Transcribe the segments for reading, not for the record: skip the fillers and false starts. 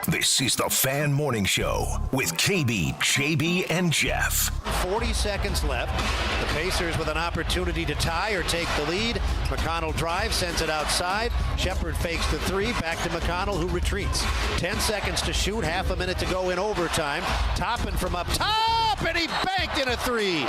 This is the Fan Morning Show with KB, JB, and Jeff. 40 seconds left. The Pacers with an opportunity to tie or take the lead. McConnell drives, sends it outside. Shepard fakes the three. Back to McConnell, who retreats. 10 seconds to shoot. Half a minute to go in overtime. Toppin from up top, and he banked in a three.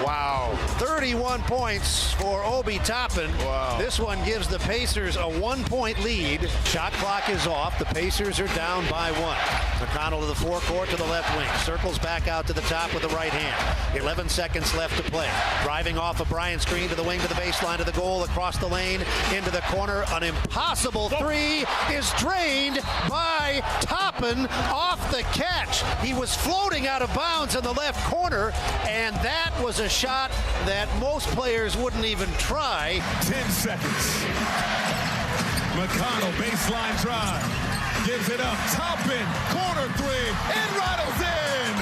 Wow. 31 points for Obi Toppin. Wow. This one gives the Pacers a 1-point lead. Shot clock is off. The Pacers are down by one. McConnell to the forecourt to the left wing. Circles back out to the top with the right hand. 11 seconds left to play. Driving off a Bryant screen to the wing, to the baseline, to the goal, across the lane, into the corner. An impossible three is drained by Toppin off the catch. He was floating out of bounds in the left corner, and that was a shot that most players wouldn't even try. 10 seconds. McConnell, baseline drive. Gives it up. Toppin, corner three. It rattles in.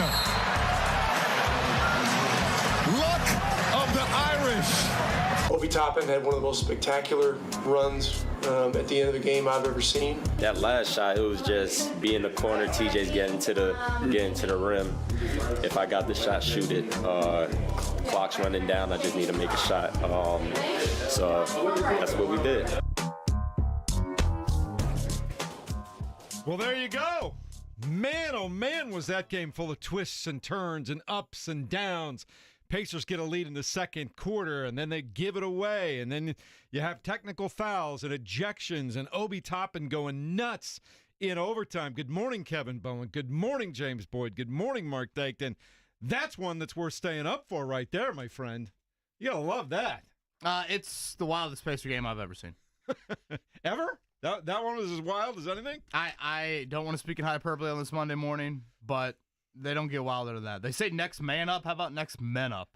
Luck of the Irish. Obi Toppin had one of the most spectacular runs at the end of the game I've ever seen. That last shot, it was just be in the corner. TJ's getting to the rim. If I got the shot, shoot it. Clock's running down. I just need to make a shot. So that's what we did. Well, there you go. Man, oh man, was that game full of twists and turns and ups and downs. Pacers get a lead in the second quarter, and then they give it away. And then you have technical fouls and ejections and Obi Toppin going nuts in overtime. Good morning, Kevin Bowen. Good morning, James Boyd. Good morning, Mark Dykton. That's one that's worth staying up for right there, my friend. You got to love that. It's the wildest Pacer game I've ever seen. Ever? That one was as wild as anything? I don't want to speak in hyperbole on this Monday morning, but they don't get wilder than that. They say next man up. How about next men up?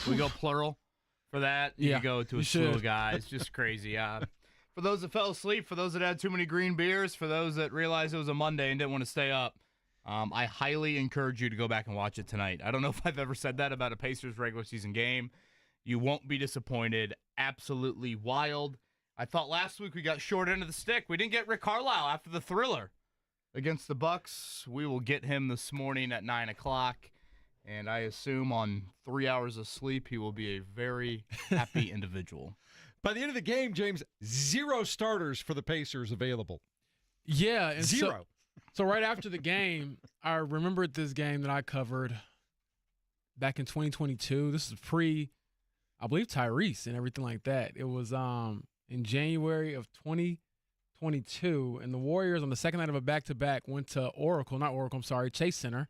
We go plural for that. Yeah, you go to a slew of guys. Just crazy. For those that fell asleep, for those that had too many green beers, for those that realized it was a Monday and didn't want to stay up, I highly encourage you to go back and watch it tonight. I don't know if I've ever said that about a Pacers regular season game. You won't be disappointed. Absolutely wild. I thought last week we got short end of the stick. We didn't get Rick Carlisle after the thriller against the Bucks. We will get him this morning at 9 o'clock, and I assume on 3 hours of sleep he will be a very happy individual. By the end of the game, James, 0 starters for the Pacers available. Yeah. And 0. So right after the game, I remembered this game that I covered back in 2022. This is pre, I believe, Tyrese and everything like that. It was in January of 2022, and the Warriors on the second night of a back-to-back went to Chase Center,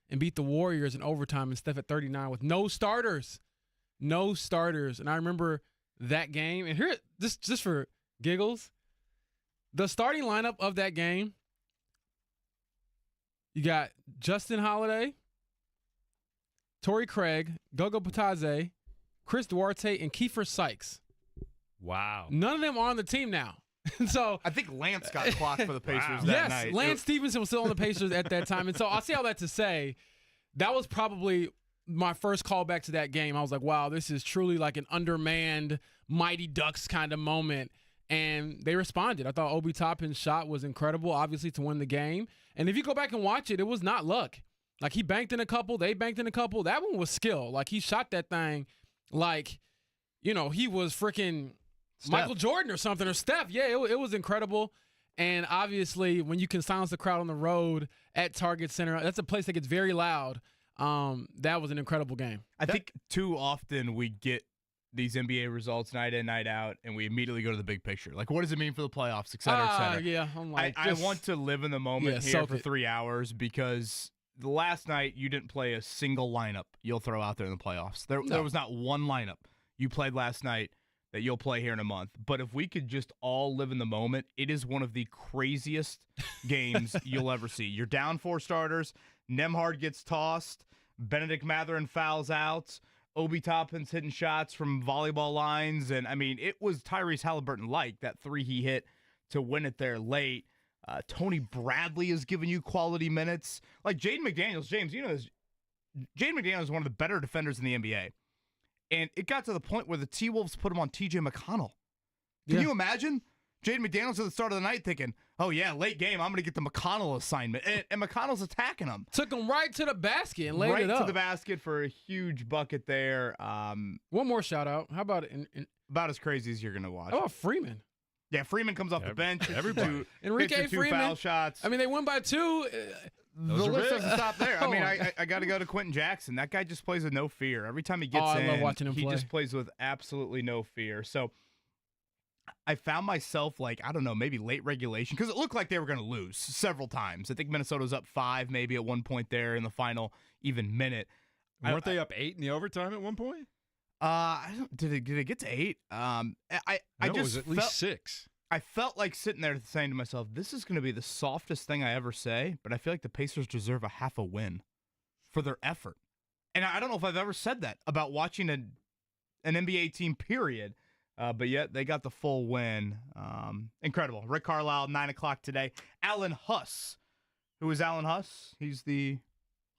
and beat the Warriors in overtime and Steph at 39 with no starters. No starters. And I remember that game, and here, just for giggles, the starting lineup of that game, you got Justin Holiday, Torrey Craig, Gogo Pataze, Chris Duarte, and Kiefer Sykes. Wow. None of them are on the team now. So I think Lance got clocked for the Pacers that yes, night. Lance Stevenson was still on the Pacers at that time. And so I'll say all that to say that was probably my first callback to that game. I was like, wow, this is truly like an undermanned Mighty Ducks kind of moment. And they responded. I thought Obi Toppin's shot was incredible, obviously, to win the game. And if you go back and watch it, it was not luck. Like, he banked in a couple. They banked in a couple. That one was skill. Like, he shot that thing like, you know, he was freaking Michael Jordan or something, or Steph. Yeah, it was incredible. And obviously, when you can silence the crowd on the road at Target Center, that's a place that gets very loud. That was an incredible game. I think too often we get these NBA results night in, night out, and we immediately go to the big picture. Like, what does it mean for the playoffs, et cetera, et cetera. Yeah, I'm like, I want to live in the moment here for 3 hours, because the last night you didn't play a single lineup you'll throw out there in the playoffs. There was not one lineup you played last night that you'll play here in a month. But if we could just all live in the moment, it is one of the craziest games you'll ever see. You're down 4 starters. Nembhard gets tossed. Benedict Mathurin fouls out. Obi Toppin's hitting shots from volleyball lines. And, I mean, it was Tyrese Halliburton-like, that 3 he hit to win it there late. Tony Bradley is giving you quality minutes. Like Jaden McDaniels, James, you know this. Jaden McDaniels is one of the better defenders in the NBA. And it got to the point where the T-Wolves put him on TJ McConnell. Can you imagine? Jaden McDaniels at the start of the night thinking, oh, yeah, late game, I'm going to get the McConnell assignment. And McConnell's attacking him. Took him right to the basket and laid it up. Right to the basket for a huge bucket there. One more shout-out. How about it? About as crazy as you're going to watch. How about Freeman? Yeah, Freeman comes off the bench. Everybody. Enrique Freeman. Foul shots. I mean, they won by 2. The list doesn't stop there. I mean, I got to go to Quinton Jackson. That guy just plays with no fear. Every time he gets in, I love watching him he play. just plays with absolutely no fear. So I found myself like, I don't know, maybe late regulation, because it looked like they were going to lose several times. I think Minnesota was up 5 maybe at one point there in the final even minute. Weren't they up 8 in the overtime at one point? Did it get to 8? I No, just it was at least 6. I felt like sitting there saying to myself, this is going to be the softest thing I ever say, but I feel like the Pacers deserve a half a win for their effort. And I don't know if I've ever said that about watching an NBA team, period, but yet they got the full win. Incredible. Rick Carlisle, 9 o'clock today. Alan Huss. Who is Alan Huss? He's the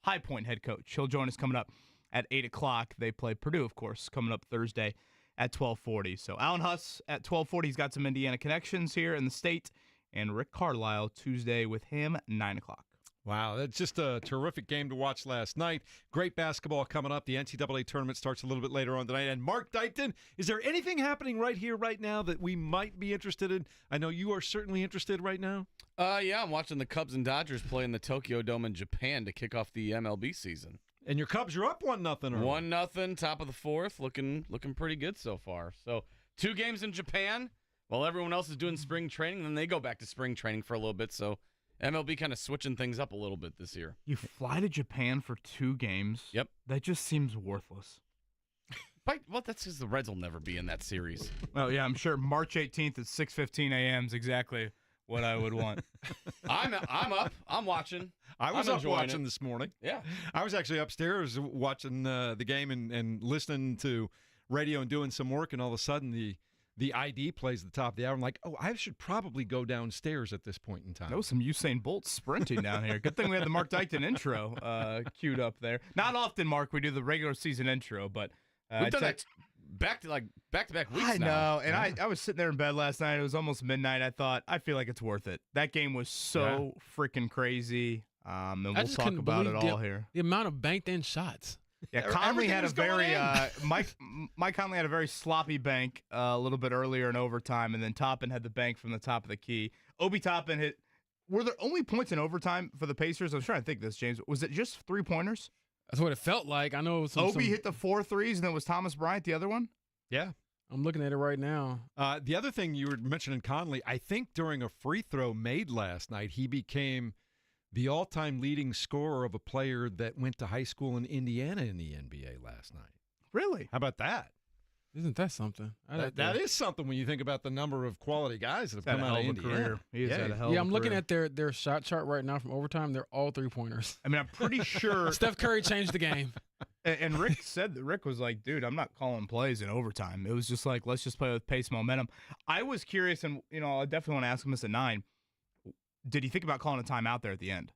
High Point head coach. He'll join us coming up at 8 o'clock. They play Purdue, of course, coming up Thursday at 12:40. So Alan Huss at 12:40. He's got some Indiana connections here in the state. And Rick Carlisle Tuesday with him, 9 o'clock. Wow, that's just a terrific game to watch last night. Great basketball coming up. The NCAA tournament starts a little bit later on tonight. And Mark Dykton, is there anything happening right here, right now that we might be interested in? I know you are certainly interested right now. Yeah, I'm watching the Cubs and Dodgers play in the Tokyo Dome in Japan to kick off the MLB season. And your Cubs are up 1-0. 1-0, top of the 4th, looking pretty good so far. So 2 games in Japan while everyone else is doing spring training. Then they go back to spring training for a little bit. So MLB kind of switching things up a little bit this year. You fly to Japan for 2 games? Yep. That just seems worthless. Well, that's because the Reds will never be in that series. Well, yeah, I'm sure March 18th at 6:15 a.m. is exactly what I would want. I'm up. I'm watching. I was up watching this morning. Yeah. I was actually upstairs watching the game and listening to radio and doing some work, and all of a sudden the ID plays at the top of the hour. I'm like, oh, I should probably go downstairs at this point in time. That was some Usain Bolt sprinting down here. Good thing we had the Mark Dykton intro queued up there. Not often, Mark, we do the regular season intro, but we've done that back to back weeks. I know, now. and I was sitting there in bed last night. It was almost midnight. I thought, I feel like it's worth it. That game was so freaking crazy, and we'll talk about it all here. The amount of banked-in shots. Yeah, Conley had a very Mike Conley had a very sloppy bank a little bit earlier in overtime, and then Toppin had the bank from the top of the key. Obi Toppin hit. Were there only points in overtime for the Pacers? I was trying to think this, James. Was it just 3-pointers? That's what it felt like. I know it was Obi hit the 4 threes, and then was Thomas Bryant the other one? Yeah. I'm looking at it right now. The other thing you were mentioning, Conley, I think during a free throw made last night, he became the all-time leading scorer of a player that went to high school in Indiana in the NBA last night. Really? How about that? Isn't that something? That is something when you think about the number of quality guys that have come out of Indiana. I'm looking at their shot chart right now from overtime. They're all 3-pointers. I mean, I'm pretty sure Steph Curry changed the game. And Rick was like, dude, I'm not calling plays in overtime. It was just like, let's just play with pace, momentum. I was curious, and I definitely want to ask him this at 9. Did he think about calling a timeout there at the end?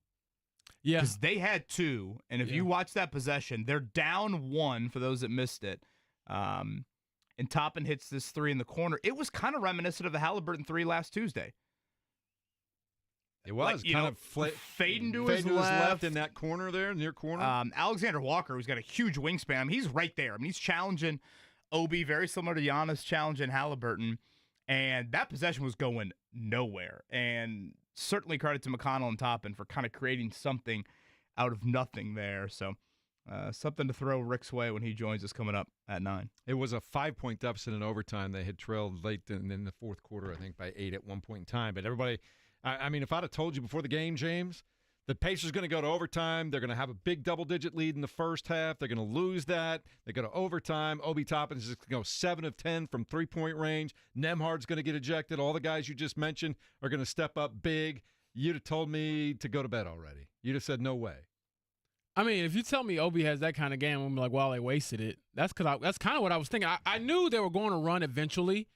Yeah. Because they had 2, and if you watch that possession, they're down 1 for those that missed it. And Toppin hits this 3 in the corner. It was kind of reminiscent of the Halliburton 3 last Tuesday. It was like, kind of fading to his left in that corner there, near corner. Alexander Walker, who's got a huge wingspan, I mean, he's right there. I mean, he's challenging Obi, very similar to Giannis challenging Halliburton. And that possession was going nowhere. And certainly credit to McConnell and Toppin for kind of creating something out of nothing there. So something to throw Rick's way when he joins us coming up at 9. It was a 5-point deficit in overtime. They had trailed late in the fourth quarter, I think, by 8 at one point in time. But everybody, I mean, if I'd have told you before the game, James, the Pacers are going to go to overtime. They're going to have a big double-digit lead in the first half. They're going to lose that. They go to overtime. Obi Toppin is just going to go 7 of 10 from three-point range. Nembhard's going to get ejected. All the guys you just mentioned are going to step up big. You'd have told me to go to bed already. You'd have said, no way. I mean, if you tell me Obi has that kind of game, I'm gonna be like, well, they wasted it. That's kind of what I was thinking. I knew they were going to run eventually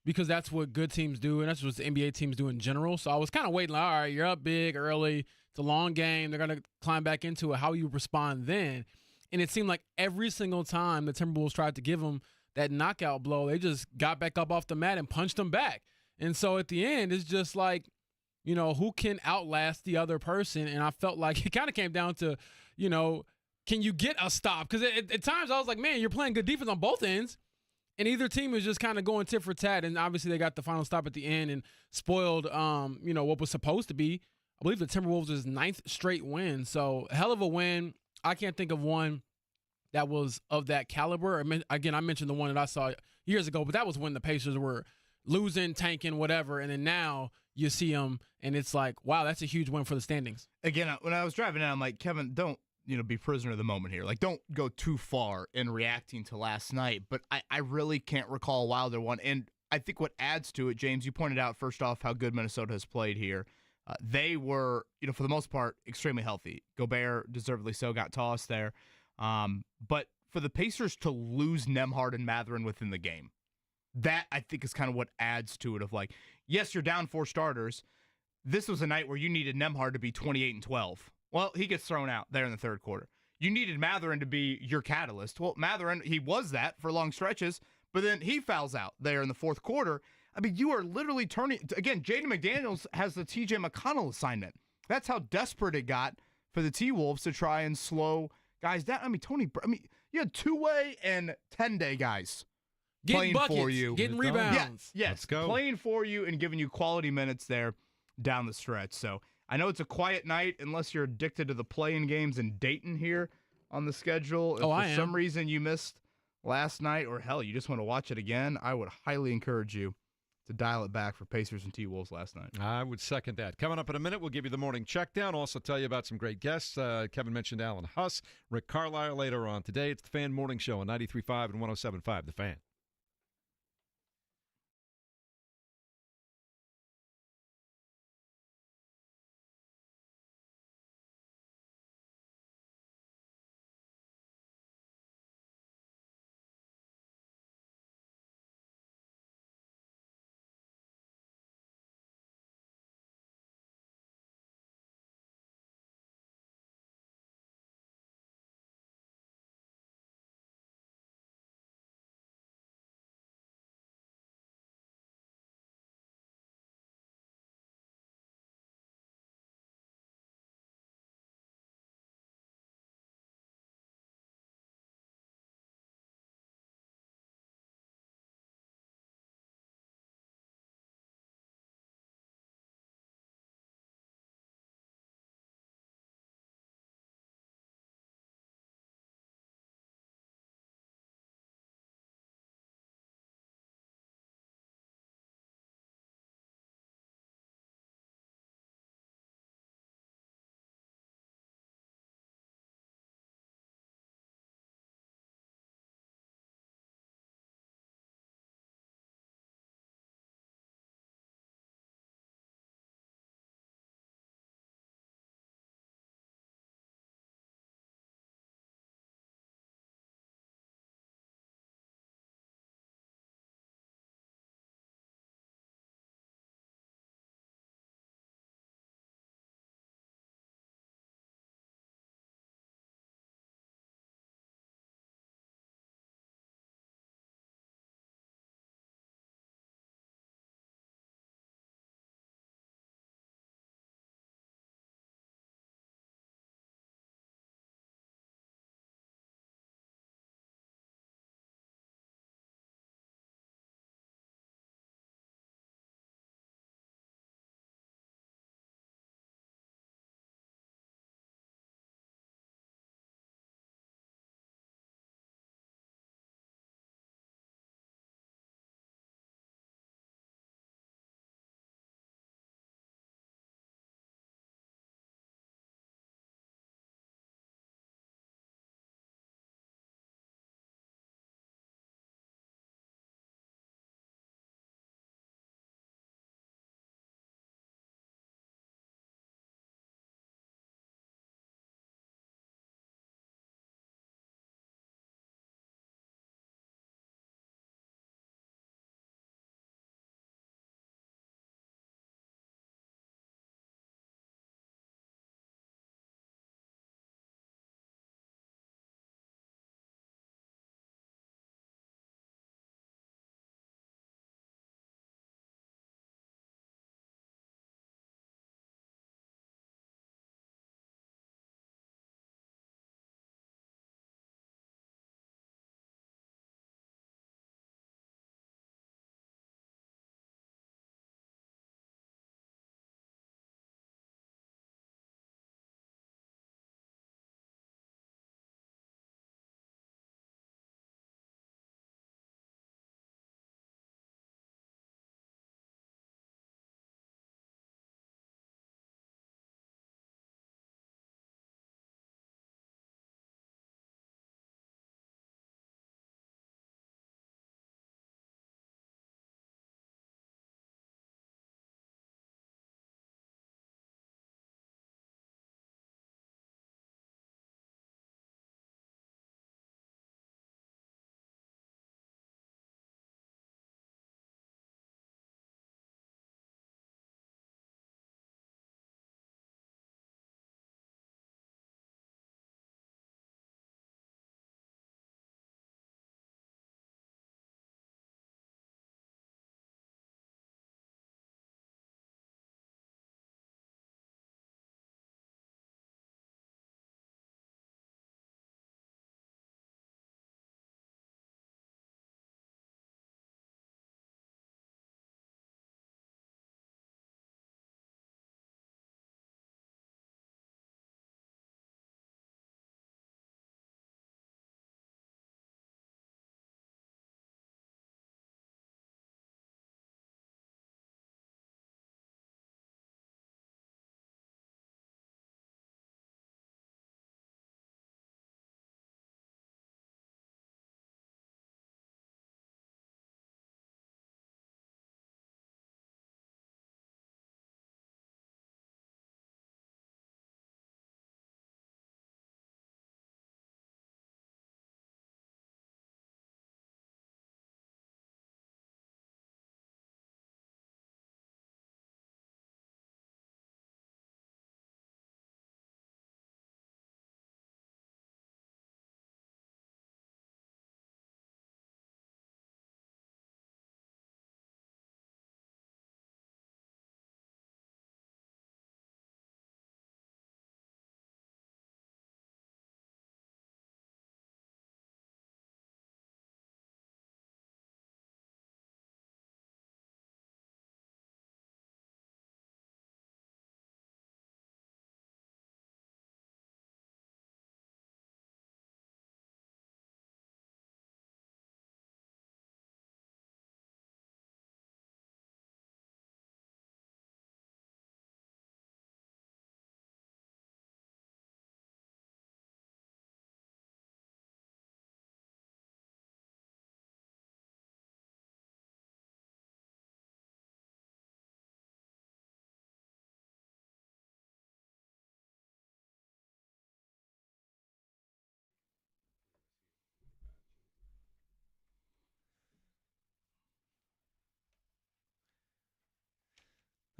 because that's what good teams do, and that's what the NBA teams do in general. So I was kind of waiting, like, all right, you're up big early. It's a long game. They're going to climb back into it. How you respond then? And it seemed like every single time the Timberwolves tried to give them that knockout blow, they just got back up off the mat and punched them back. And so at the end, it's just like, who can outlast the other person. And I felt like it kind of came down to, can you get a stop? Because at times I was like, man, you're playing good defense on both ends. And either team is just kind of going tit for tat. And obviously they got the final stop at the end and spoiled, what was supposed to be. I believe the Timberwolves' 9th straight win. So hell of a win. I can't think of one that was of that caliber. I mentioned the one that I saw years ago, but that was when the Pacers were losing, tanking, whatever. And then now you see them, and it's like, wow, that's a huge win for the standings. Again, when I was driving in, I'm like, Kevin, don't be prisoner of the moment here. Like, don't go too far in reacting to last night. But I really can't recall a wilder one. And I think what adds to it, James, you pointed out first off how good Minnesota has played here. They were, for the most part, extremely healthy. Gobert, deservedly so, got tossed there. But for the Pacers to lose Nembhard and Mathurin within the game, that I think is kind of what adds to it of like, yes, you're down 4 starters. This was a night where you needed Nembhard to be 28 and 12. Well, he gets thrown out there in the third quarter. You needed Mathurin to be your catalyst. Well, Mathurin, he was that for long stretches, but then he fouls out there in the fourth quarter. I mean, you are literally turning, again, Jaden McDaniels has the TJ McConnell assignment. That's how desperate it got for the T-Wolves to try and slow guys down. I mean, you had 2-way and 10-day guys getting playing buckets, for you. Getting rebounds. Yes, Let's go. Playing for you and giving you quality minutes there down the stretch. So I know it's a quiet night unless you're addicted to the play-in games in Dayton here on the schedule. If for some reason you missed last night, or hell, you just want to watch it again, I would highly encourage you to dial it back for Pacers and T-Wolves last night. I would second that. Coming up in a minute, we'll give you the morning check down. Also tell you about some great guests. Kevin mentioned Alan Huss, Rick Carlisle later on. Today, it's the Fan Morning Show on 93.5 and 107.5 The Fan.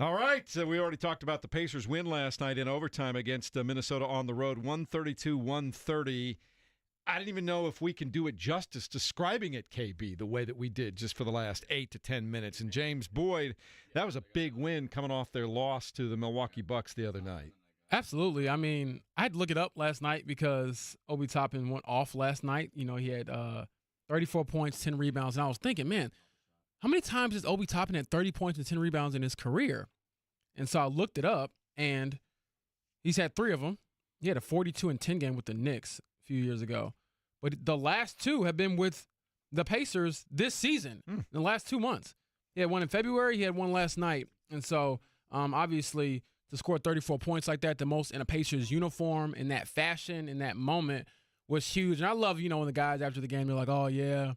All right, so we already talked about the Pacers' win last night in overtime against Minnesota on the road, 132-130. I didn't even know if we can do it justice describing it, KB, the way that we did just for the last 8 to 10 minutes. And James Boyd, that was a big win coming off their loss to the Milwaukee Bucks the other night. Absolutely. I mean, I had to look it up last night because Obi Toppin went off last night. You know, he had 34 points, 10 rebounds. And I was thinking, man, how many times has Obi Toppin had 30 points and 10 rebounds in his career? And so I looked it up, and he's had 3 of them. He had a 42-10 game with the Knicks a few years ago. But the last 2 have been with the Pacers this season, in the last 2 months. He had one in February. He had one last night. And so, obviously, to score 34 points like that, the most in a Pacers uniform, in that fashion, in that moment, was huge. And I love, when the guys after the game, they're like, oh, yeah,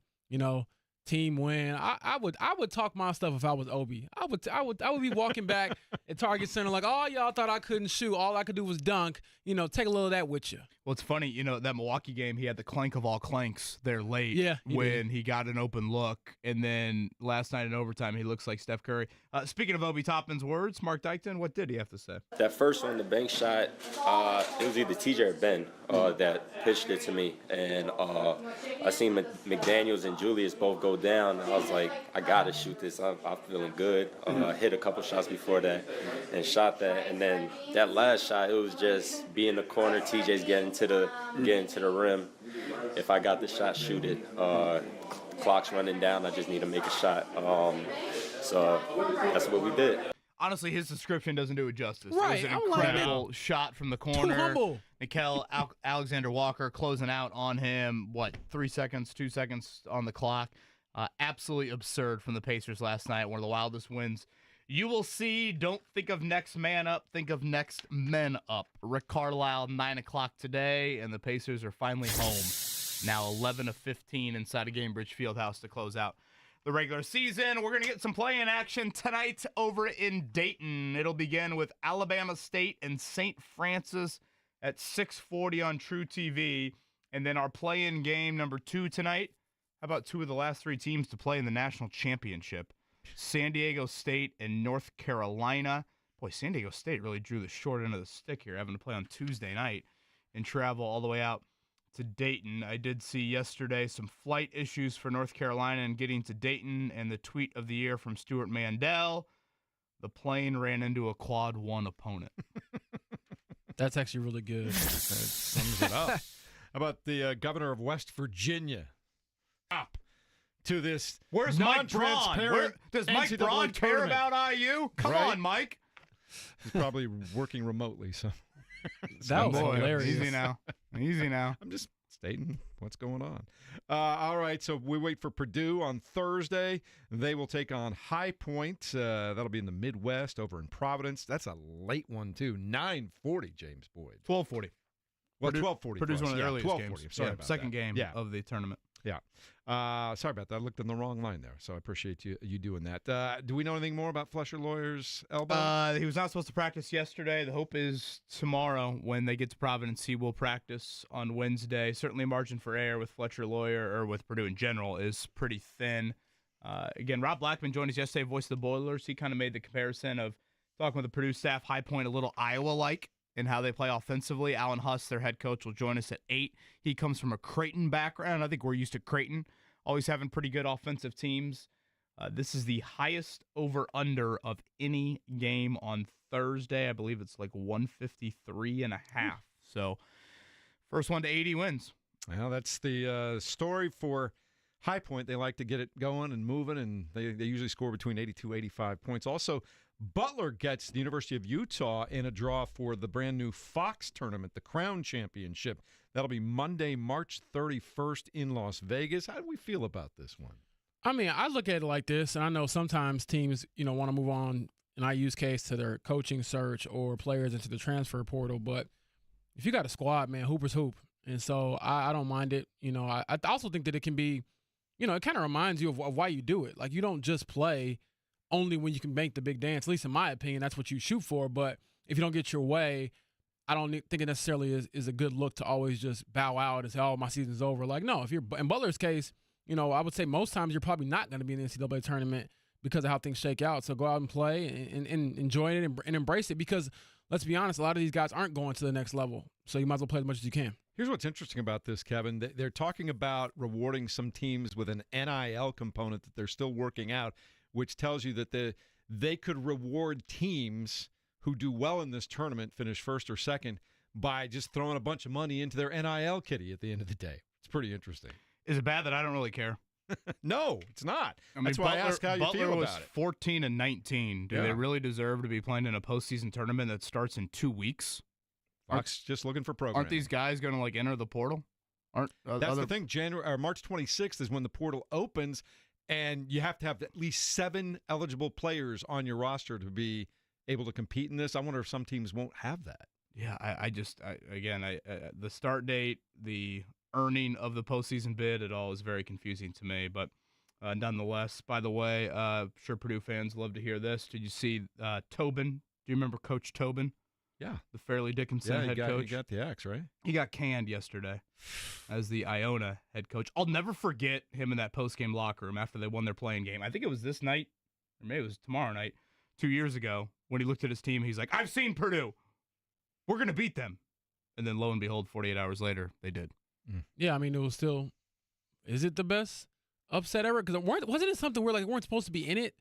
team win. I would talk my stuff if I was Obi. I would be walking back at Target Center like, oh, y'all thought I couldn't shoot. All I could do was dunk. Take a little of that with you. Well, it's funny, that Milwaukee game, he had the clank of all clanks there late he got an open look. And then last night in overtime, he looks like Steph Curry. Speaking of Obi Toppin's words, Mark Dykton, what did he have to say? That first one, the bank shot, it was either TJ or Ben that pitched it to me. And I seen McDaniels and Julius both go down. And I was like, I got to shoot this. I'm feeling good. Hit a couple shots before that and shot that. And then that last shot, it was just be in the corner. TJ's getting to the rim. If I got the shot, shoot it. Clock's running down. I just need to make a shot. So that's what we did. Honestly, his description doesn't do it justice. Right. It was an incredible shot from the corner. Too humble. Nickeil Alexander-Walker closing out on him, 2 seconds on the clock. Absolutely absurd from the Pacers last night. One of the wildest wins you will see. Don't think of next man up. Think of next men up. Rick Carlisle, 9 o'clock today, and the Pacers are finally home. Now 11 of 15 inside of Gainbridge Fieldhouse to close out the regular season. We're going to get some play-in action tonight over in Dayton. It'll begin with Alabama State and St. Francis at 6:40 on True TV. And then our play-in game number 2 tonight. How about 2 of the last 3 teams to play in the national championship? San Diego State and North Carolina. Boy, San Diego State really drew the short end of the stick here, having to play on Tuesday night and travel all the way out to Dayton. I did see yesterday some flight issues for North Carolina and getting to Dayton, and the tweet of the year from Stuart Mandel: the plane ran into a quad 1 opponent. That's actually really good. That sums it up. How about the governor of West Virginia? Up to this. Where's Mike Braun? Does Mike Braun care about IU? Come on, Mike. He's probably working remotely, so. That was hilarious. Easy now. I'm just stating what's going on. All right, so we wait for Purdue on Thursday. They will take on High Point. That'll be in the Midwest over in Providence. That's a late one, too. 9:40, James Boyd. 12:40. Well, 12:40. Purdue's one of the earliest games. Sorry about second that. game of the tournament. Yeah. Sorry about that. I looked in the wrong line there, so I appreciate you doing that. Do we know anything more about Fletcher Lawyer's elbow? He was not supposed to practice yesterday. The hope is tomorrow when they get to Providence, he will practice on Wednesday. Certainly a margin for error with Fletcher Lawyer, or with Purdue in general, is pretty thin. Again, Rob Blackman joined us yesterday, voiced the Boilers. He kind of made the comparison of talking with the Purdue staff, High Point a little Iowa-like in how they play offensively. Alan Huss, their head coach, will join us at 8. He comes from a Creighton background. I think we're used to Creighton always having pretty good offensive teams. This is the highest over-under of any game on Thursday. I believe it's like 153.5. So first one to 80 wins. Well, that's the story for High Point. They like to get it going and moving, and they usually score between 82, 85 points. Also, Butler gets the University of Utah in a draw for the brand-new Fox tournament, the Crown Championship. That'll be Monday, March 31st in Las Vegas. How do we feel about this one? I mean, I look at it like this, and I know sometimes teams, want to move on, in IU's case, to their coaching search or players into the transfer portal. But if you got a squad, man, hoopers hoop. And so I don't mind it. I also think that it can be, it kind of reminds you of why you do it. Like, you don't just play only when you can make the big dance. At least in my opinion, that's what you shoot for. But if you don't get your way, I don't think it necessarily is a good look to always just bow out and say, oh, my season's over. Like, no, if you're in Butler's case, I would say most times you're probably not going to be in the NCAA tournament because of how things shake out. So go out and play and enjoy it and embrace it, because let's be honest, a lot of these guys aren't going to the next level. So you might as well play as much as you can. Here's what's interesting about this, Kevin. They're talking about rewarding some teams with an NIL component that they're still working out, which tells you that they could reward teams who do well in this tournament, finish first or second, by just throwing a bunch of money into their NIL kitty at the end of the day. It's pretty interesting. Is it bad that I don't really care? No, it's not. I mean, That's why I ask how you Butler feel was about it. 14-19. Do they really deserve to be playing in a postseason tournament that starts in 2 weeks? Fox just looking for programming. Aren't these guys going to enter the portal? That's the thing. March 26th is when the portal opens, and you have to have at least 7 eligible players on your roster to be able to compete in this. I wonder if some teams won't have that. Yeah, the start date, the earning of the postseason bid, it all is very confusing to me. But nonetheless, by the way, I'm sure Purdue fans love to hear this. Did you see Toppin? Do you remember Coach Toppin? Yeah. The Fairleigh Dickinson head coach. He got the axe, right? He got canned yesterday as the Iona head coach. I'll never forget him in that postgame locker room after they won their playing game. I think it was this night, or maybe it was tomorrow night, 2 years ago, when he looked at his team. He's like, I've seen Purdue. We're going to beat them. And then lo and behold, 48 hours later, they did. Yeah, I mean, it was still – is it the best upset ever? Because wasn't it something where they weren't supposed to be in it?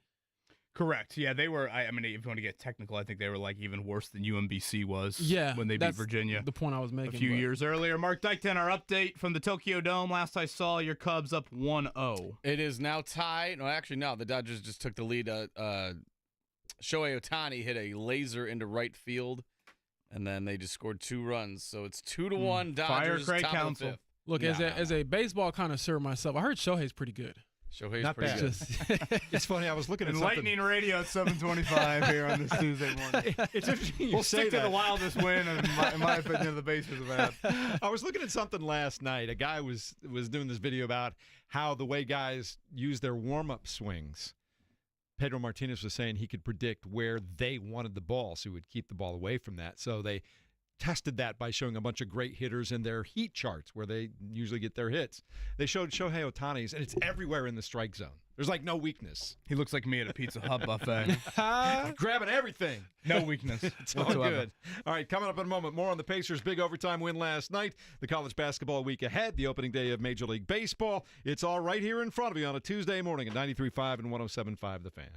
Correct. Yeah, they were. I mean, if you want to get technical, I think they were even worse than UMBC was. When they beat Virginia. The point I was making a few years earlier. Mark Dykton, our update from the Tokyo Dome. Last I saw, your Cubs up 1-0. It is now tied. No, actually, no. The Dodgers just took the lead. Shohei Ohtani hit a laser into right field, and then they just scored 2 runs. So it's 2-1 Dodgers. Fire Craig top Counsell. of the 5th. Look, as a baseball connoisseur myself, I heard Shohei's pretty good. Shohei's Not pretty bad. good. It's funny. I was looking at Lightning Radio at 7:25 here on this Tuesday morning. It's interesting. We'll stick to the wildest win, in my opinion, of the bases have had. I was looking at something last night. A guy was doing this video about how the way guys use their warm-up swings. Pedro Martinez was saying he could predict where they wanted the ball, so he would keep the ball away from that. So they tested that by showing a bunch of great hitters in their heat charts where they usually get their hits. They showed Shohei Ohtani's, and it's everywhere in the strike zone. There's no weakness. He looks like me at a Pizza Hut buffet. Grabbing everything. No weakness. It's all good. All right, coming up in a moment, more on the Pacers' big overtime win last night, the college basketball week ahead, the opening day of Major League Baseball. It's all right here in front of you on a Tuesday morning at 93.5 and 107.5 The Fan.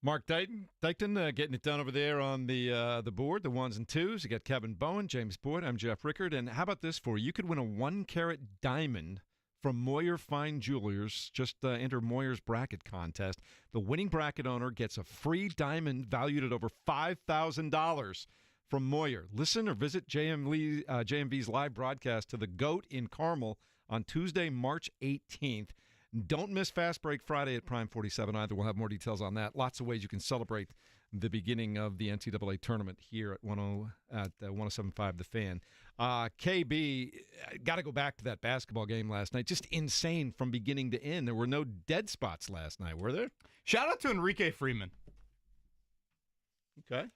Mark Dayton getting it done over there on the board, the ones and twos. You got Kevin Bowen, James Boyd. I'm Jeff Rickard. And how about this for you? You could win a 1-carat diamond from Moyer Fine Jewelers. Just enter Moyer's bracket contest. The winning bracket owner gets a free diamond valued at over $5,000 from Moyer. Listen or visit JMV's live broadcast to the GOAT in Carmel on Tuesday, March 18th. Don't miss Fast Break Friday at Prime 47 either. We'll have more details on that. Lots of ways you can celebrate the beginning of the NCAA tournament here at 107.5 The Fan. KB, got to go back to that basketball game last night. Just insane from beginning to end. There were no dead spots last night, were there? Shout out to Enrique Freeman. Okay.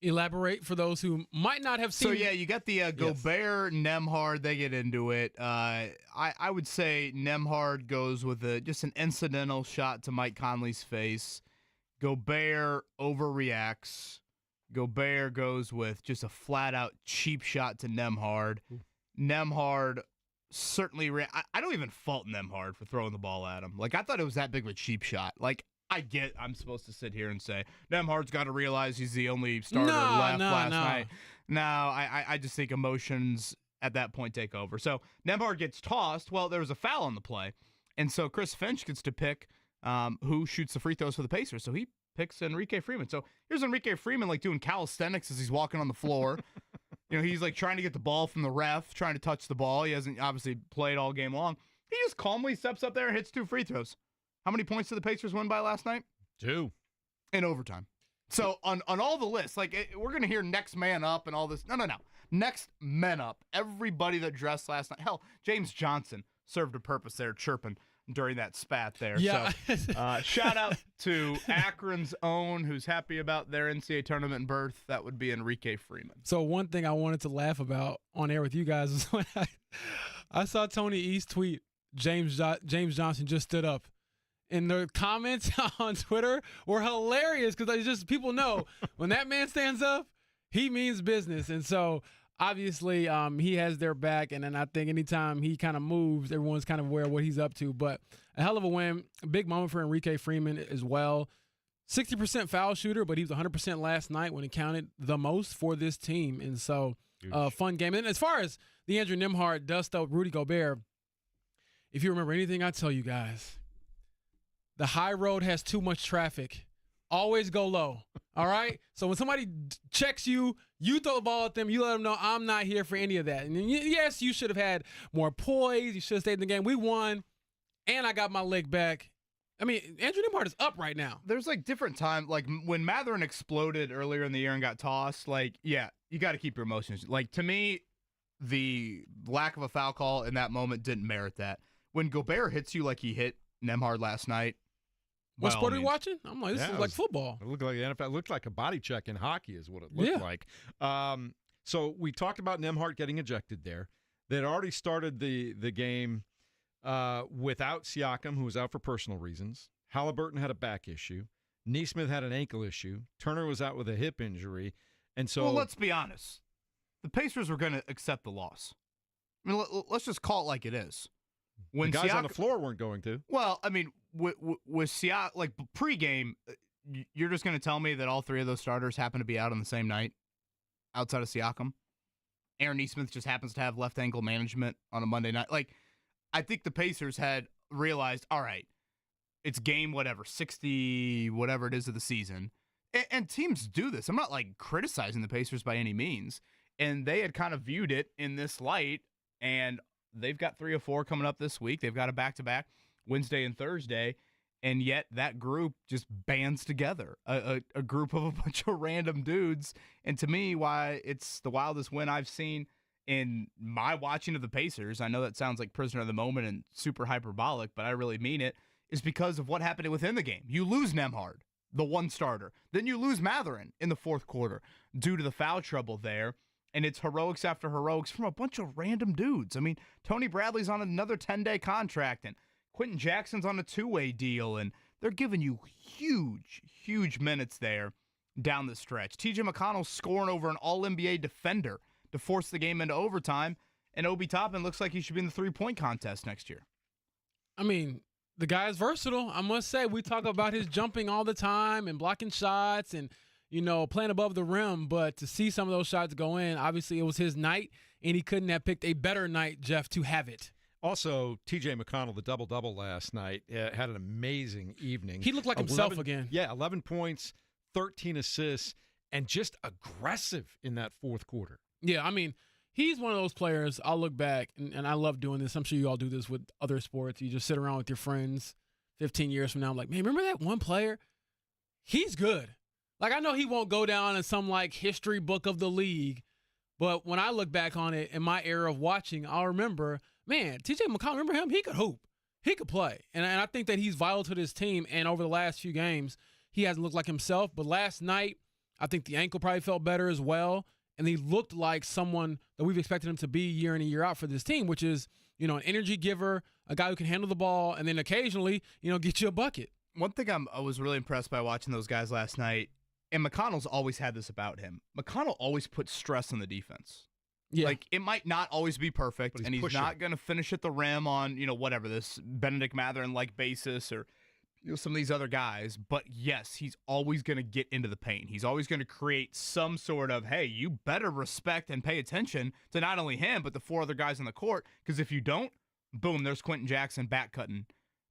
Elaborate for those who might not have seen. So, yeah, you got the Gobert, Nembhard. They get into it. I would say Nembhard goes with just an incidental shot to Mike Conley's face. Gobert overreacts. Gobert goes with just a flat-out cheap shot to Nembhard. Nembhard certainly I don't even fault Nembhard for throwing the ball at him. Like, I thought it was that big of a cheap shot. Like, I'm supposed to sit here and say, Nembhard's got to realize he's the only starter left last night. No, I just think emotions at that point take over. So Nembhard gets tossed. Well, there was a foul on the play. And so Chris Finch gets to pick who shoots the free throws for the Pacers. So he picks Enrique Freeman. So here's Enrique Freeman like doing calisthenics as he's walking on the floor. He's like trying to get the ball from the ref, trying to touch the ball. He hasn't obviously played all game long. He just calmly steps up there and hits 2 free throws. How many points did the Pacers win by last night? 2. In overtime. So on all the lists, like we're going to hear next man up and all this. No. Next men up. Everybody that dressed last night. Hell, James Johnson served a purpose there chirping during that spat there. Yeah. So shout out to Akron's own, who's happy about their NCAA tournament berth. That would be Enrique Freeman. So one thing I wanted to laugh about on air with you guys is when I saw Tony East tweet, James Johnson just stood up. And the comments on Twitter were hilarious because it's just people know when that man stands up, he means business. And so obviously he has their back. And then I think anytime he kind of moves, everyone's kind of aware of what he's up to. But a hell of a win. A big moment for Enrique Freeman as well. 60% foul shooter, but he was 100% last night when it counted the most for this team. And so fun game. And as far as the Andrew Nembhard dust up Rudy Gobert, if you remember anything I tell you guys, the high road has too much traffic. Always go low, all right? So when somebody checks you, you throw the ball at them, you let them know I'm not here for any of that. And yes, you should have had more poise. You should have stayed in the game. We won, and I got my leg back. I mean, Andrew Nembhard is up right now. There's, like, different times. Like, when Matherin exploded earlier in the year and got tossed, like, yeah, you got to keep your emotions. Like, to me, the lack of a foul call in that moment didn't merit that. When Gobert hits you like he hit Nembhard last night, what sport are we watching? I'm like, this is like football. It looked like the NFL. It looked like a body check in hockey is what it looked like. So we talked about Nembhard getting ejected there. They'd already started the game without Siakam, who was out for personal reasons. Halliburton had a back issue. Nesmith had an ankle issue. Turner was out with a hip injury. And so, well, let's be honest. The Pacers were going to accept the loss. I mean, let's just call it like it is. When the guys on the floor weren't going to. Well, I mean, with Siakam, like pregame, you're just going to tell me that all 3 of those starters happen to be out on the same night outside of Siakam? Aaron Nesmith just happens to have left ankle management on a Monday night. Like, I think the Pacers had realized, all right, it's game 60, whatever it is of the season. And teams do this. I'm not, like, criticizing the Pacers by any means. And they had kind of viewed it in this light, and they've got 3 or 4 coming up this week. They've got a back-to-back Wednesday and Thursday, and yet that group just bands together, a group of a bunch of random dudes. And to me, why it's the wildest win I've seen in my watching of the Pacers, I know that sounds like prisoner of the moment and super hyperbolic, but I really mean it, is because of what happened within the game. You lose Nembhard, the one starter. Then you lose Matherin in the fourth quarter due to the foul trouble there. And it's heroics after heroics from a bunch of random dudes. I mean, Tony Bradley's on another 10-day contract, and Quinton Jackson's on a 2-way deal, and they're giving you huge minutes there down the stretch. TJ McConnell scoring over an All-NBA defender to force the game into overtime, and Obi Toppin looks like he should be in the 3-point contest next year. I mean, The guy is versatile, I must say. We talk about his jumping all the time and blocking shots and, playing above the rim. But to see some of those shots go in, obviously it was his night, and he couldn't have picked a better night, Jeff, to have it. Also, T.J. McConnell, the double-double last night, had an amazing evening. He looked like himself again. Yeah, 11 points, 13 assists, and just aggressive in that fourth quarter. Yeah, I mean, he's one of those players. I'll look back, and I love doing this. I'm sure you all do this with other sports. You just sit around with your friends 15 years from now. I'm like, man, remember that one player? He's good. Like, I know he won't go down in some, history book of the league, but when I look back on it in my era of watching, I'll remember, man, T.J. McConnell, remember him? He could hoop. He could play. And I think that he's vital to this team, and over the last few games, he hasn't looked like himself. But last night, I think the ankle probably felt better as well. And he looked like someone that we've expected him to be year in and year out for this team, which is, an energy giver, a guy who can handle the ball, and then occasionally, get you a bucket. One thing I was really impressed by watching those guys last night, and McConnell's always had this about him. McConnell always puts stress on the defense. Yeah. It might not always be perfect, and he's not going to finish at the rim on, whatever, this Benedict Mathurin-like basis or some of these other guys. But, yes, he's always going to get into the paint. He's always going to create some sort of, hey, you better respect and pay attention to not only him but the four other guys on the court, because if you don't, boom, there's Quinton Jackson back cutting,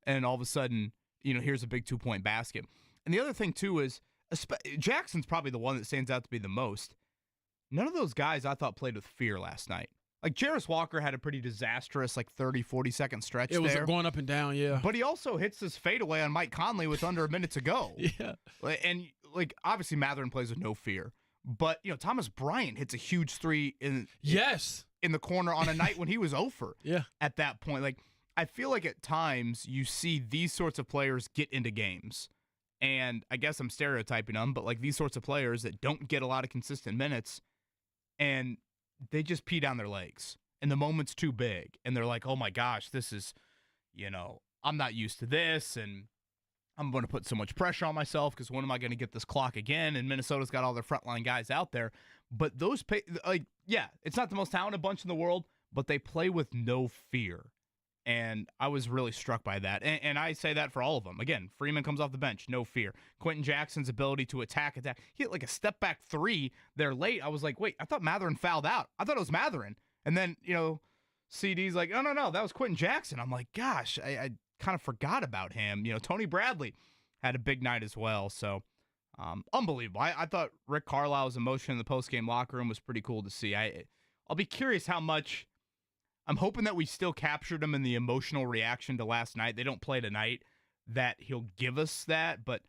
and all of a sudden, here's a big 2-point basket. And the other thing, too, is Jackson's probably the one that stands out to be the most. None of those guys I thought played with fear last night. Jarris Walker had a pretty disastrous 30, 40-second stretch there. It was going up and down, yeah. But he also hits this fadeaway on Mike Conley with under a minute to go. Yeah. And, obviously Mathurin plays with no fear. But, Thomas Bryant hits a huge three in the corner on a night when he was 0 for at that point. I feel like at times you see these sorts of players get into games. And I guess I'm stereotyping them, but these sorts of players that don't get a lot of consistent minutes, and they just pee down their legs, and the moment's too big, and they're like, oh my gosh, this is, I'm not used to this, and I'm going to put so much pressure on myself because when am I going to get this clock again? And Minnesota's got all their frontline guys out there, but those, it's not the most talented bunch in the world, but they play with no fear. And I was really struck by that. And I say that for all of them. Again, Freeman comes off the bench, no fear. Quinton Jackson's ability to attack. He hit a step-back three there late. I was like, wait, I thought Mathurin fouled out. I thought it was Mathurin. And then, CD's like, no, that was Quinton Jackson. I'm like, gosh, I kind of forgot about him. Tony Bradley had a big night as well. So, unbelievable. I thought Rick Carlisle's emotion in the post-game locker room was pretty cool to see. I'll be curious how much. I'm hoping that we still captured him in the emotional reaction to last night. They don't play tonight, that he'll give us that. But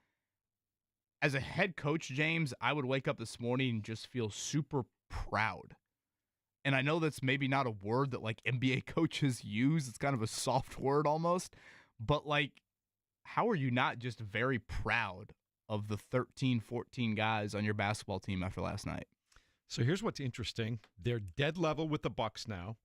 as a head coach, James, I would wake up this morning and just feel super proud. And I know that's maybe not a word that NBA coaches use. It's kind of a soft word almost. But how are you not just very proud of the 13, 14 guys on your basketball team after last night? So here's what's interesting. They're dead level with the Bucks now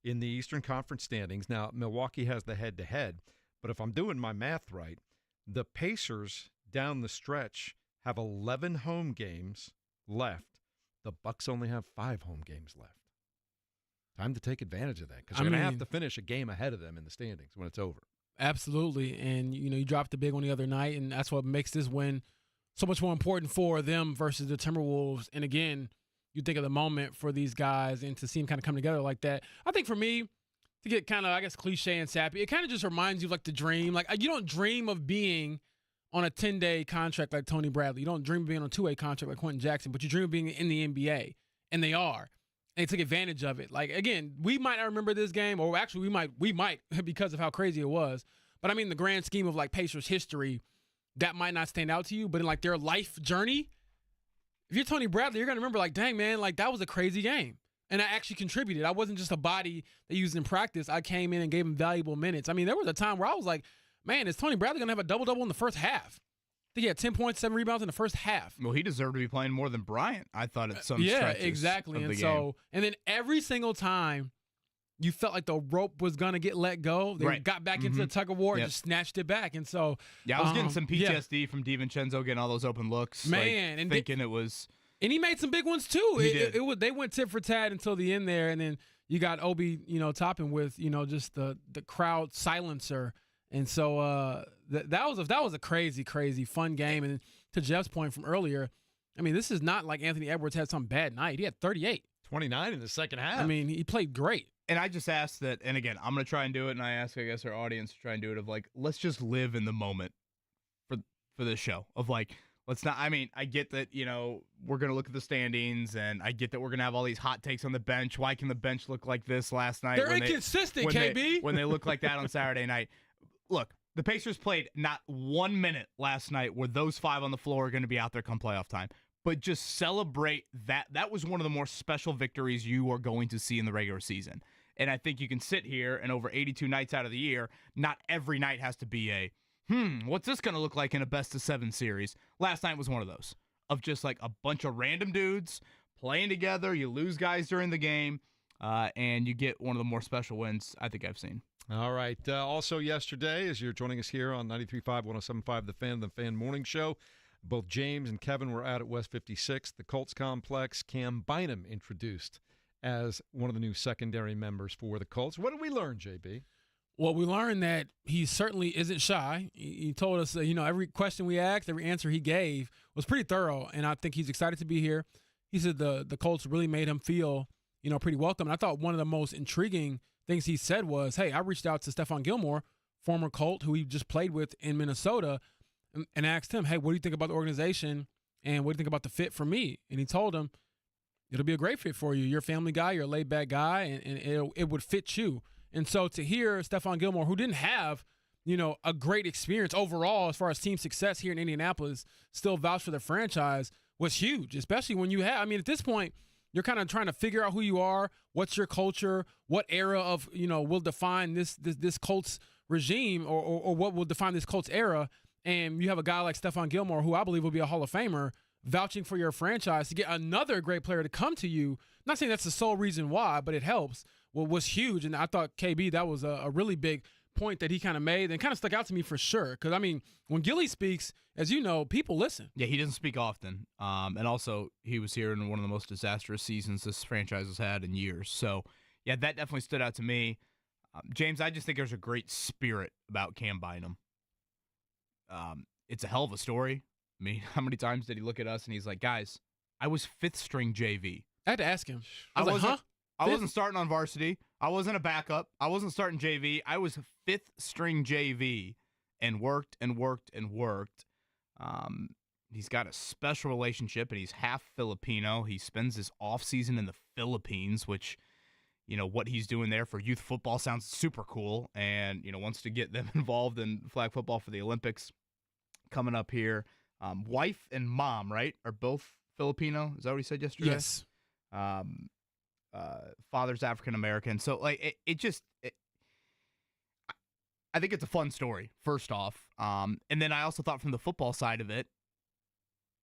in the Eastern Conference standings. Now, Milwaukee has the head-to-head, but if I'm doing my math right, the Pacers down the stretch have 11 home games left. The Bucks only have 5 home games left. Time to take advantage of that because they're going to have to finish a game ahead of them in the standings when it's over. Absolutely, and you dropped the big one the other night, and that's what makes this win so much more important for them versus the Timberwolves. And again, you think of the moment for these guys and to see them kind of come together like that. I think for me, to get kind of, I guess, cliche and sappy, it kind of just reminds you of the dream. You don't dream of being on a 10-day contract like Tony Bradley. You don't dream of being on a 2-way contract like Quinton Jackson, but you dream of being in the NBA, and they are. And they took advantage of it. Again, we might not remember this game, or actually we might because of how crazy it was. But the grand scheme of Pacers history, that might not stand out to you, but in their life journey, if you're Tony Bradley, you're going to remember, dang, man, that was a crazy game. And I actually contributed. I wasn't just a body they used in practice. I came in and gave him valuable minutes. There was a time where I was like, man, is Tony Bradley going to have a double-double in the first half? I think he had 10 points, 7 rebounds in the first half. Well, he deserved to be playing more than Bryant, I thought, at some stretches. Yeah, exactly. And so, and then every single time you felt like the rope was going to get let go, they got back into the tug of war and just snatched it back. And so, I was getting some PTSD from DiVincenzo getting all those open looks. Man, and thinking it was. And he made some big ones too. It was, they went tit for tat until the end there, and then you got Obi, Toppin with just the crowd silencer And so that was a crazy, crazy fun game. And to Jeff's point from earlier, I mean, this is not like Anthony Edwards had some bad night. He had 38. 29 in the second half. I mean, he played great. And I just asked that, and again, I'm going to try and do it, and I ask, I guess, our audience to try and do it, of like, let's just live in the moment for this show. Of like, let's not, I mean, I get that, we're going to look at the standings, and I get that we're going to have all these hot takes on the bench. Why can the bench look like this last night? They're inconsistent, KB. When they look like that on Saturday night. Look, the Pacers played not 1 minute last night where those 5 on the floor are going to be out there come playoff time. But just celebrate that. That was one of the more special victories you are going to see in the regular season. And I think you can sit here and over 82 nights out of the year, not every night has to be a, what's this going to look like in a best-of-7 series? Last night was one of those, of just like a bunch of random dudes playing together. You lose guys during the game, and you get one of the more special wins I think I've seen. All right. Also yesterday, as you're joining us here on 93.5, 107.5, the Fan Morning Show, both James and Kevin were out at West 56, the Colts complex. Cam Bynum introduced as one of the new secondary members for the Colts. What did we learn, JB? Well, we learned that he certainly isn't shy. He told us, every question we asked, every answer he gave was pretty thorough, and I think he's excited to be here. He said the Colts really made him feel, pretty welcome. And I thought one of the most intriguing things he said was, hey, I reached out to Stephon Gilmore, former Colt, who he just played with in Minnesota, and asked him, hey, what do you think about the organization and what do you think about the fit for me? And he told him, it'll be a great fit for you. You're a family guy. You're a laid-back guy, and it would fit you. And so to hear Stephon Gilmore, who didn't have, a great experience overall as far as team success here in Indianapolis, still vouch for the franchise was huge, especially when you have – at this point, you're kind of trying to figure out who you are, what's your culture, what era of, will define this Colts regime or what will define this Colts era. And you have a guy like Stephon Gilmore, who I believe will be a Hall of Famer, vouching for your franchise to get another great player to come to you. I'm not saying that's the sole reason why, but it helps. Well, was huge. And I thought, KB, that was a really big point that he kind of made and kind of stuck out to me for sure. Because, when Gilly speaks, as you know, people listen. Yeah, he doesn't speak often. And also, he was here in one of the most disastrous seasons this franchise has had in years. So, yeah, that definitely stood out to me. James, I just think there's a great spirit about Cam Bynum. It's a hell of a story. How many times did he look at us and he's like, guys, I was 5th string JV. I had to ask him. I wasn't starting on varsity. I wasn't a backup. I wasn't starting JV. I was 5th string JV and worked and worked and worked. He's got a special relationship, and he's half Filipino. He spends his offseason in the Philippines, which, what he's doing there for youth football sounds super cool, and, wants to get them involved in flag football for the Olympics coming up here. Wife and mom, right, are both Filipino. Is that what he said yesterday? Yes. Father's African-American. So, I think it's a fun story, first off. And then I also thought from the football side of it,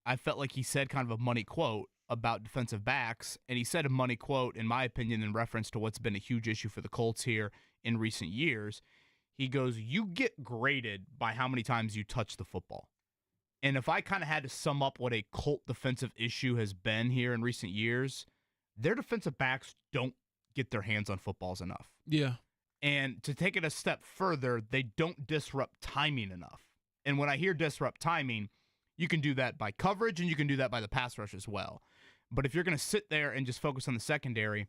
I felt like he said kind of a money quote about defensive backs, and he said a money quote, in my opinion, in reference to what's been a huge issue for the Colts here in recent years. He goes, you get graded by how many times you touch the football. And if I kind of had to sum up what a Colt defensive issue has been here in recent years, their defensive backs don't get their hands on footballs enough. Yeah. And to take it a step further, they don't disrupt timing enough. And when I hear disrupt timing, you can do that by coverage and you can do that by the pass rush as well. But if you're going to sit there and just focus on the secondary,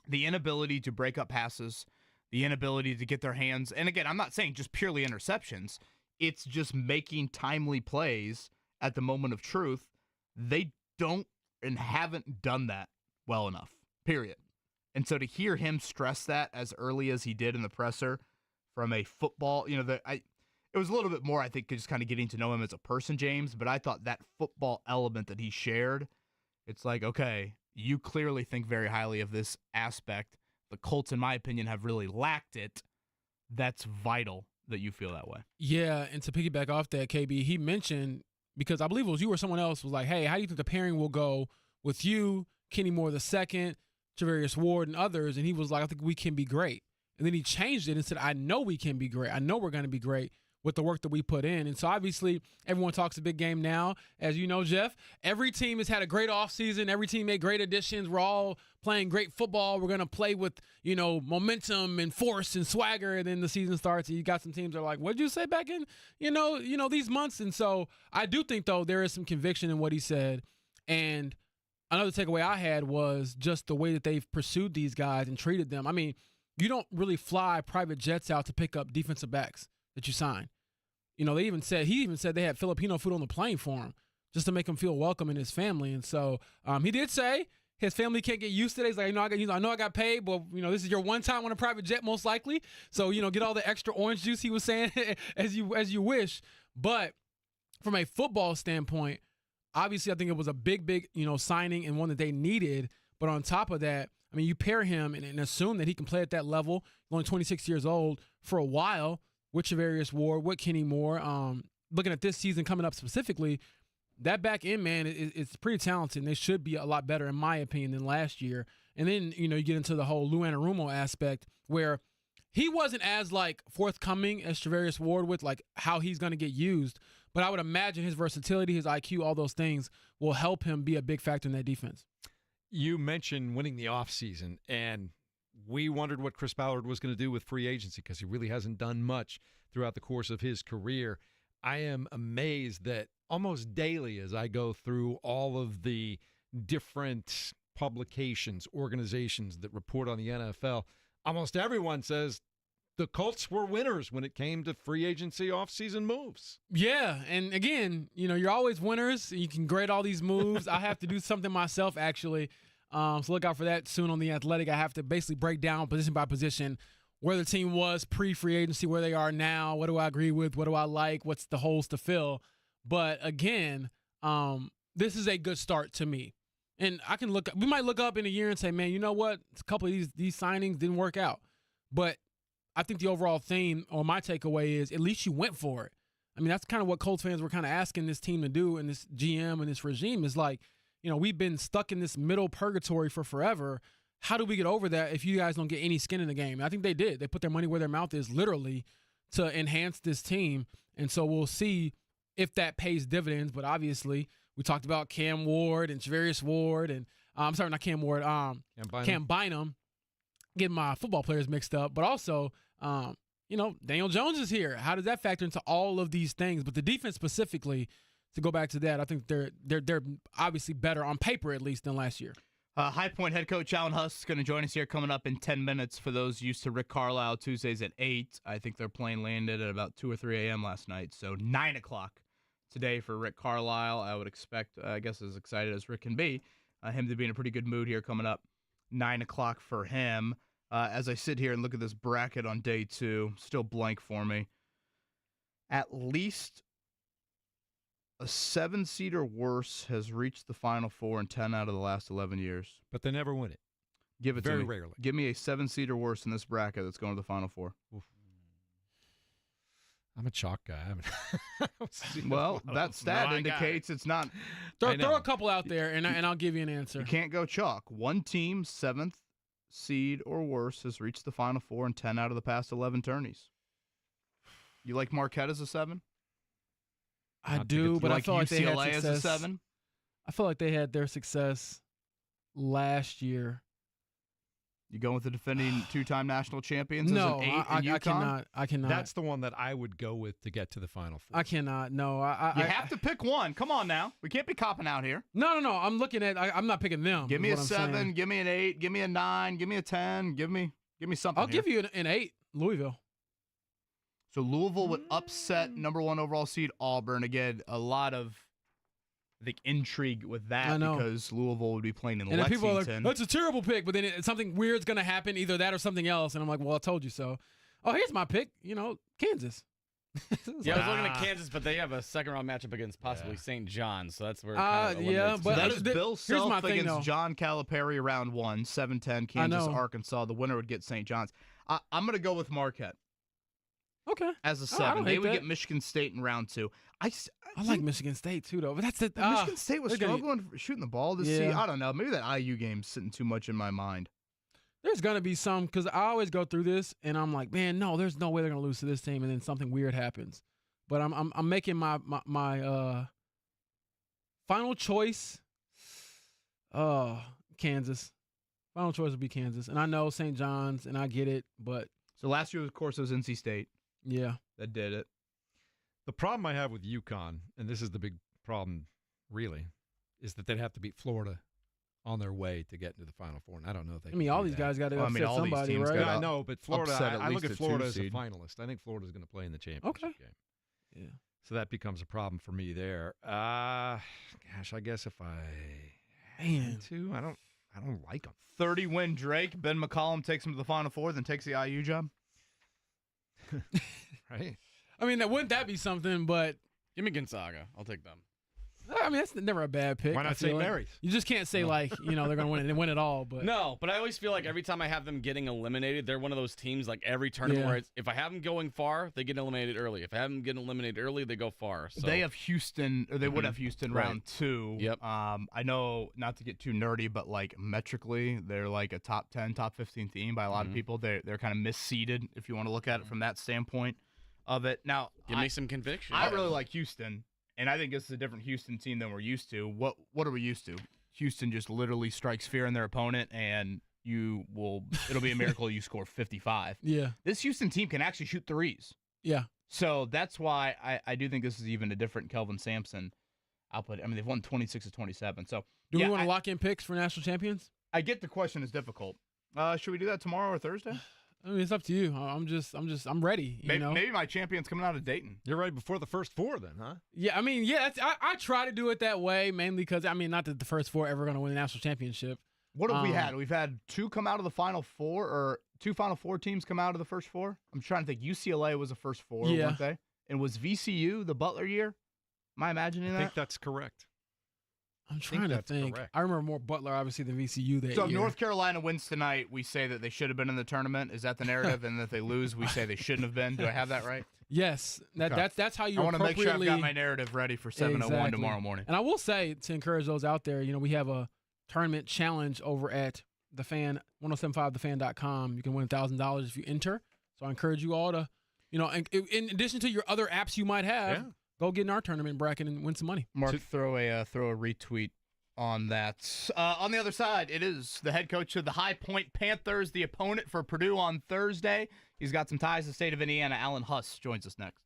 the inability to break up passes, the inability to get their hands, and again, I'm not saying just purely interceptions, it's just making timely plays at the moment of truth. They don't and haven't done that well enough, period. And so to hear him stress that as early as he did in the presser from a football, it was a little bit more, I think, just kind of getting to know him as a person, James, but I thought that football element that he shared, it's like, okay, you clearly think very highly of this aspect. The Colts, in my opinion, have really lacked it. That's vital that you feel that way. Yeah, and to piggyback off that, KB, he mentioned, because I believe it was you or someone else was like, hey, how do you think the pairing will go with you, Kenny Moore II, Javarius Ward, and others? And he was like, I think we can be great. And then he changed it and said, I know we can be great. I know we're going to be great. with the work that we put in. And so obviously everyone talks a big game now. As you know, Jeff, every team has had a great offseason. Every team made great additions. We're all playing great football. We're going to play with, momentum and force and swagger. And then the season starts and you got some teams that are like, what'd you say back in, these months? And so I do think, though, there is some conviction in what he said. And another takeaway I had was just the way that they've pursued these guys and treated them. I mean, you don't really fly private jets out to pick up defensive backs that you sign. He even said they had Filipino food on the plane for him just to make him feel welcome in his family. And so he did say his family can't get used to it. He's like, I know I got paid, but this is your one time on a private jet most likely. So, get all the extra orange juice, he was saying, as you wish. But from a football standpoint, obviously I think it was a big, signing and one that they needed. But on top of that, I mean, you pair him and assume that he can play at that level, only 26 years old, for a while, with Charvarius Ward, with Kenny Moore. Looking at this season coming up specifically, that back end, man, is pretty talented, and they should be a lot better, in my opinion, than last year. And then, you get into the whole Lou Anarumo aspect where he wasn't as, forthcoming as Charvarius Ward with, how he's going to get used. But I would imagine his versatility, his IQ, all those things will help him be a big factor in that defense. You mentioned winning the offseason, and we wondered what Chris Ballard was going to do with free agency because he really hasn't done much throughout the course of his career. I am amazed that almost daily as I go through all of the different publications, organizations that report on the NFL, almost everyone says the Colts were winners when it came to free agency offseason moves. Yeah, and again, you're always winners. You can grade all these moves. I have to do something myself, actually. So look out for that soon on The Athletic. I have to basically break down position by position where the team was pre-free agency, where they are now, what do I agree with, what do I like, what's the holes to fill. But again, this is a good start to me. And we might look up in a year and say, man, you know what? A couple of these signings didn't work out. But I think the overall theme, or my takeaway, is at least you went for it. I mean, that's kind of what Colts fans were kind of asking this team to do, and this GM and this regime is like, we've been stuck in this middle purgatory for forever. How do we get over that if you guys don't get any skin in the game? And I think they did. They put their money where their mouth is, literally, to enhance this team. And so we'll see if that pays dividends. But obviously, we talked about Cam Ward and Charvarius Ward, and I'm sorry, not Cam Ward, Cam Bynum. Getting my football players mixed up, but also, Daniel Jones is here. How does that factor into all of these things? But the defense specifically, to go back to that, I think they're obviously better on paper, at least, than last year. High Point head coach Alan Huss is going to join us here coming up in 10 minutes. For those used to Rick Carlisle Tuesdays at 8, I think their plane landed at about 2 or 3 a.m. last night, so 9 o'clock today for Rick Carlisle. I would expect, I guess as excited as Rick can be, him to be in a pretty good mood here coming up. 9 o'clock for him. As I sit here and look at this bracket on day 2, still blank for me. At least a 7-seed or worse has reached the Final Four in 10 out of the last 11 years. But they never win it. Give it very to me. rarely. Give me a 7-seed or worse in this bracket that's going to the Final Four. Oof. I'm a chalk guy. Well, that stat indicates it's not. Throw a couple out there, and I'll give you an answer. You can't go chalk. One team, 7th seed or worse, has reached the Final Four in 10 out of the past 11 tourneys. You like Marquette as a 7? I do, but I feel like they had UCLA success. As a 7? I feel like they had their success last year. You going with the defending 2-time national champions? No, as an 8 I cannot. That's the one that I would go with to get to the Final Four. I cannot. No, you have to pick one. Come on now. We can't be copping out here. No. I'm looking at. I'm not picking them. Give me a 7. Give me an 8. Give me a 9. Give me a 10. Give me something. I'll give you an 8. Louisville. So Louisville would upset number 1 overall seed Auburn. Again, a lot of, I think, intrigue with that because Louisville would be playing in Lexington. People are like, that's a terrible pick, but then something weird's going to happen, either that or something else. And I'm like, well, I told you so. Oh, here's my pick. Kansas. Yeah, I was looking at Kansas, but they have a second-round matchup against possibly St. John's, so that's where it kind of but so that is Bill Self against though. John Calipari round 1, 7-10, Kansas, Arkansas. The winner would get St. John's. I'm going to go with Marquette. Okay. As a 7. They would get Michigan State in round 2. I like Michigan State, too, though. But that's it. Michigan State was struggling shooting the ball this season. I don't know. Maybe that IU game's sitting too much in my mind. There's gonna be some because I always go through this and I'm like, man, no, there's no way they're gonna lose to this team, and then something weird happens. But I'm making my final choice. Kansas. Final choice would be Kansas, and I know St. John's, and I get it, but So last year, of course, it was NC State yeah, that did it. The problem I have with UConn, and this is the big problem, really, is that they'd have to beat Florida on their way to get into the Final Four, and I don't know if they. I mean, all these guys got to upset all these somebody, teams right? Yeah, I know, but Florida. upset I look least at a Florida as a two-seed. finalist. I think Florida's going to play in the championship game. Yeah. So that becomes a problem for me there. Gosh, I guess if I had to, I don't like them. 30-win Drake. Ben McCollum takes him to the Final Four, then takes the IU job. Right. I mean, wouldn't that be something? But Give me Gonzaga. I'll take them. I mean, that's never a bad pick. Why not St. Mary's? You just can't say they're going to win and win it all. But No, but I always feel like every time I have them getting eliminated, they're one of those teams like every tournament where if I have them going far, they get eliminated early. If I have them getting eliminated early, they go far. So. They have Houston, or they would have Houston round 2. Yep. I know, not to get too nerdy, but like metrically, they're like a top 10, top 15 team by a lot of people. They're kind of misseeded if you want to look at it from that standpoint of it. Now, Give me some conviction. I really like Houston. And I think this is a different Houston team than we're used to. What are we used to? Houston just literally strikes fear in their opponent, and it'll be a miracle you score 55. Yeah. This Houston team can actually shoot threes. Yeah. So that's why I do think this is even a different Kelvin Sampson output. I mean, they've won 26 of 27. So Do we want to lock in picks for national champions? I get the question is difficult. Should we do that tomorrow or Thursday? I mean, it's up to you. I'm ready. Maybe my champion's coming out of Dayton. You're right before the first 4, then, huh? Yeah, I mean, yeah. I try to do it that way mainly because not that the first 4 ever going to win the national championship. What have we had? We've had 2 come out of the Final Four, or 2 Final Four teams come out of the first 4. I'm trying to think. UCLA was the first 4, weren't they? And was VCU the Butler year? Am I imagining that? I think that's correct. I'm trying to think. Correct. I remember more Butler, obviously, than VCU that So year. if North Carolina wins tonight, we say that they should have been in the tournament. Is that the narrative? And if they lose, we say they shouldn't have been. Do I have that right? Yes. That's how you I want to make sure I've appropriately- got my narrative ready for 7:01 tomorrow morning. And I will say, to encourage those out there, we have a tournament challenge over at The Fan, 1075thefan.com. You can win $1,000 if you enter. So I encourage you all to, in addition to your other apps you might have, go get in our tournament bracket and win some money. Mark, throw a retweet on that. On the other side, it is the head coach of the High Point Panthers, the opponent for Purdue on Thursday. He's got some ties to the state of Indiana. Alan Huss joins us next.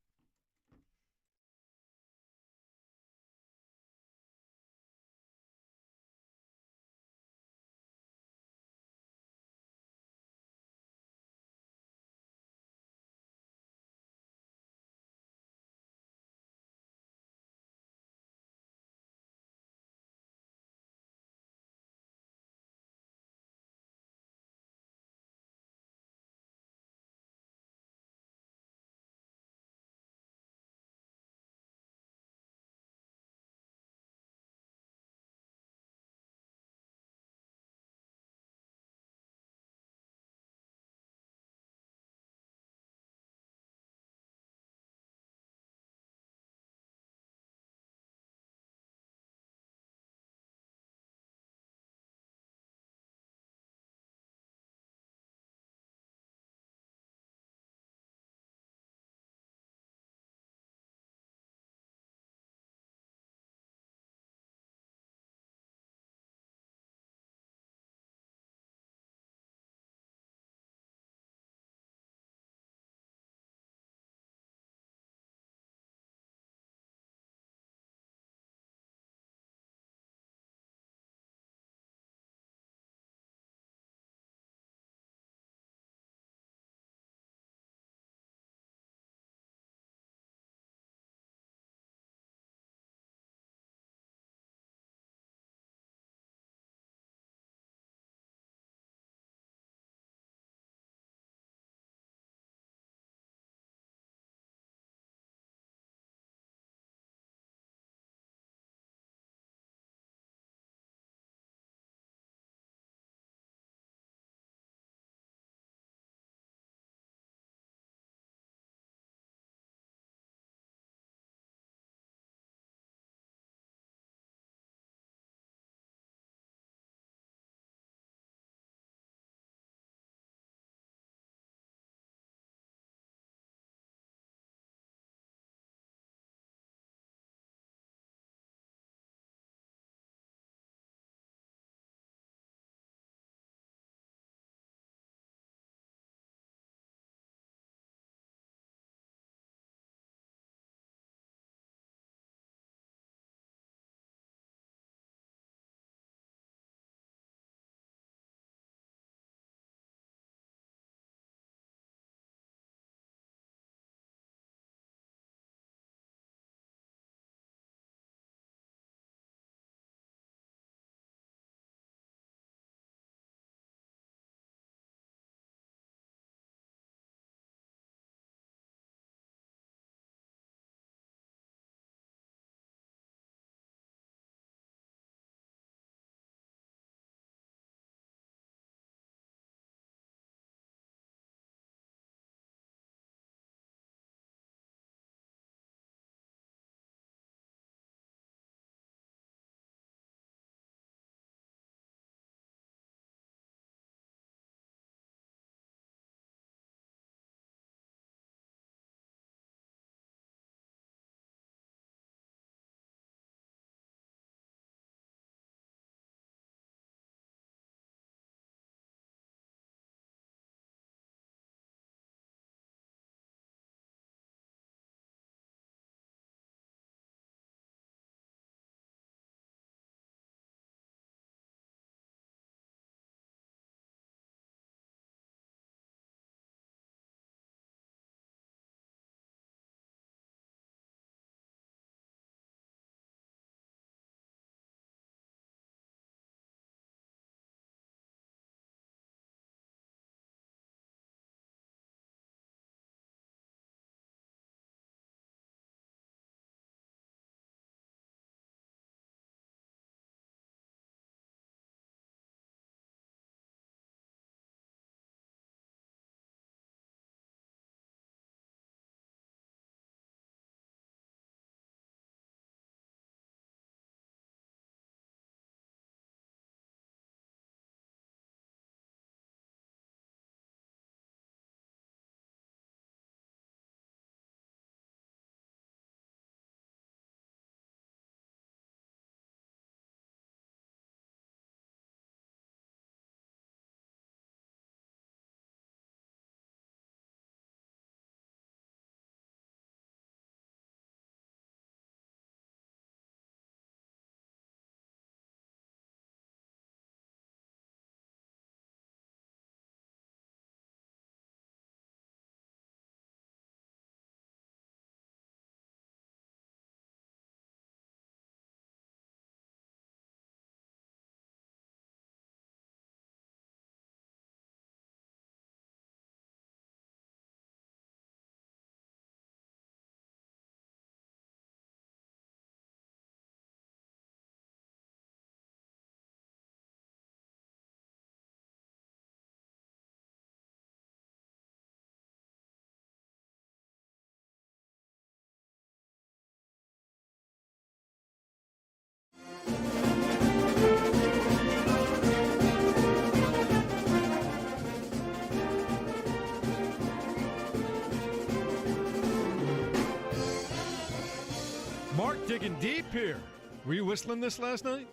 Mark digging deep here. Were you whistling this last night?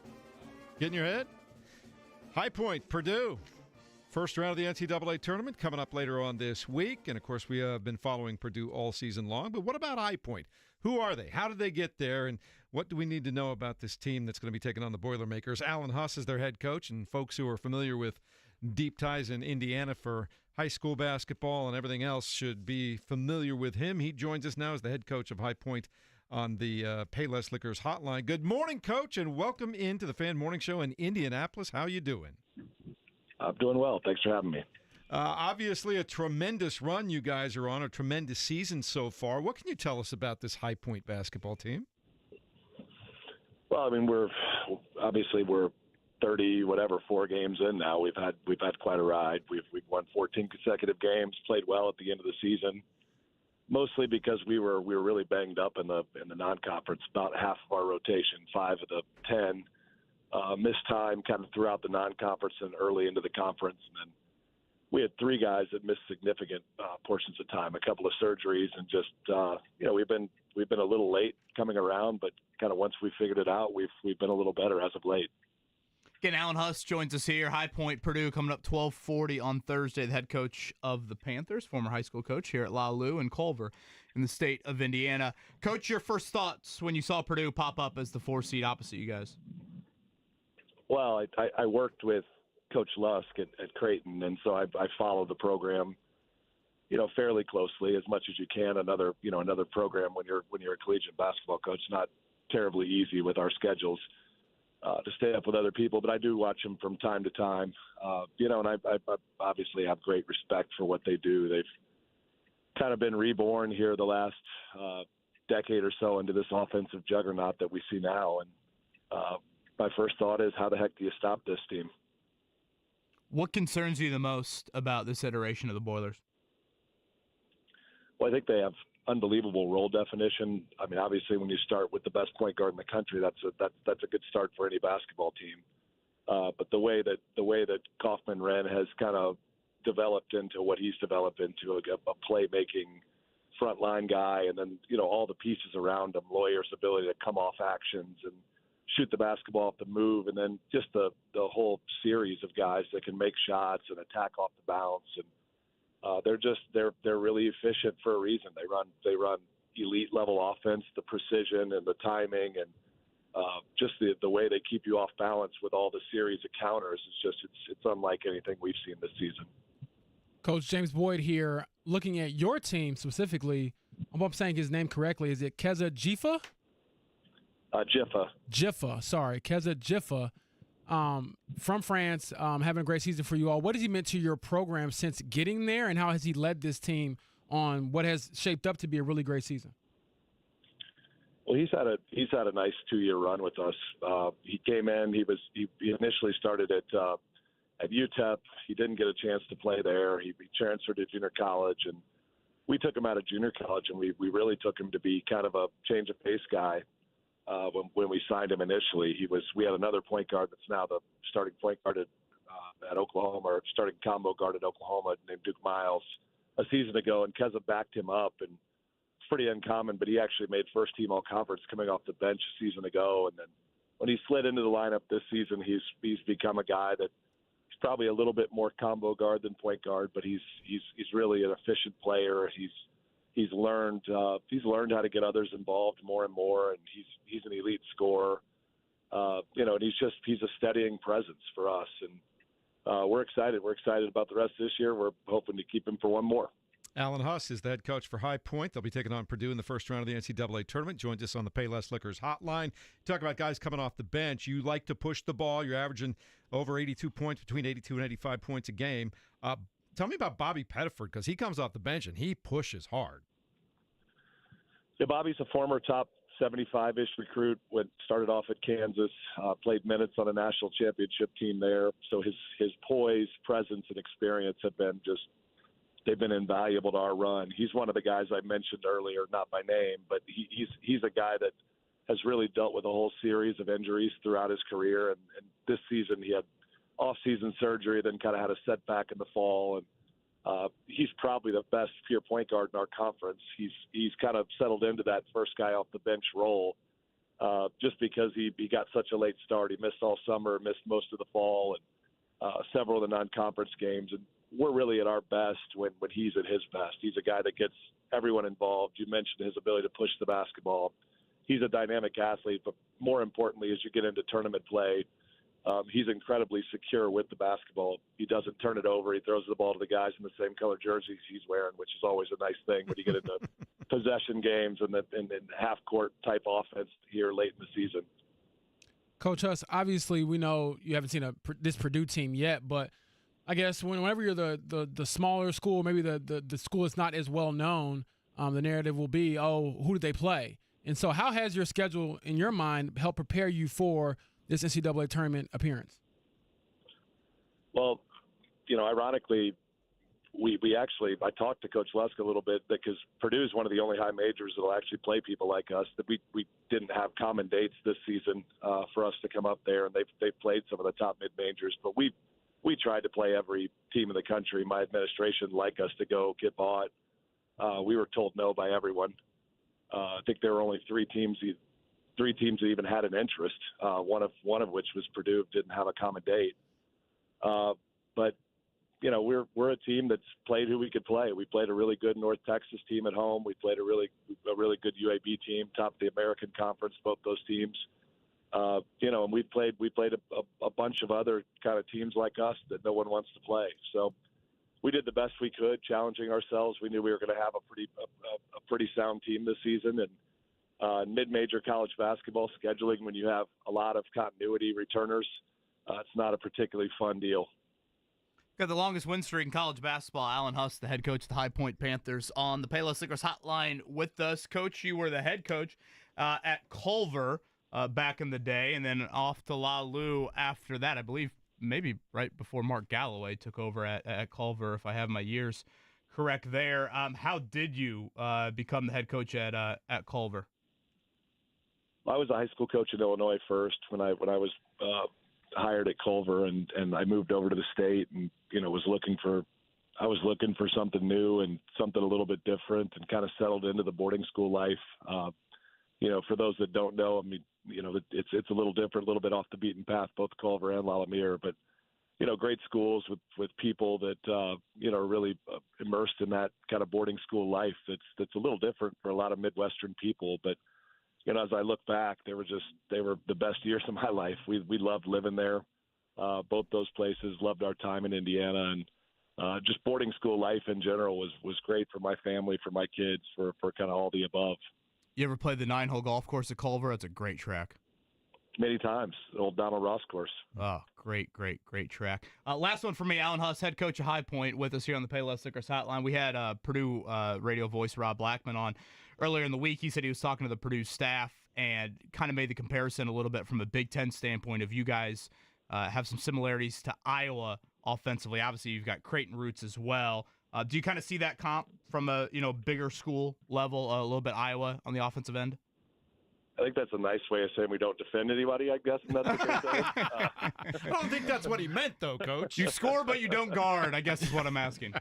Get in your head? High Point, Purdue. First round of the NCAA tournament coming up later on this week. And, of course, we have been following Purdue all season long. But what about High Point? Who are they? How did they get there? And what do we need to know about this team that's going to be taking on the Boilermakers? Alan Huss is their head coach, and folks who are familiar with deep ties in Indiana for high school basketball and everything else should be familiar with him. He joins us now as the head coach of High Point on the Payless Liquors hotline. Good morning, Coach, and welcome into the Fan Morning Show in Indianapolis. How you doing? I'm doing well. Thanks for having me. Obviously, a tremendous run you guys are on, a tremendous season so far. What can you tell us about this High Point basketball team? Well, I mean, we're 4 games in now. We've had quite a ride. We've won 14 consecutive games, played well at the end of the season, mostly because we were really banged up in the non-conference. About half of our rotation, 5 of the 10, missed time kind of throughout the non-conference and early into the conference, and then we had 3 guys that missed significant portions of time, a couple of surgeries, and just we've been a little late coming around, but kind of once we figured it out, we've been a little better as of late. Again, Alan Huss joins us here. High Point, Purdue, coming up 12:40 on Thursday. The head coach of the Panthers, former high school coach here at La Lu and Culver in the state of Indiana. Coach, your first thoughts when you saw Purdue pop up as the 4 seed opposite you guys? Well, I worked with Coach Lusk at Creighton, and so I follow the program, fairly closely as much as you can. Another program when you're a collegiate basketball coach, not terribly easy with our schedules to stay up with other people, but I do watch them from time to time. And I obviously have great respect for what they do. They've kind of been reborn here the last decade or so into this offensive juggernaut that we see now. And my first thought is, how the heck do you stop this team? What concerns you the most about this iteration of the Boilers? Well, I think they have unbelievable role definition. I mean, obviously, when you start with the best point guard in the country, that's a good start for any basketball team. But the way that Kaufman-Wren has kind of developed into what he's developed into, a playmaking frontline guy, and then all the pieces around him, Lawyer's ability to come off actions and shoot the basketball off the move, and then just the whole series of guys that can make shots and attack off the bounce, and they're really efficient for a reason. They run elite level offense, the precision and the timing, and just the way they keep you off balance with all the series of counters is it's unlike anything we've seen this season. Coach James Boyd here, looking at your team specifically. I hope I'm saying his name correctly. Is it Keza Jifa? Jiffa, sorry. Keza Jiffa from France, having a great season for you all. What has he meant to your program since getting there, and how has he led this team on what has shaped up to be a really great season? Well, he's had a nice 2-year run with us. He came in. He initially started at UTEP. He didn't get a chance to play there. He transferred to junior college, and we took him out of junior college, and we really took him to be kind of a change of pace guy. When we signed him initially, we had another point guard that's now the starting point guard at Oklahoma, or starting combo guard at Oklahoma, named Duke Miles, a season ago, and Keza backed him up, and it's pretty uncommon, but he actually made first team all conference coming off the bench a season ago, and then when he slid into the lineup this season, he's become a guy that he's probably a little bit more combo guard than point guard, but he's really an efficient player. He's learned how to get others involved more and more, and he's an elite scorer. And he's a steadying presence for us, and we're excited. We're excited about the rest of this year. We're hoping to keep him for one more. Alan Huss is the head coach for High Point. They'll be taking on Purdue in the first round of the NCAA tournament. Joins us on the Payless Liquors hotline. Talk about guys coming off the bench. You like to push the ball. You're averaging over 82 points, between 82 and 85 points a game. Tell me about Bobby Pettiford, because he comes off the bench and he pushes hard. Yeah, Bobby's a former top 75-ish recruit. Started off at Kansas, played minutes on a national championship team there. So his poise, presence, and experience they've been invaluable to our run. He's one of the guys I mentioned earlier, not by name, but he's a guy that has really dealt with a whole series of injuries throughout his career. And this season he had off-season surgery, then kind of had a setback in the fall, and he's probably the best pure point guard in our conference. He's kind of settled into that first guy off the bench role. just because he got such a late start. He missed all summer, missed most of the fall, and several of the non-conference games. And we're really at our best when he's at his best. He's a guy that gets everyone involved. You mentioned his ability to push the basketball. He's a dynamic athlete, but more importantly, as you get into tournament play, he's incredibly secure with the basketball. He doesn't turn it over. He throws the ball to the guys in the same color jerseys he's wearing, which is always a nice thing when you get into possession games and half-court type offense here late in the season. Coach Huss, obviously we know you haven't seen this Purdue team yet, but I guess whenever you're the smaller school, maybe the school that's not as well known, the narrative will be, oh, who did they play? And so how has your schedule, in your mind, helped prepare you for this NCAA tournament appearance? Well, ironically, I talked to Coach Lusk a little bit because Purdue is one of the only high majors that will actually play people like us. That we didn't have common dates this season for us to come up there, and they've played some of the top mid majors. But we tried to play every team in the country. My administration liked us to go get bought. We were told no by everyone. I think there were only three teams that even had an interest. One of which was Purdue, didn't have a common date. But we're a team that's played who we could play. We played a really good North Texas team at home. We played a really good UAB team, top of the American Conference, both those teams. And we played a bunch of other kind of teams like us that no one wants to play. So we did the best we could, challenging ourselves. We knew we were going to have a pretty sound team this season, and mid-major college basketball scheduling when you have a lot of continuity returners, it's not a particularly fun deal. Got the longest win streak in college basketball. Alan Huss, the head coach of the High Point Panthers, on the Payless Liquors hotline with us. Coach, you were the head coach at Culver back in the day, and then off to La Lu after that. I believe maybe right before Mark Galloway took over at Culver, if I have my years correct there. How did you become the head coach at Culver? I was a high school coach in Illinois first when I was hired at Culver, and I moved over to the state, and was looking for something new and something a little bit different, and kind of settled into the boarding school life. For those that don't know, I mean, it's a little different, a little bit off the beaten path, both Culver and Lalamere, but great schools with people that are really immersed in that kind of boarding school life. That's a little different for a lot of Midwestern people, but as I look back, they were the best years of my life. We loved living there, both those places. Loved our time in Indiana, and just boarding school life in general was great for my family, for my kids, for kind of all the above. You ever played the 9-hole golf course at Culver? It's a great track. Many times, the old Donald Ross course. Oh, great track. Last one for me, Alan Huss, head coach of High Point, with us here on the Payless Liquors hotline. We had Purdue radio voice Rob Blackman on earlier in the week. He said he was talking to the Purdue staff and kind of made the comparison a little bit from a Big Ten standpoint of you guys have some similarities to Iowa offensively. Obviously, you've got Creighton roots as well. Do you kind of see that comp from a bigger school level, a little bit Iowa on the offensive end? I think that's a nice way of saying we don't defend anybody, I guess, and that's what they're saying. I don't think that's what he meant, though, Coach. You score, but you don't guard, I guess is what I'm asking.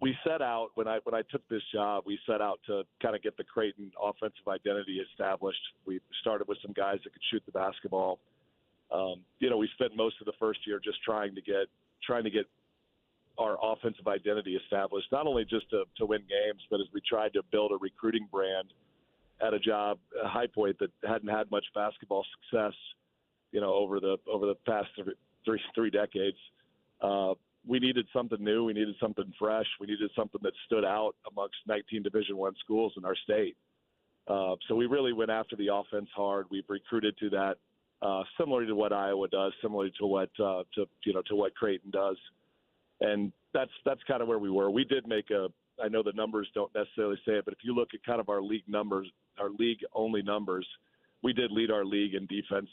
We set out, when I took this job, we set out to kind of get the Creighton offensive identity established. We started with some guys that could shoot the basketball. We spent most of the first year just trying to get our offensive identity established, not only just to win games, but as we tried to build a recruiting brand at a job, a High Point that hadn't had much basketball success, over the past three decades. We needed something new. We needed something fresh. We needed something that stood out amongst 19 Division I schools in our state. So we really went after the offense hard. We've recruited to that, similar to what Iowa does, similar to what Creighton does. And that's kind of where we were. We did I know the numbers don't necessarily say it, but if you look at kind of our league numbers, our league-only numbers, we did lead our league in defensive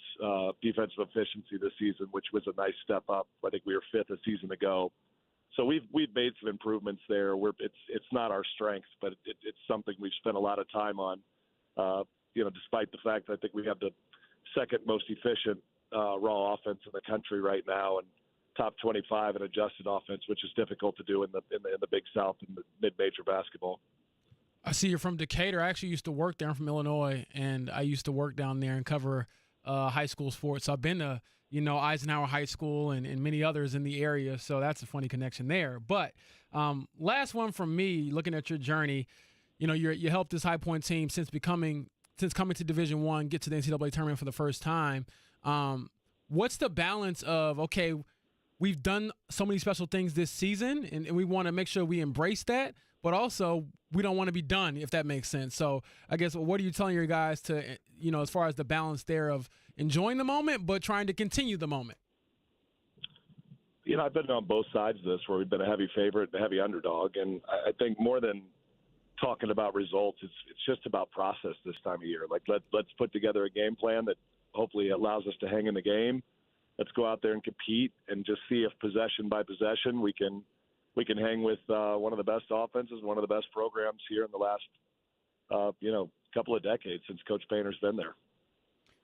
efficiency this season, which was a nice step up. I think we were fifth a season ago. So we've made some improvements there. It's not our strength, but it's something we've spent a lot of time on, despite the fact that I think we have the second most efficient raw offense in the country right now, and top 25 in adjusted offense, which is difficult to do in the Big South and the mid-major basketball. see you're from Decatur. I actually used to work there. I'm from Illinois, and I used to work down there and cover high school sports. So I've been to, Eisenhower High School and many others in the area. So that's a funny connection there. But last one from me, looking at your journey, you helped this High Point team since coming to Division I, get to the NCAA tournament for the first time. What's the balance of, okay, we've done so many special things this season, and we want to make sure we embrace that, but also we don't want to be done, if that makes sense. So I guess, what are you telling your guys to, as far as the balance there of enjoying the moment, but trying to continue the moment? I've been on both sides of this, where we've been a heavy favorite and a heavy underdog. And I think more than talking about results, it's just about process this time of year. Like, let's put together a game plan that hopefully allows us to hang in the game. Let's go out there and compete and just see if possession by possession we can hang with one of the best offenses, one of the best programs here in the last couple of decades since Coach Painter's been there.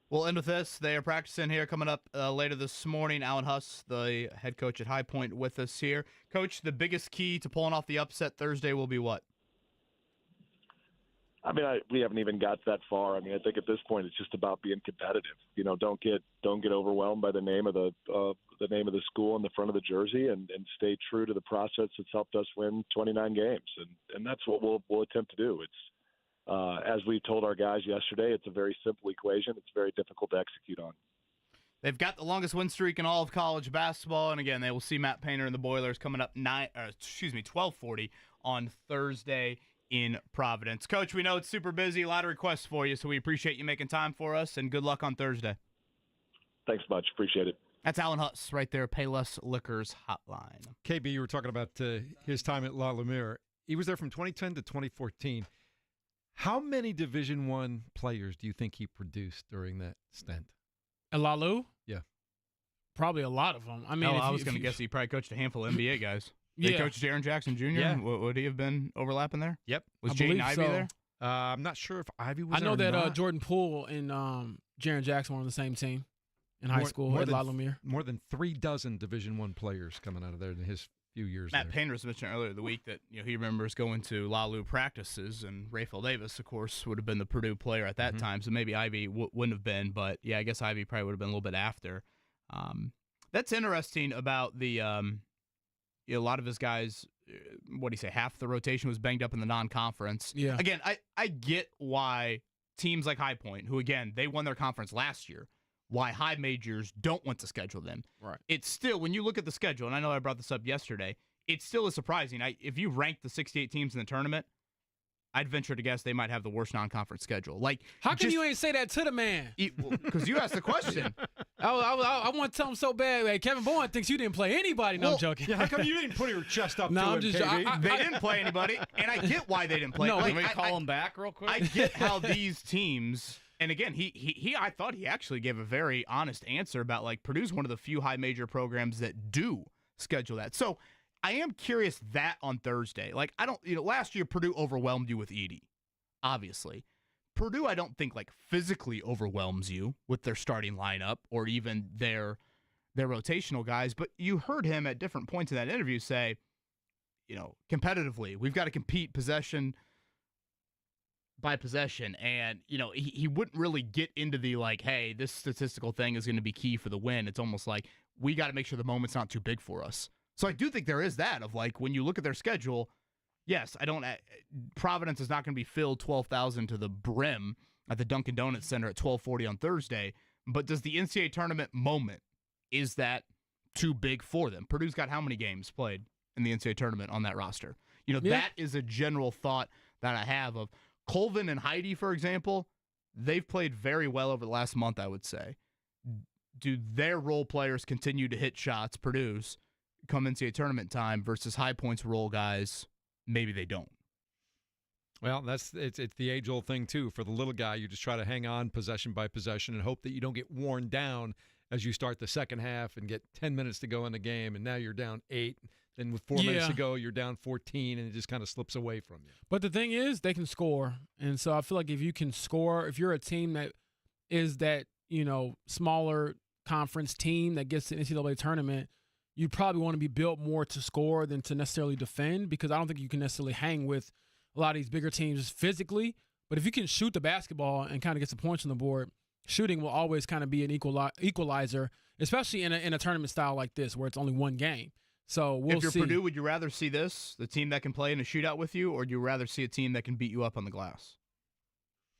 We'll end with this. They are practicing here coming up later this morning. Alan Huss, the head coach at High Point, with us here. Coach, the biggest key to pulling off the upset Thursday will be what? We haven't even got that far. I think at this point it's just about being competitive. Don't get overwhelmed by the name of the school in the front of the jersey, and stay true to the process that's helped us win 29 games. And that's what we'll attempt to do. It's as we told our guys yesterday, it's a very simple equation. It's very difficult to execute on. They've got the longest win streak in all of college basketball, and again, they will see Matt Painter and the Boilers coming up 12:40 on Thursday in Providence. Coach, we know it's super busy, a lot of requests for you, so we appreciate you making time for us, and good luck on Thursday. Thanks much. Appreciate it. That's Alan Huss right there, Payless Liquors Hotline. KB, you were talking about his time at La Lumiere. He was there from 2010 to 2014. How many Division I players do you think he produced during that stint? At La Lu? Yeah. Probably a lot of them. I was going to guess he probably coached a handful of NBA guys. Yeah. Coach Jaren Jackson Jr.? Yeah. Would he have been overlapping there? Yep. Was Jaden Ivey there? I'm not sure if Ivy was I know there or that not. Jordan Poole and Jaren Jackson were on the same team in high school at La Lumiere. More than 3 dozen Division I players coming out of there in his few years Matt there. Painter was mentioning earlier the week that he remembers going to La Lu practices, and Raphael Davis, of course, would have been the Purdue player at that time, so maybe Ivy wouldn't have been, but yeah, I guess Ivy probably would have been a little bit after. That's interesting about the a lot of his guys. What do you say? Half the rotation was banged up in the non-conference. Yeah. Again, I get why teams like High Point, who again they won their conference last year, why high majors don't want to schedule them. Right. It's still, when you look at the schedule, and I know I brought this up yesterday, it still is surprising. If you rank the 68 teams in the tournament, I'd venture to guess they might have the worst non-conference schedule. Like, how come you ain't say that to the man? Because you asked the question. I want to tell him so bad. Hey, Kevin Bowen thinks you didn't play anybody. No, I'm joking. Yeah, how come you didn't put your chest up? No, to I'm him, just. They didn't play anybody, and I get why they didn't play. No, Can we call him back real quick? I get how these teams. And again, I thought he actually gave a very honest answer about, like, Purdue's one of the few high major programs that do schedule that. So I am curious that on Thursday. Like, last year Purdue overwhelmed you with Edey, obviously. Purdue, I don't think, like, physically overwhelms you with their starting lineup or even their rotational guys. But you heard him at different points in that interview say, competitively, we've got to compete possession by possession, and he wouldn't really get into the like, hey, this statistical thing is going to be key for the win. It's almost like we got to make sure the moment's not too big for us. So I do think there is that of, like, when you look at their schedule, yes, Providence is not going to be filled 12,000 to the brim at the Dunkin' Donuts Center at 12:40 on Thursday, but does the NCAA tournament moment, is that too big for them? Purdue's got how many games played in the NCAA tournament on that roster? That is a general thought that I have of Colvin and Heidi, for example. They've played very well over the last month, I would say. Do their role players continue to hit shots, Purdue's, come NCAA tournament time versus High Point's role guys? Maybe they don't. Well, it's the age-old thing, too. For the little guy, you just try to hang on possession by possession and hope that you don't get worn down as you start the second half and get 10 minutes to go in the game, and now you're down 8. Then with 4 minutes to go, you're down 14, and it just kind of slips away from you. But the thing is, they can score. And so I feel like if you can score, if you're a team that is that, smaller conference team that gets to the NCAA tournament, you probably want to be built more to score than to necessarily defend, because I don't think you can necessarily hang with a lot of these bigger teams physically. But if you can shoot the basketball and kind of get some points on the board, shooting will always kind of be an equalizer, especially in a tournament style like this where it's only one game. So we'll see. If you're Purdue, would you rather see this, the team that can play in a shootout with you, or would you rather see a team that can beat you up on the glass?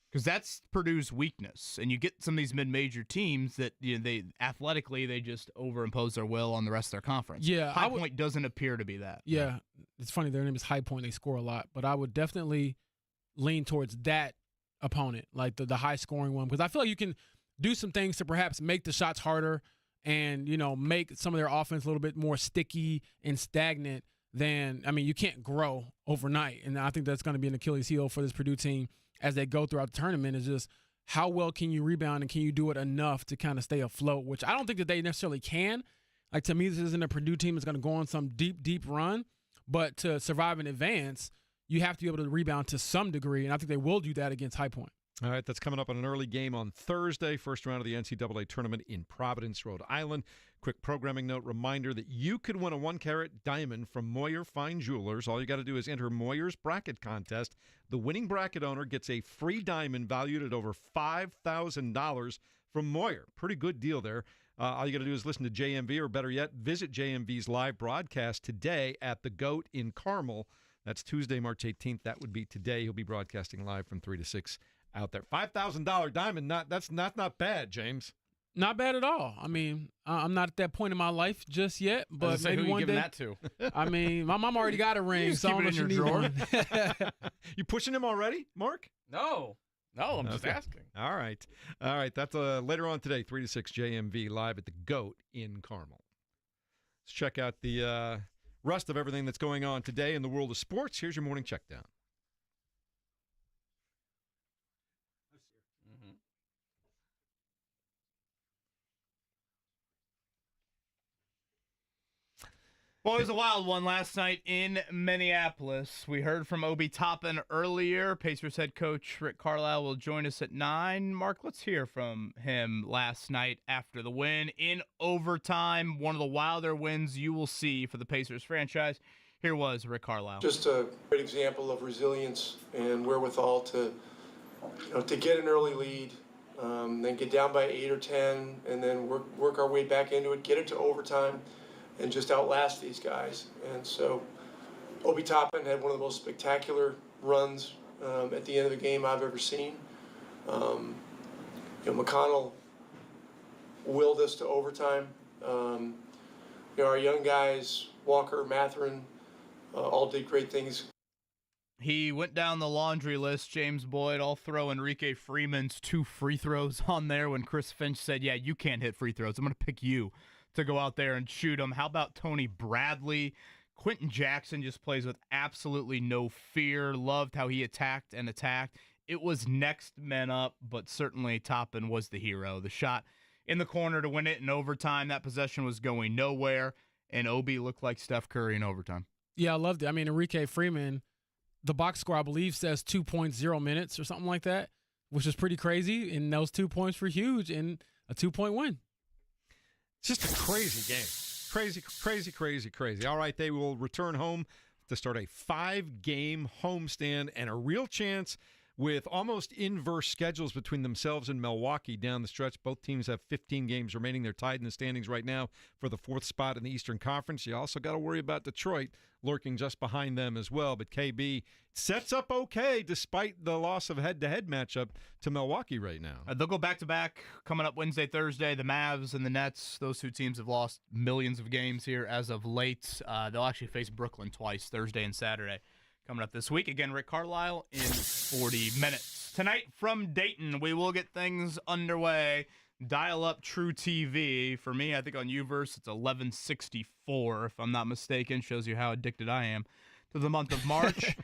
Because that's Purdue's weakness. And you get some of these mid-major teams that they athletically they just overimpose their will on the rest of their conference. Yeah, High Point doesn't appear to be that. Yeah, it's funny. Their name is High Point. They score a lot. But I would definitely lean towards that opponent, like the high-scoring one, because I feel like you can do some things to perhaps make the shots harder and, make some of their offense a little bit more sticky and stagnant than, you can't grow overnight. And I think that's going to be an Achilles heel for this Purdue team as they go throughout the tournament is just how well can you rebound and can you do it enough to kind of stay afloat, which I don't think that they necessarily can. Like, to me, this isn't a Purdue team that's going to go on some deep, deep run, but to survive and advance, you have to be able to rebound to some degree, and I think they will do that against High Point. All right, that's coming up on an early game on Thursday, first round of the NCAA tournament in Providence, Rhode Island. Quick programming note reminder that you could win a 1-carat diamond from Moyer Fine Jewelers. All you got to do is enter Moyer's Bracket Contest. The winning bracket owner gets a free diamond valued at over $5,000 from Moyer. Pretty good deal there. All you got to do is listen to JMV, or better yet, visit JMV's live broadcast today at the GOAT in Carmel. That's Tuesday, March 18th. That would be today. He'll be broadcasting live from 3 to 6 out there. $5,000 diamond, that's not bad, James. Not bad at all. I'm not at that point in my life just yet, but maybe one day. That to? My mom already got a ring, so I'm in your drawer. You pushing him already, Mark? No, I'm just asking. All right. That's later on today, 3 to 6 JMV live at the GOAT in Carmel. Let's check out the rest of everything that's going on today in the world of sports. Here's your morning checkdown. Well, it was a wild one last night in Minneapolis. We heard from Obi Toppin earlier. Pacers head coach Rick Carlisle will join us at 9. Mark, let's hear from him last night after the win in overtime. One of the wilder wins you will see for the Pacers franchise. Here was Rick Carlisle. Just a great example of resilience and wherewithal to get an early lead, then get down by 8 or 10, and then work our way back into it, get it to overtime, and just outlast these guys. And so Obi Toppin had one of the most spectacular runs at the end of the game I've ever seen. McConnell willed us to overtime. Our young guys, Walker, Mathurin, all did great things. He went down the laundry list, James Boyd. I'll throw Enrique Freeman's 2 free throws on there when Chris Finch said, yeah, you can't hit free throws. I'm going to pick you to go out there and shoot them. How about Tony Bradley? Quinton Jackson just plays with absolutely no fear. Loved how he attacked. It was next men up, but certainly Toppin was the hero. The shot in the corner to win it in overtime. That possession was going nowhere, and Obi looked like Steph Curry in overtime. Yeah, I loved it. Enrique Freeman, the box score, I believe, says 2.0 minutes or something like that, which is pretty crazy, and those 2 points were huge in a 2-point win. It's just a crazy game. Crazy. All right, they will return home to start a 5-game homestand and a real chance with almost inverse schedules between themselves and Milwaukee down the stretch. Both teams have 15 games remaining. They're tied in the standings right now for the 4th spot in the Eastern Conference. You also got to worry about Detroit lurking just behind them as well. But KB sets up okay despite the loss of head-to-head matchup to Milwaukee right now. They'll go back-to-back coming up Wednesday, Thursday. The Mavs and the Nets, those 2 teams have lost millions of games here as of late. They'll actually face Brooklyn twice, Thursday and Saturday. Coming up this week, again, Rick Carlisle in 40 minutes. Tonight from Dayton, we will get things underway. Dial up True TV. For me, I think on Uverse, it's 1164, if I'm not mistaken. Shows you how addicted I am to the month of March.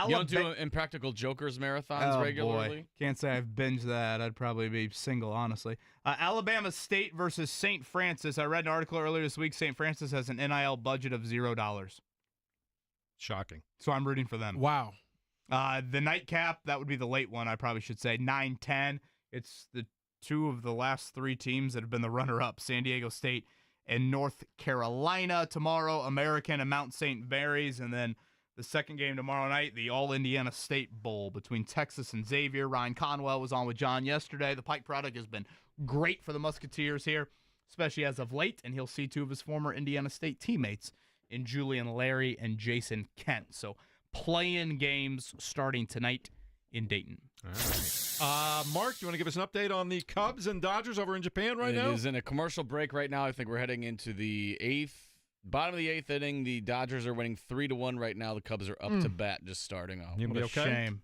You don't do Impractical Jokers marathons regularly? Boy. Can't say I've binged that. I'd probably be single, honestly. Alabama State versus St. Francis. I read an article earlier this week. St. Francis has an NIL budget of $0. Shocking. So I'm rooting for them. Wow. The nightcap, that would be the late one, I probably should say, 9-10. It's the 2 of the last 3 teams that have been the runner-up, San Diego State and North Carolina. Tomorrow, American and Mount St. Mary's, and then The second game tomorrow night, the All-Indiana State Bowl between Texas and Xavier. Ryan Conwell was on with John yesterday. The Pike product has been great for the Musketeers here, especially as of late, and he'll see two of his former Indiana State teammates in Julian Larry and Jason Kent. So play-in games starting tonight in Dayton. All right. Mark, do you want to give us an update on the Cubs and Dodgers over in Japan right now? It is in a commercial break right now. I think we're heading into the bottom of the eighth inning. The Dodgers are winning 3-1 right now. The Cubs are up to bat just starting off. What a shame.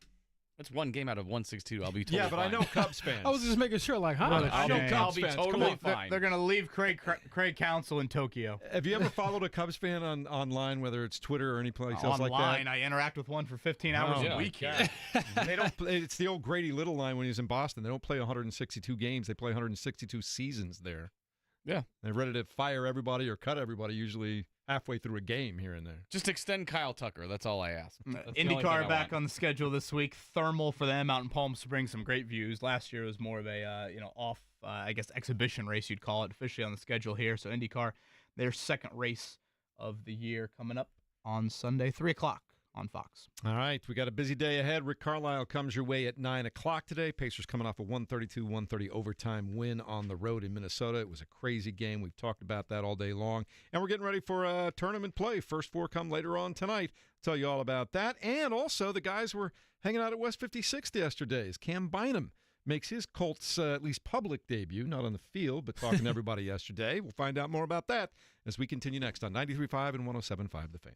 It's one game out of 162. I'll be totally fine. I know Cubs fans. I was just making sure, like, huh? I know Cubs I'll fans. be totally fine. They're going to leave Craig Counsell in Tokyo. Have you ever followed a Cubs fan online, whether it's Twitter or any place else like that? Online, I interact with one for 15 hours a week. They don't. It's the old Grady Little line when he was in Boston. They don't play 162 games. They play 162 seasons there. Yeah. They're ready to fire everybody or cut everybody, usually halfway through a game here and there. Just extend Kyle Tucker. That's all I ask. IndyCar back on the schedule this week. Thermal for them out in Palm Springs. Some great views. Last year was more of a off, exhibition race, you'd call it, officially on the schedule here. So IndyCar, their second race of the year coming up on Sunday, 3 o'clock on Fox. All right, we got a busy day ahead. Rick Carlisle comes your way at 9 o'clock today. Pacers coming off a 132-130 overtime win on the road in Minnesota. It was a crazy game. We've talked about that all day long. And we're getting ready for tournament play. First four come later on tonight. I'll tell you all about that. And also, the guys were hanging out at West 56th yesterday. Cam Bynum makes his Colts at least public debut, not on the field, but talking to everybody yesterday. We'll find out more about that as we continue next on 93.5 and 107.5 The Fan.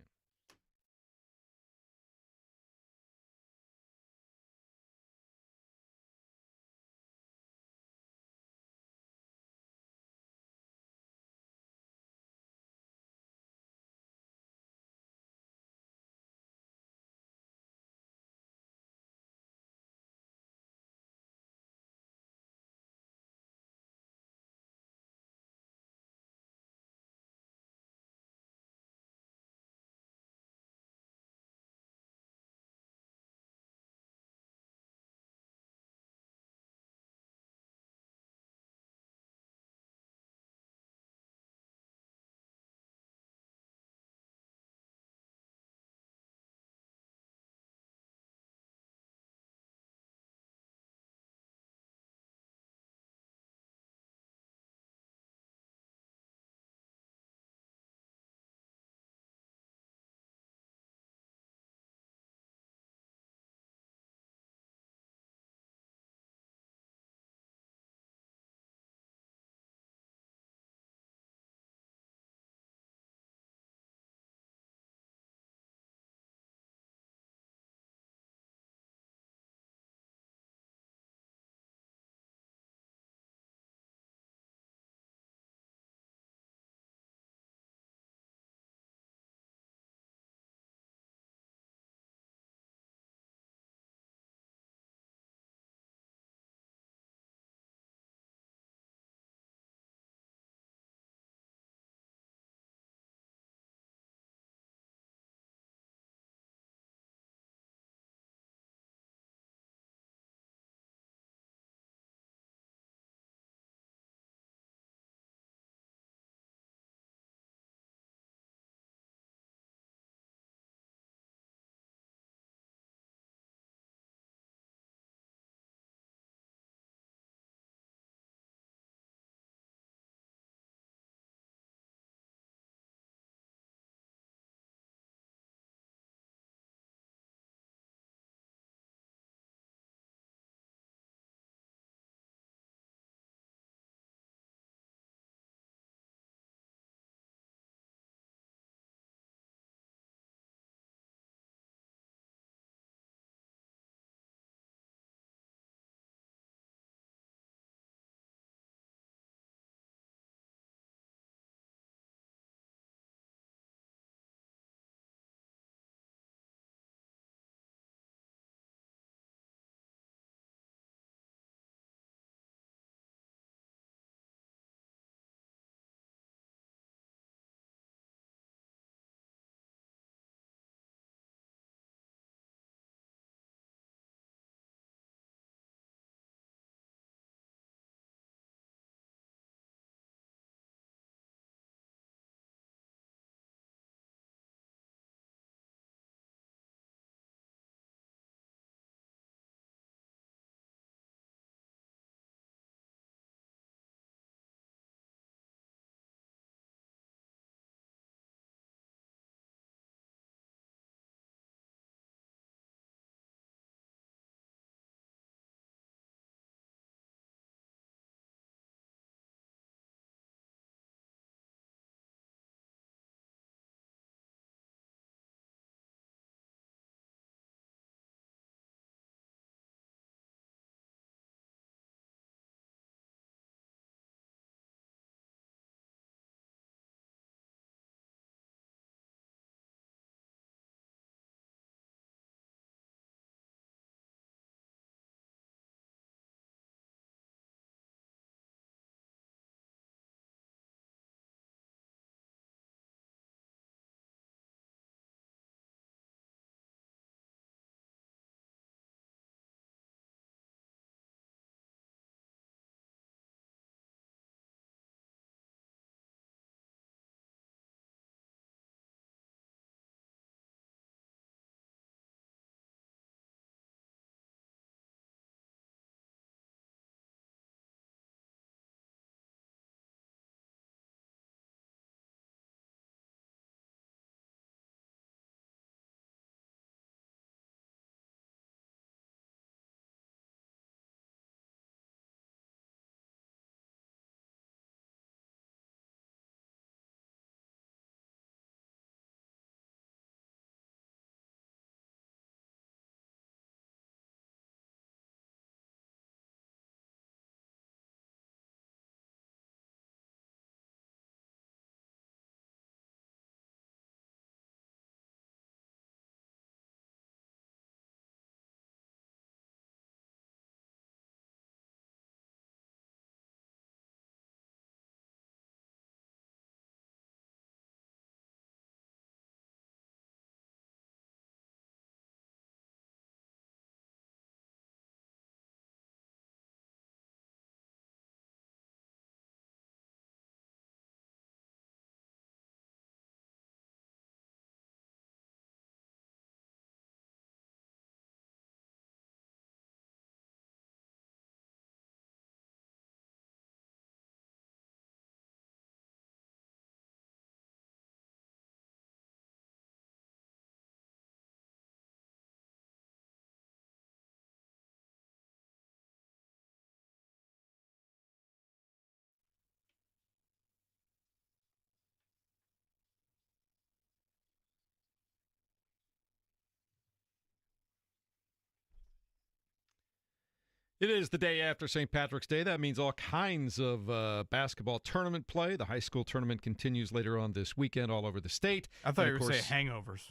It is the day after St. Patrick's Day. That means all kinds of basketball tournament play. The high school tournament continues later on this weekend all over the state. I thought you were going to say hangovers.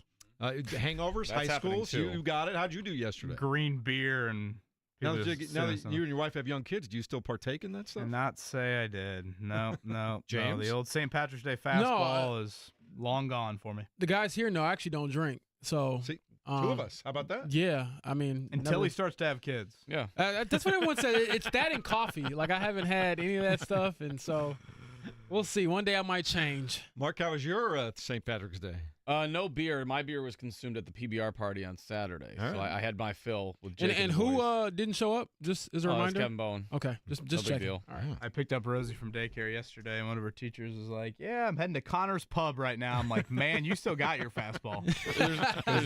Hangovers, That's high schools. too. You got it. How'd you do yesterday? Green beer and... Now that you and your wife have young kids, do you still partake in that stuff? Not say I did. No. James? No, the old St. Patrick's Day fastball is long gone for me. The guys here, I actually don't drink. So See, two of us. How about that? Yeah, I mean, Until he starts to have kids. Yeah. That's what everyone said. It's that and coffee. Like I haven't had any of that stuff, and so we'll see. One day I might change. Mark, how was your St. Patrick's Day? No beer. My beer was consumed at the PBR party on Saturday, All right. so I had my fill with Jake And the who boys. didn't show up? Just as a That's reminder. Kevin Bowen. Okay, just No big checking. deal. All right. I picked up Rosie from daycare yesterday, and one of her teachers was like, "Yeah, I'm heading to Connor's Pub right now." I'm like, "Man, you still got your fastball."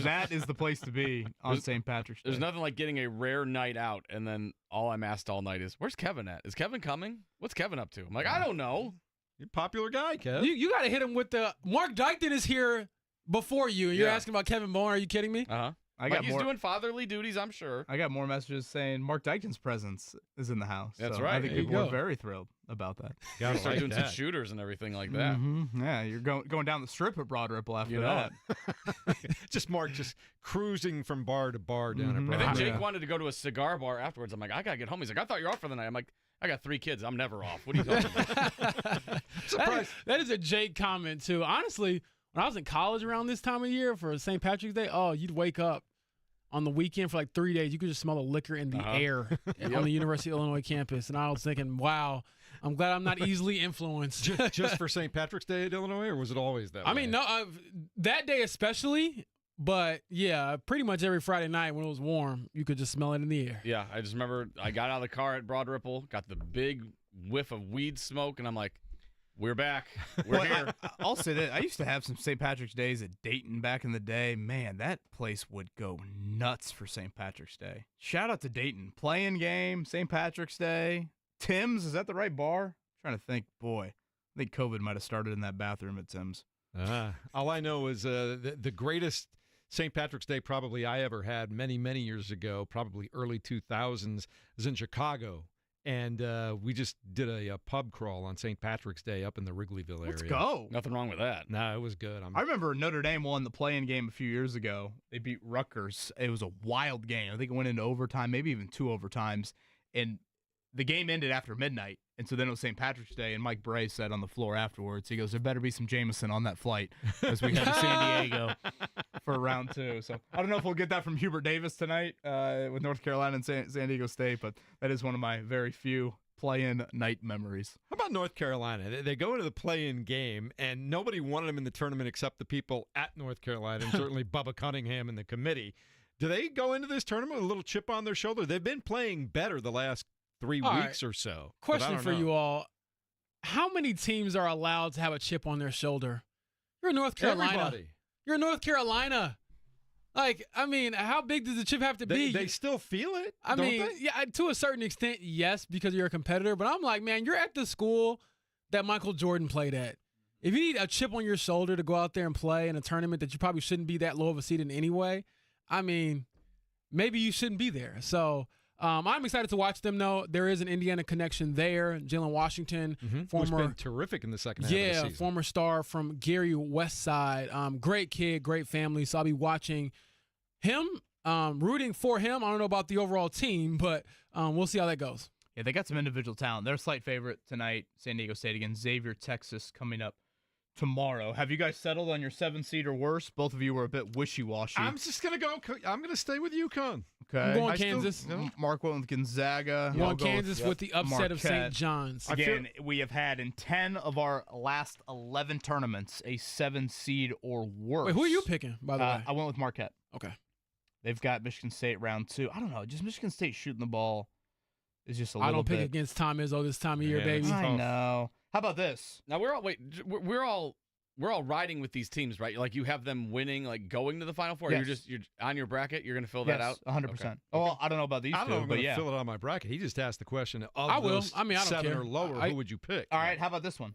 That is the place to be on St. Patrick's Day. There's nothing like getting a rare night out, and then all I'm asked all night is, "Where's Kevin at? Is Kevin coming? What's Kevin up to?" I'm like, "I don't know." You're a popular guy, Kev. You got to hit him with the Mark Dykton is here before you, and you're asking about Kevin Bowen. Are you kidding me? He's doing fatherly duties, I'm sure. I got more messages saying Mark Dykton's presence is in the house. That's so right. I think There you people are go. very thrilled about that. Gotta start doing some shooters and everything like that. Mm-hmm. Yeah, you're going down the strip at Broad Ripple after You know that. Just Mark just cruising from bar to bar down at And then Broad. Jake wanted to go to a cigar bar afterwards. I'm like, I gotta get home. He's like, I thought you were off for the night. I'm like, I got 3 kids. I'm never off. What are you talking about? That is a Jake comment too. Honestly, when I was in college around this time of year for St. Patrick's Day, you'd wake up on the weekend for like 3 days. You could just smell the liquor in the air on the University of Illinois campus. And I was thinking, wow, I'm glad I'm not easily influenced. Just for St. Patrick's Day at Illinois, or was it always that way? I mean, no, that day especially, but yeah, pretty much every Friday night when it was warm, you could just smell it in the air. Yeah, I just remember I got out of the car at Broad Ripple, got the big whiff of weed smoke, and I'm like, we're back. We're here. I'll say that I used to have some St. Patrick's Days at Dayton back in the day. Man, that place would go nuts for St. Patrick's Day. Shout out to Dayton. Playing game, St. Patrick's Day. Tim's, is that the right bar? I'm trying to think. Boy, I think COVID might have started in that bathroom at Tim's. All I know is the greatest St. Patrick's Day probably I ever had many, many years ago, probably early 2000s, was in Chicago. And we just did a pub crawl on St. Patrick's Day up in the Wrigleyville area. Let's go. Nothing wrong with that. No, it was good. I remember Notre Dame won the play-in game a few years ago. They beat Rutgers. It was a wild game. I think it went into overtime, maybe even 2 overtimes. And the game ended after midnight. And so then it was St. Patrick's Day, and Mike Bray said on the floor afterwards, he goes, there better be some Jameson on that flight as we head to San Diego for round 2. So I don't know if we'll get that from Hubert Davis tonight with North Carolina and San Diego State, but that is one of my very few play-in night memories. How about North Carolina? They go into the play-in game, and nobody wanted them in the tournament except the people at North Carolina, and certainly Bubba Cunningham and the committee. Do they go into this tournament with a little chip on their shoulder? They've been playing better the last 3 weeks or so. Question for you all. How many teams are allowed to have a chip on their shoulder? You're in North Carolina. Everybody. You're in North Carolina. Like, I mean, how big does the chip have to be? They still feel it, I don't mean, they? yeah, to a certain extent, yes, because you're a competitor. But I'm like, man, you're at the school that Michael Jordan played at. If you need a chip on your shoulder to go out there and play in a tournament that you probably shouldn't be that low of a seed in anyway, I mean, maybe you shouldn't be there. So I'm excited to watch them, though. There is an Indiana connection there. Jalen Washington, who's been terrific in the second half of the season. Yeah, former star from Gary Westside. Great kid, great family. So I'll be watching him, rooting for him. I don't know about the overall team, but we'll see how that goes. Yeah, they got some individual talent. They're a slight favorite tonight, San Diego State against Xavier, Texas, coming up tomorrow. Have you guys settled on your 7 seed or worse? Both of you were a bit wishy-washy. I'm just going to go. I'm going to stay with UConn. Okay. I'm going Kansas. Mark went with Gonzaga. I'm going Kansas with the upset of Marquette. St. John's. Again, we have had in 10 of our last 11 tournaments a 7 seed or worse. Wait, who are you picking, by the way? I went with Marquette. Okay. They've got Michigan State round 2. I don't know. Just Michigan State shooting the ball is just a little bit. I don't pick against Tom Izzo this time of year, baby. I know. How about this? Now we're all riding with these teams, right? Like you have them winning, like going to the Final Four. Yes. You're on your bracket. You're going to fill that out. 100%. Okay. Oh, well, I don't know about these I don't know if two, I'm but going to yeah. fill it on my bracket. He just asked the question of I will. those I mean, I don't 7 care. or lower, who would you pick? All right, how about this one?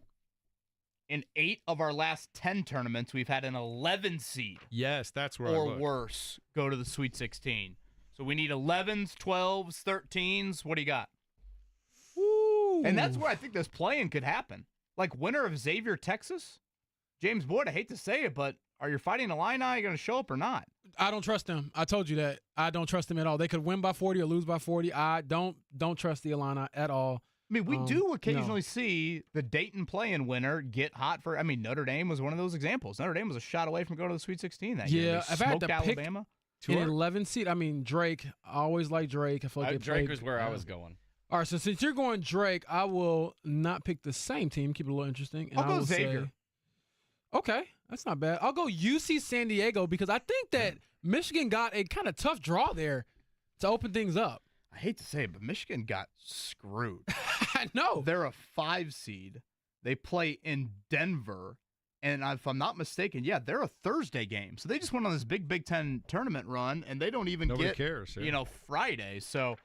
In 8 of our last 10 tournaments, we've had an 11 seed Yes, that's where I or look. worse go to the Sweet 16. So we need 11s, 12s, 13s. What do you got? Ooh. And that's where I think this play-in could happen. Like winner of Xavier, Texas, James Boyd, I hate to say it, but are you Fighting Illini going to show up or not? I don't trust them. I told you that. I don't trust them at all. They could win by 40 or lose by 40. I don't trust the Illini at all. I mean, we do occasionally see the Dayton play-in winner get hot for. I mean, Notre Dame was one of those examples. Notre Dame was a shot away from going to the Sweet 16 that year. Yeah, if I had to Alabama. Pick an 11 seed, I mean Drake. I always like Drake. I feel like Drake was where I was going. All right, so since you're going Drake, I will not pick the same team. Keep it a little interesting. And I'll go Xavier. Okay, that's not bad. I'll go UC San Diego because I think that Michigan got a kind of tough draw there to open things up. I hate to say it, but Michigan got screwed. I know. They're a 5 seed. They play in Denver. And if I'm not mistaken, they're a Thursday game. So they just went on this big Big Ten tournament run, and they don't even Nobody cares, Friday. So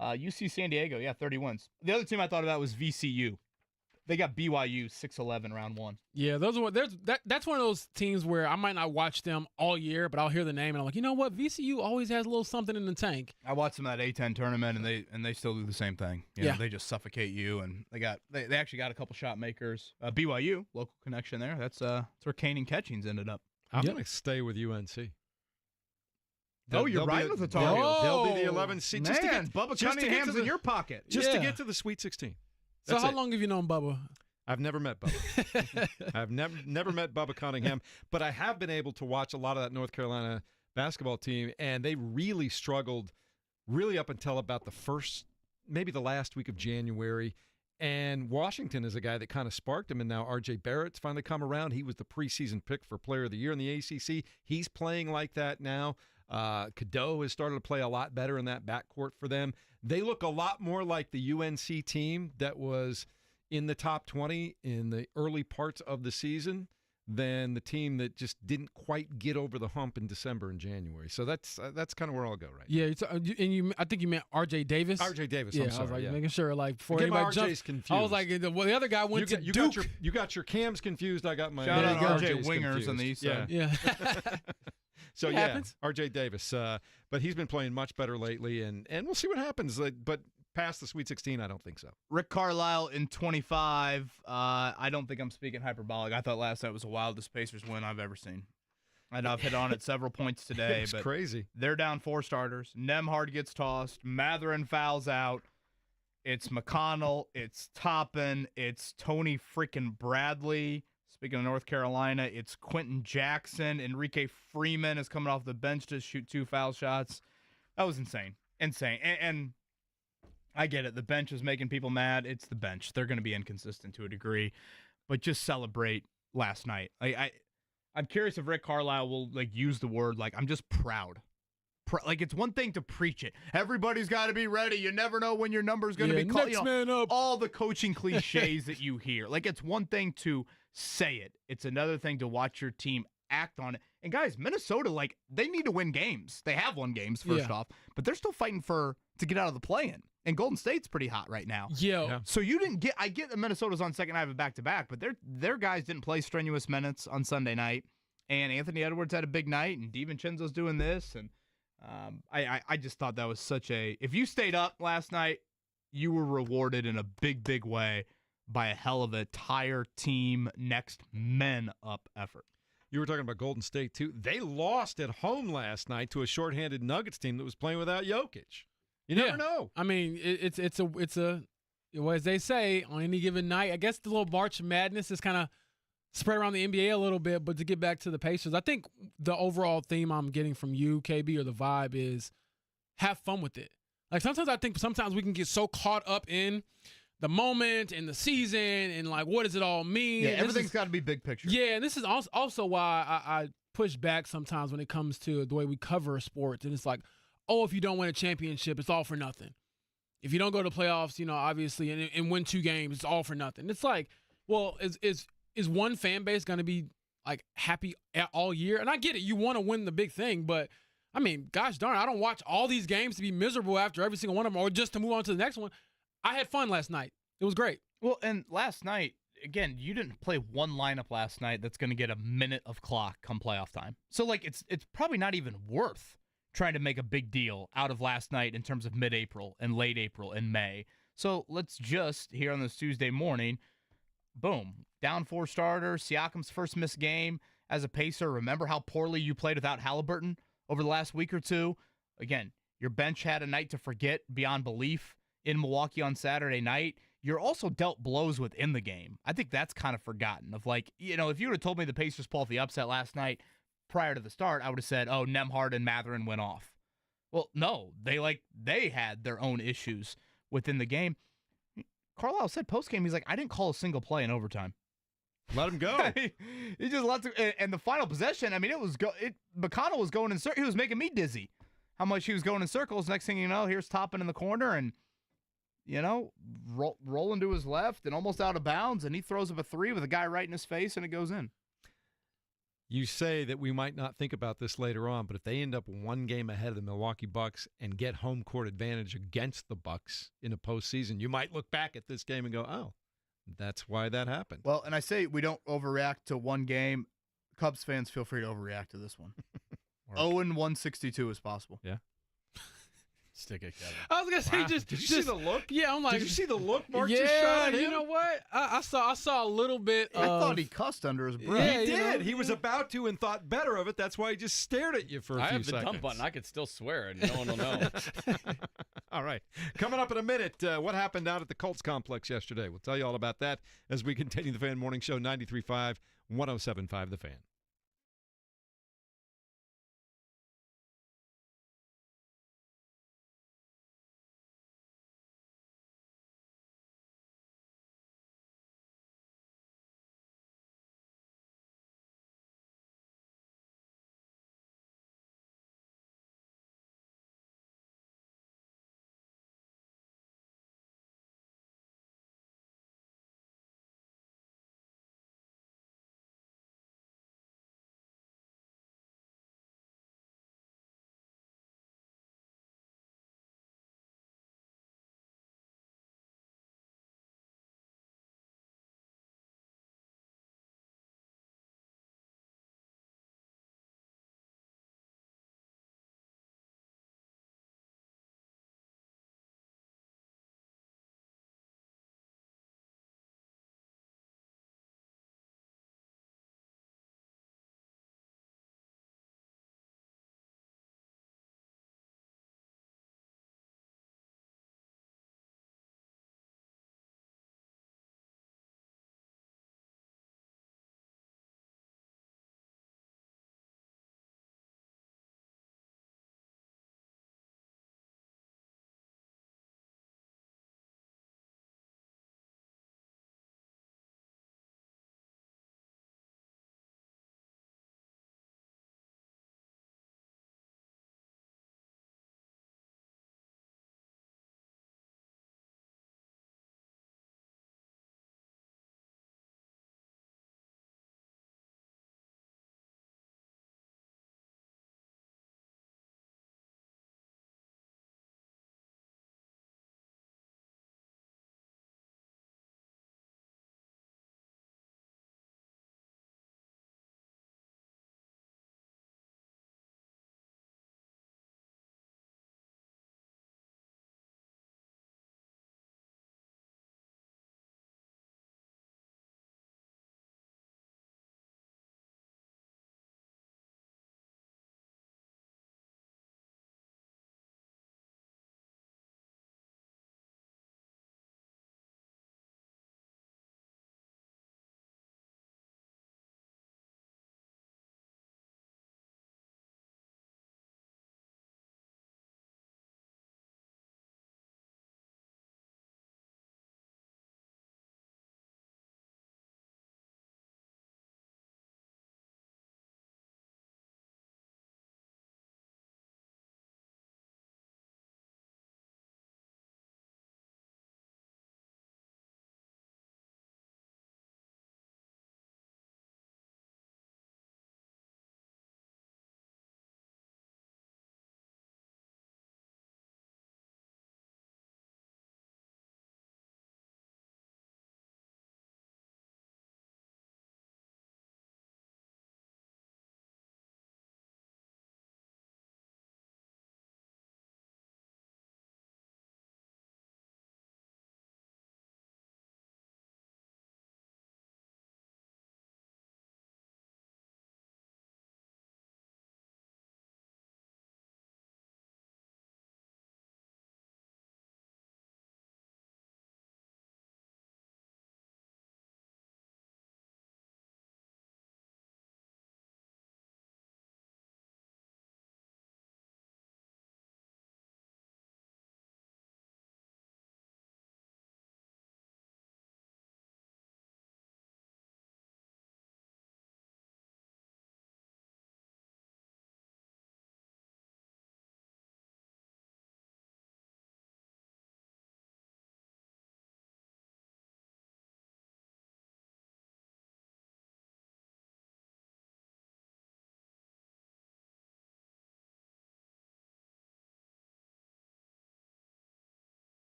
UC San Diego, 30 wins. The other team I thought about was VCU. They got BYU 6-11 round 1. Yeah, that's one of those teams where I might not watch them all year, but I'll hear the name and I'm like, you know what? VCU always has a little something in the tank. I watched them at A10 tournament and they still do the same thing. You know, they just suffocate you, and they actually got a couple shot makers. BYU, local connection there. That's where Kane and Catchings ended up. I'm going to stay with UNC. You're right with the target. They'll be the 11th seed. Man, Bubba Cunningham's in your pocket. Just to get to the Sweet 16. So how long have you known Bubba? I've never met Bubba. I've never met Bubba Cunningham, but I have been able to watch a lot of that North Carolina basketball team, and they really struggled really up until about maybe the last week of January. And Washington is a guy that kind of sparked him, and now R.J. Barrett's finally come around. He was the preseason pick for Player of the Year in the ACC. He's playing like that now. Cadeau has started to play a lot better in that backcourt for them. They look a lot more like the UNC team that was in the top 20 in the early parts of the season than the team that just didn't quite get over the hump in December and January. So that's kind of where I'll go right now. I think you meant R.J. Davis. R.J. Davis. Yeah, I'm sorry, I was like, yeah. making sure, like, before Get anybody RJ's jumped. confused. I was like, the other guy went to Duke. You got your Cams confused. I got my shout out R.J. RJ's Wingers confused. on the east side. Yeah. So it happens. R.J. Davis, but he's been playing much better lately, and we'll see what happens. But past the Sweet 16, I don't think so. Rick Carlisle in 25. I don't think I'm speaking hyperbolic. I thought last night was the wildest Pacers win I've ever seen. I know I've hit on it several points today. It's but crazy. They're down 4 starters. Nemhard gets tossed. Matherin fouls out. It's McConnell. It's Toppin. It's Tony freaking Bradley. Speaking of North Carolina, it's Quinton Jackson. Enrique Freeman is coming off the bench to shoot 2 foul shots. That was insane. And I get it. The bench was making people mad. It's the bench. They're going to be inconsistent to a degree. But just celebrate last night. I'm curious if Rick Carlisle will use the word I'm just proud. It's one thing to preach it. Everybody's got to be ready. You never know when your number's going to be called. Next man up. All the coaching cliches that you hear. It's one thing to say it. It's another thing to watch your team act on it. And guys, Minnesota, they need to win games. They have won games first off, but they're still fighting to get out of the play-in. And Golden State's pretty hot right now. Yeah. So you didn't get. I get that Minnesota's on second night of a back-to-back, but their guys didn't play strenuous minutes on Sunday night. And Anthony Edwards had a big night, and DiVincenzo's doing this, and I just thought that was such a. If you stayed up last night, you were rewarded in a big, big way by a hell of a entire team next men up effort. You were talking about Golden State too. They lost at home last night to a shorthanded Nuggets team that was playing without Jokic. You never know. I mean, it's a well, as they say on any given night. I guess the little March Madness is kind of spread around the NBA a little bit. But to get back to the Pacers, I think the overall theme I'm getting from you, KB, or the vibe is have fun with it. Sometimes I think we can get so caught up in the moment and the season and what does it all mean? Yeah, everything's got to be big picture. Yeah, and this is also why I push back sometimes when it comes to the way we cover sports. And it's if you don't win a championship, it's all for nothing. If you don't go to playoffs, obviously, and win 2 games, it's all for nothing. It's well, is one fan base going to be happy all year? And I get it. You want to win the big thing, but I mean, gosh darn, I don't watch all these games to be miserable after every single one of them or just to move on to the next one. I had fun last night. It was great. Well, and last night, again, you didn't play one lineup last night that's going to get a minute of clock come playoff time. So, it's probably not even worth trying to make a big deal out of last night in terms of mid-April and late April and May. So let's just, here on this Tuesday morning, boom, down 4 starters, Siakam's first missed game as a Pacer. Remember how poorly you played without Halliburton over the last week or two? Again, your bench had a night to forget beyond belief in Milwaukee on Saturday night. You're also dealt blows within the game. I think that's kind of forgotten. Of like, if you would have told me the Pacers pulled the upset last night prior to the start, I would have said, oh, Nembhard and Mathurin went off. Well, no, they had their own issues within the game. Carlisle said post-game, he's like, I didn't call a single play in overtime. Let him go. He just let and the final possession, I mean, McConnell was going in circles. He was making me dizzy how much he was going in circles. Next thing you know, here's Toppin in the corner and, rolling to his left and almost out of bounds, and he throws up a 3 with a guy right in his face, and it goes in. You say that we might not think about this later on, but if they end up 1 game ahead of the Milwaukee Bucks and get home court advantage against the Bucks in a postseason, you might look back at this game and go, oh, that's why that happened. Well, and I say we don't overreact to 1 game. Cubs fans, feel free to overreact to this one. 0-162 is possible. Yeah. Stick it, Kevin. I was gonna say, Did you see the look? Yeah, I'm like, did you see the look Mark yeah, just shot at him? You know what? I saw a little bit. I thought he cussed under his breath. Yeah, He did. He was about to and thought better of it. That's why he just stared at you for a few seconds. I have the dump button. I could still swear and no one will know. All right. Coming up in a minute, what happened out at the Colts complex yesterday? We'll tell you all about that as we continue the Fan Morning Show, 93.5, 107.5 The Fan.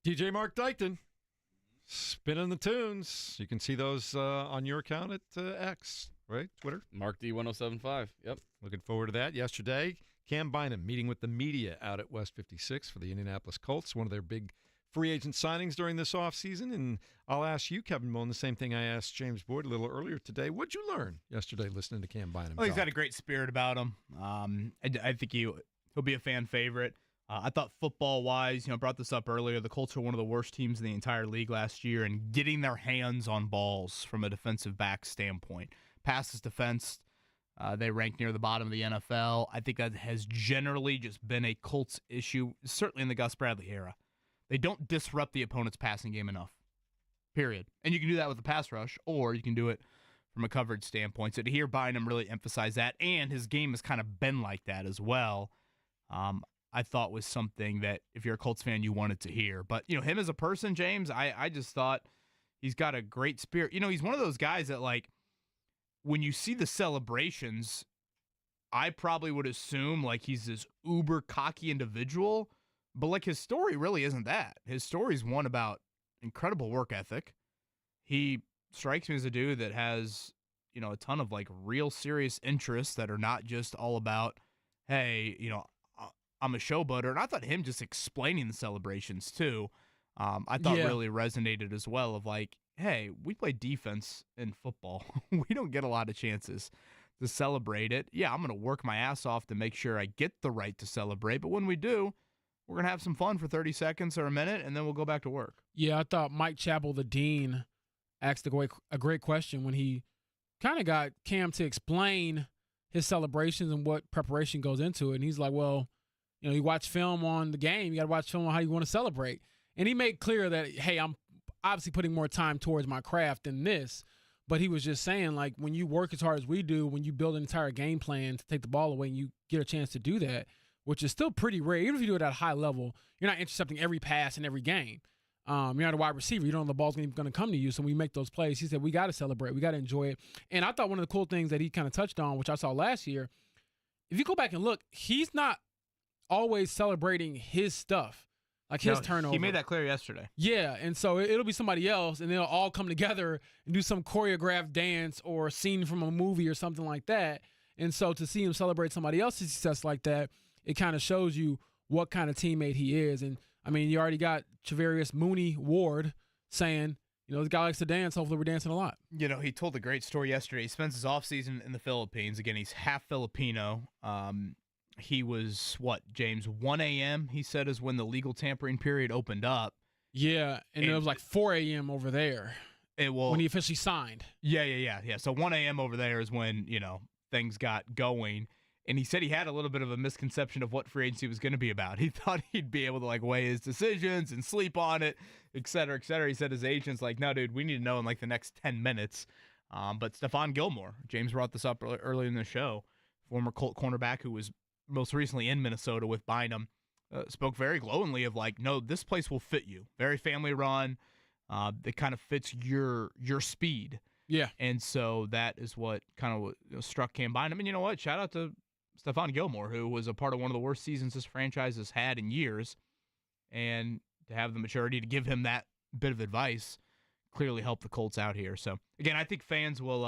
DJ Mark Dykton, spinning the tunes. You can see those on your account at X, right? Twitter. Mark D1075. Yep. Looking forward to that. Yesterday, Cam Bynum meeting with the media out at West 56 for the Indianapolis Colts, one of their big free agent signings during this offseason. And I'll ask you, Kevin Mullen, the same thing I asked James Boyd a little earlier today. What'd you learn yesterday listening to Cam Bynum? Well, he's got a great spirit about him. I think he'll be a fan favorite. I thought football-wise, brought this up earlier, the Colts are one of the worst teams in the entire league last year and getting their hands on balls from a defensive back standpoint. Passes defense, they rank near the bottom of the NFL. I think that has generally just been a Colts issue, certainly in the Gus Bradley era. They don't disrupt the opponent's passing game enough, period. And you can do that with a pass rush, or you can do it from a coverage standpoint. So to hear Bynum really emphasize that, and his game has kind of been like that as well, I thought was something that if you're a Colts fan, you wanted to hear. But, him as a person, James, I just thought he's got a great spirit. He's one of those guys that, like, when you see the celebrations, I probably would assume, like, he's this uber cocky individual. But, like, his story really isn't that. His story's one about incredible work ethic. He strikes me as a dude that has, a ton of, like, real serious interests that are not just all about, hey, I'm a showboater. And I thought him just explaining the celebrations, too, I thought really resonated as well of, like, hey, we play defense in football. We don't get a lot of chances to celebrate it. Yeah, I'm going to work my ass off to make sure I get the right to celebrate. But when we do, we're going to have some fun for 30 seconds or a minute, and then we'll go back to work. Yeah, I thought Mike Chappell, the dean, asked a great question when he kind of got Cam to explain his celebrations and what preparation goes into it. And he's like, well, you watch film on the game. You got to watch film on how you want to celebrate. And he made clear that, hey, I'm obviously putting more time towards my craft than this. But he was just saying, like, when you work as hard as we do, when you build an entire game plan to take the ball away and you get a chance to do that, which is still pretty rare. Even if you do it at a high level, you're not intercepting every pass in every game. You're not a wide receiver. You don't know the ball's going to come to you. So when we make those plays, he said, we got to celebrate. We got to enjoy it. And I thought one of the cool things that he kind of touched on, which I saw last year, if you go back and look, he's not always celebrating his stuff, like his turnover. He made that clear yesterday. Yeah, and so it'll be somebody else, and they'll all come together and do some choreographed dance or scene from a movie or something like that. And so to see him celebrate somebody else's success like that, it kind of shows you what kind of teammate he is. And, I mean, you already got Travarius Mooney Ward saying, this guy likes to dance. Hopefully we're dancing a lot. He told a great story yesterday. He spends his offseason in the Philippines. Again, he's half Filipino. He was, James, 1 a.m., he said, is when the legal tampering period opened up. Yeah, and it was like 4 a.m. over there when he officially signed. Yeah. So 1 a.m. over there is when, things got going. And he said he had a little bit of a misconception of what free agency was going to be about. He thought he'd be able to, weigh his decisions and sleep on it, et cetera, et cetera. He said his agent's like, no, dude, we need to know in, the next 10 minutes. But Stephon Gilmore, James brought this up earlier in the show, former Colt cornerback who was most recently in Minnesota with Bynum, spoke very glowingly of, no, this place will fit you. Very family run. It kind of fits your speed. Yeah. And so that is what kind of struck Cam Bynum. And you know what? Shout out to Stephon Gilmore, who was a part of one of the worst seasons this franchise has had in years. And to have the maturity to give him that bit of advice clearly helped the Colts out here. So, again, I think fans will,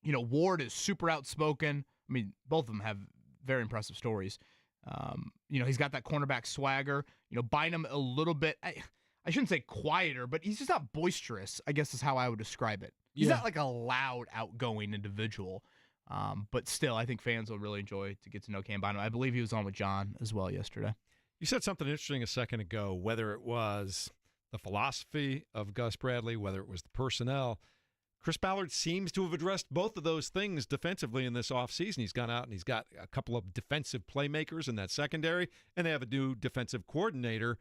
Ward is super outspoken. I mean, both of them have very impressive stories. He's got that cornerback swagger. Bynum a little bit, I shouldn't say quieter, but he's just not boisterous, I guess is how I would describe it. He's not like a loud, outgoing individual. But still, I think fans will really enjoy to get to know Cam Bynum. I believe he was on with John as well yesterday. You said something interesting a second ago, whether it was the philosophy of Gus Bradley, whether it was the personnel. Chris Ballard seems to have addressed both of those things defensively in this offseason. He's gone out and he's got a couple of defensive playmakers in that secondary, and they have a new defensive coordinator.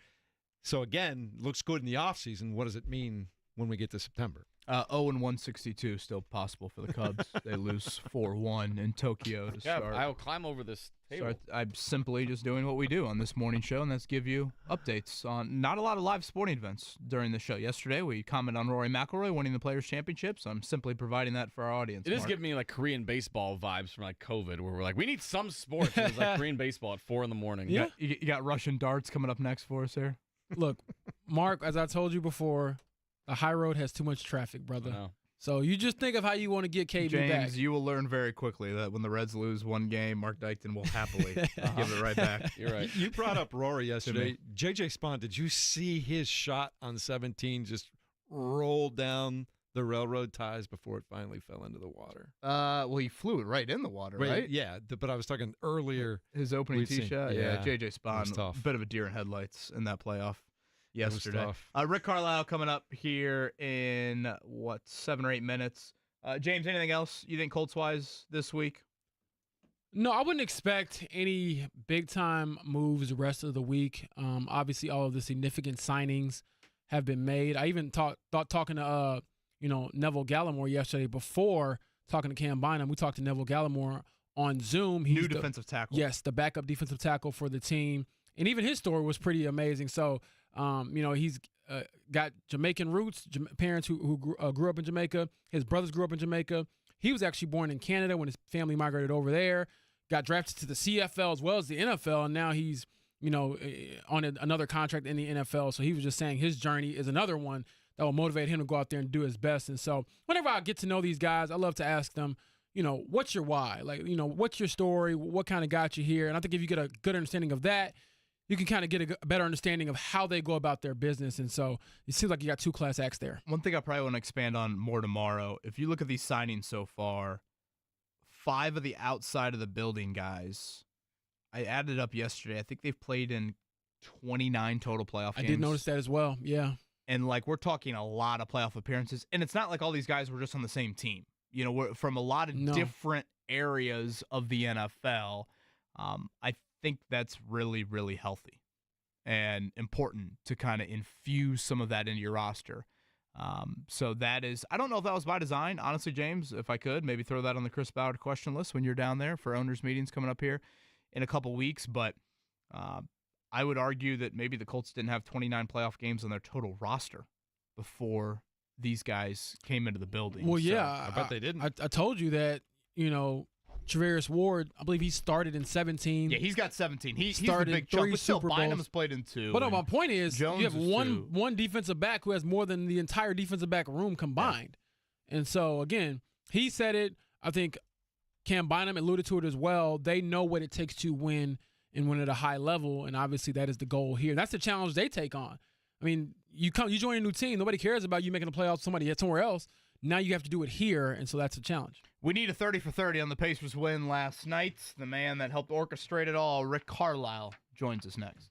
So, again, looks good in the offseason. What does it mean when we get to September? 0-162 still possible for the Cubs. They lose 4-1 in Tokyo to start. I'll climb over this table. I'm simply just doing what we do on this morning show, and that's give you updates on not a lot of live sporting events during the show. Yesterday, we commented on Rory McIlroy winning the Players' Championship, so I'm simply providing that for our audience. It is giving me Korean baseball vibes from COVID, where we're like, we need some sports. It was like Korean baseball at 4 in the morning. Yeah. You got Russian darts coming up next for us here. Look, Mark, as I told you before, the high road has too much traffic, brother. No. So you just think of how you want to get KB James, back. you will learn very quickly that when the Reds lose one game, Mark Dykton will happily give it right back. You're right. You brought up Rory yesterday. JJ Spawn, did you see his shot on 17 just roll down the railroad ties before it finally fell into the water? Well, he flew it right in the water, right? Yeah, but I was talking earlier. His opening tee shot? Yeah, JJ Spawn, tough. bit of a deer in headlights in that playoff yesterday. It was tough. Rick Carlisle coming up here in, 7 or 8 minutes. James, anything else you think Colts-wise this week? No, I wouldn't expect any big-time moves the rest of the week. Obviously, all of the significant signings have been made. I even thought talking to Neville Gallimore yesterday before talking to Cam Bynum. We talked to Neville Gallimore on Zoom. He's New defensive tackle. Yes, the backup defensive tackle for the team. And even his story was pretty amazing. So, he's got Jamaican roots, parents who grew up in Jamaica. His brothers grew up in Jamaica. He was actually born in Canada when his family migrated over there, got drafted to the CFL as well as the NFL, and now he's, on another contract in the NFL. So he was just saying his journey is another one that will motivate him to go out there and do his best. And so whenever I get to know these guys, I love to ask them, what's your why? Like, what's your story? What kind of got you here? And I think if you get a good understanding of that, you can kind of get a better understanding of how they go about their business. And so it seems like you got two class acts there. One thing I probably want to expand on more tomorrow, if you look at these signings so far, 5 of the outside of the building guys, I added up yesterday. I think they've played in 29 total playoff games. I did notice that as well, yeah. And, we're talking a lot of playoff appearances. And it's not like all these guys were just on the same team. We're from a lot of different areas of the NFL. I think that's really, really healthy and important to kind of infuse some of that into your roster. So that is, I don't know if that was by design, honestly, James, if I could, maybe throw that on the Chris Ballard question list when you're down there for owners meetings coming up here in a couple weeks. But I would argue that maybe the Colts didn't have 29 playoff games on their total roster before these guys came into the building. Well, so, yeah. I bet they didn't. I told you that, Travarius Ward, I believe he started in 17. Yeah, he's got 17. He's started the big chunk, 3 but still, Super Bowls. Bynum's played in 2. But my point is, Jones you have is 2. one defensive back who has more than the entire defensive back room combined. Yeah. And so, again, he said it. I think Cam Bynum alluded to it as well. They know what it takes to win and win at a high level, and obviously that is the goal here. That's the challenge they take on. I mean, you join a new team. Nobody cares about you making the playoffs somebody somewhere else. Now you have to do it here, and so that's a challenge. We need a 30 for 30 on the Pacers win last night. The man that helped orchestrate it all, Rick Carlisle, joins us next.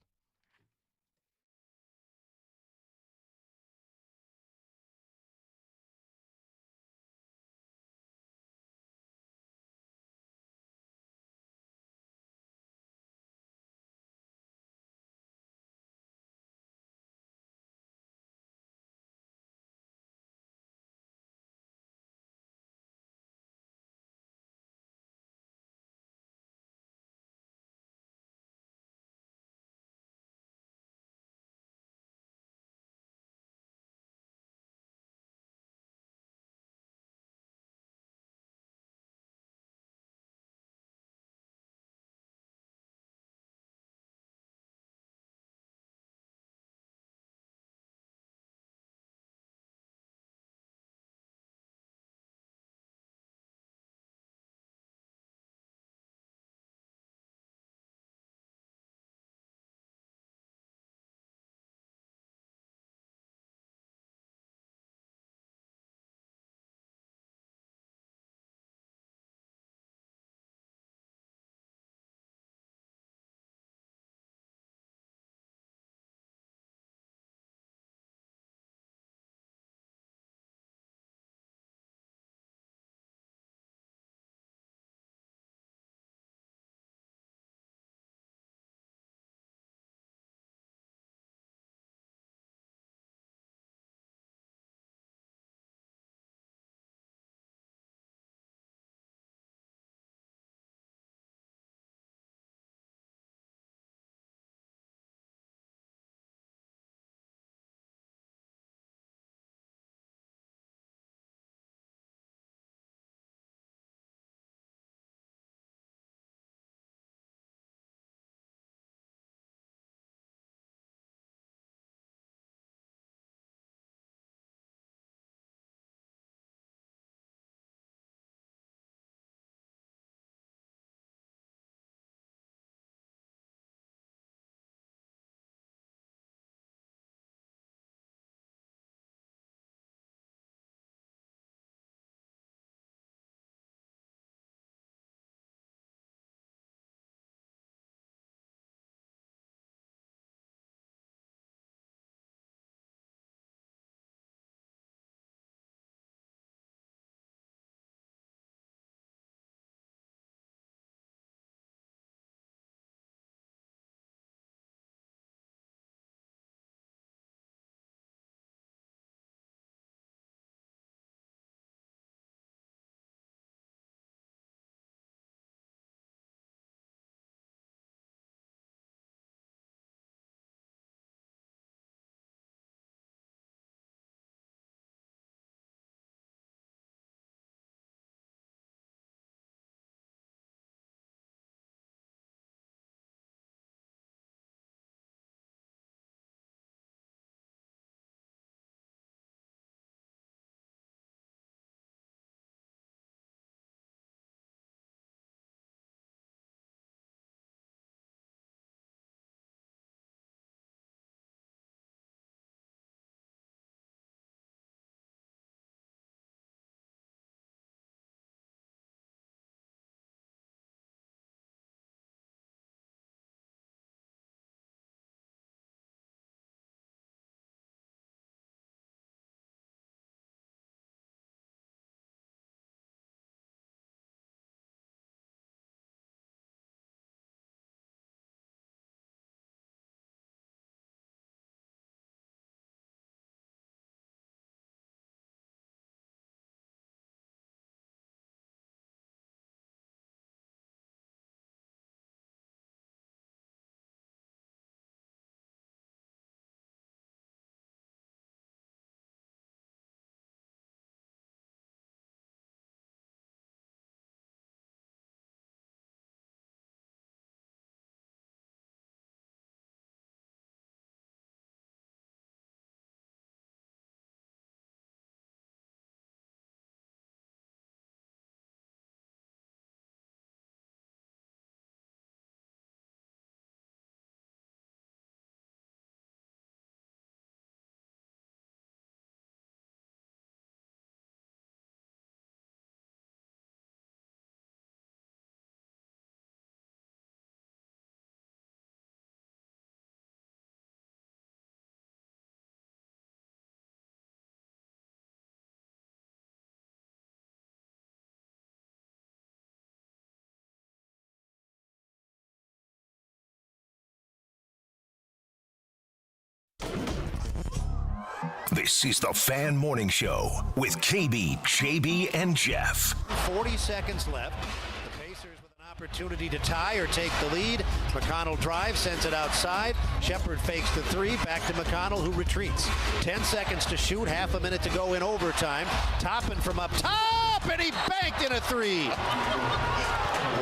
This is the Fan Morning Show with KB, JB, and Jeff. 40 seconds left. The Pacers with an opportunity to tie or take the lead. McConnell drives, sends it outside. Shepard fakes the three. Back to McConnell, who retreats. 10 seconds to shoot. Half a minute to go in overtime. Toppin from up top, and he banked in a three.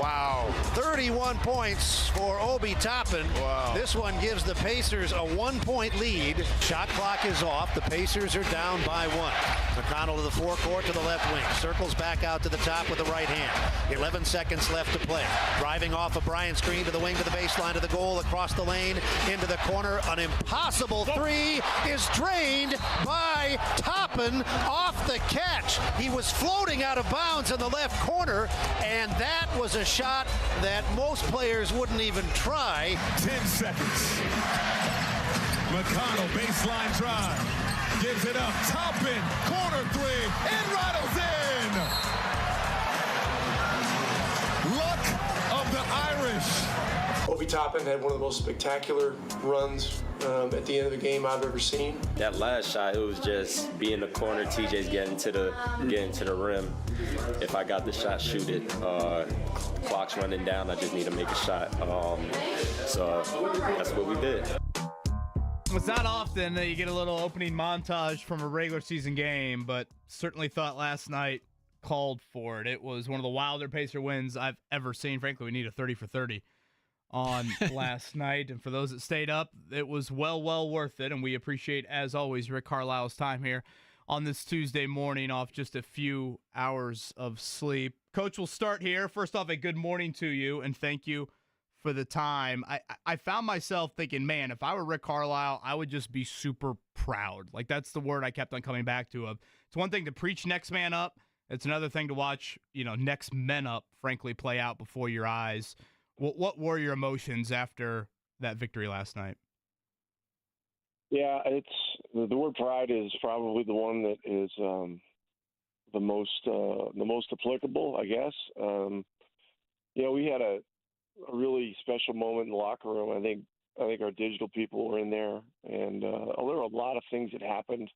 Wow. 31 points for Obi Toppin. Wow. This one gives the Pacers a 1-point lead. Shot clock is off. The Pacers are down by 1. McConnell to the forecourt to the left wing. Circles back out to the top with the right hand. 11 seconds left to play. Driving off a Bryant screen to the wing to the baseline to the goal. Across the lane into the corner. An impossible three is drained by Toppin off the catch. He was floating out of bounds in the left corner, and that was a shot that most players wouldn't even try. 10 seconds. McConnell baseline drive. Gives it up. Toppin. Corner three. And rattles in. Luck of the Irish. Obi Toppin had one of the most spectacular runs at the end of the game I've ever seen. That last shot, it was just be in the corner. TJ's getting to the rim. If I got the shot, shoot it. Clock's running down. I just need to make a shot. So that's what we did. It's not often that you get a little opening montage from a regular season game, but certainly thought last night called for it. It was one of the wilder Pacer wins I've ever seen. Frankly, we need a 30 for 30 on last night. And for those that stayed up, it was well worth it. And we appreciate, as always, Rick Carlisle's time here on this Tuesday morning off just a few hours of sleep. Coach, will start here. First off, a good morning to you, and thank you for the time. I found myself thinking, man, if I were Rick Carlisle, I would just be super proud. Like, that's the word I kept on coming back to. It's one thing to preach next man up. It's another thing to watch, next men up, frankly, play out before your eyes. What were your emotions after that victory last night? Yeah, it's the word pride is probably the one that is the most applicable, I guess. We had a really special moment in the locker room. I think our digital people were in there, and there were a lot of things that happened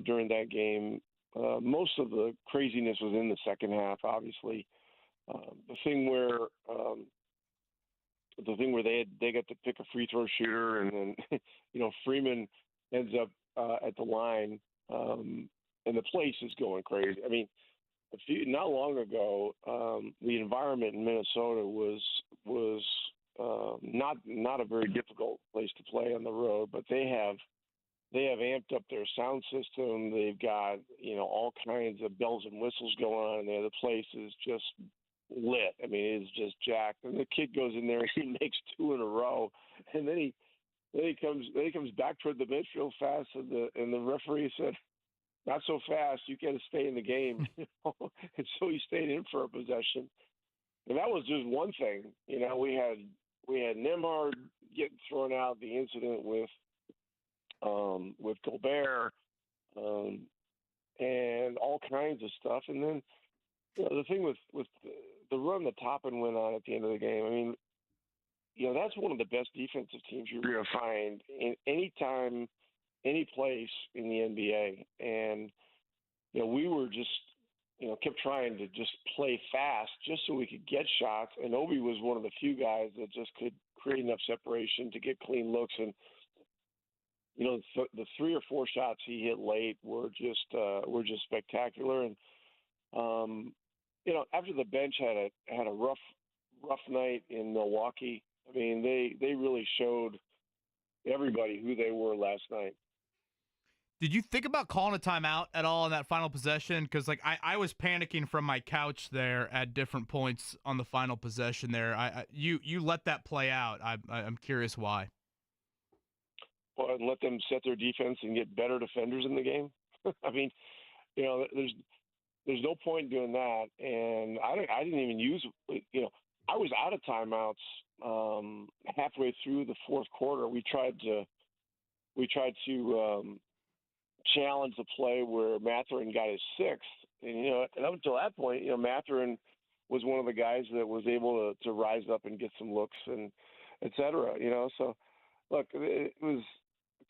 during that game. Most of the craziness was in the second half, obviously. The thing where they got to pick a free throw shooter, and then Freeman ends up at the line, and the place is going crazy. I mean, not long ago, the environment in Minnesota was not a very difficult place to play on the road, but they have amped up their sound system. They've got all kinds of bells and whistles going on in there. The place is just lit. I mean, it's just jacked. And the kid goes in there and he makes 2 in a row, and then he comes back toward the midfield fast, and the referee said, "Not so fast. You got to stay in the game." And so he stayed in for a possession. And that was just one thing. We had Nembhard getting thrown out. The incident with Gobert, and all kinds of stuff. And then the thing with the run that Toppin went on at the end of the game. I mean, that's one of the best defensive teams you're going to find in any time, any place in the NBA. And, we were just, kept trying to just play fast just so we could get shots. And Obi was one of the few guys that just could create enough separation to get clean looks. And, the 3 or 4 shots he hit late were just spectacular. And, after the bench had a rough night in Milwaukee, I mean, they really showed everybody who they were last night. Did you think about calling a timeout at all on that final possession? Because I was panicking from my couch there at different points on the final possession there. You let that play out. I'm curious why. Well, and let them set their defense and get better defenders in the game. I mean, there's no point in doing that. And I didn't even use. I was out of timeouts halfway through the fourth quarter. We tried to challenge the play where Mathurin got his 6th. And up until that point, Mathurin was one of the guys that was able to rise up and get some looks and et cetera. So look, it was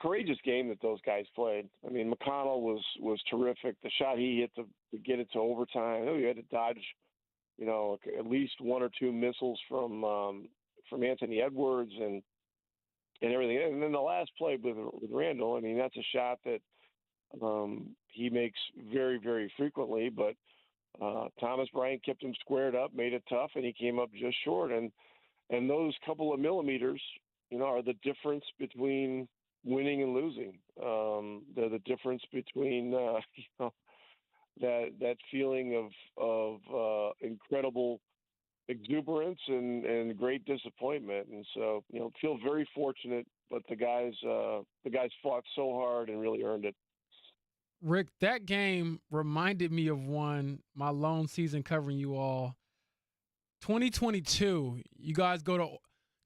courageous game that those guys played. I mean, McConnell was terrific. The shot he hit to get it to overtime, I know he had to dodge, at least one or two missiles from Anthony Edwards and everything. And then the last play with Randall, I mean, that's a shot that he makes very, very frequently. But Thomas Bryant kept him squared up, made it tough, and he came up just short. And those couple of millimeters, are the difference between winning and losing. They're the difference between that feeling of incredible exuberance and great disappointment. And so, feel very fortunate, but the guys fought so hard and really earned it. Rick, that game reminded me of my lone season covering you all. 2022, you guys go to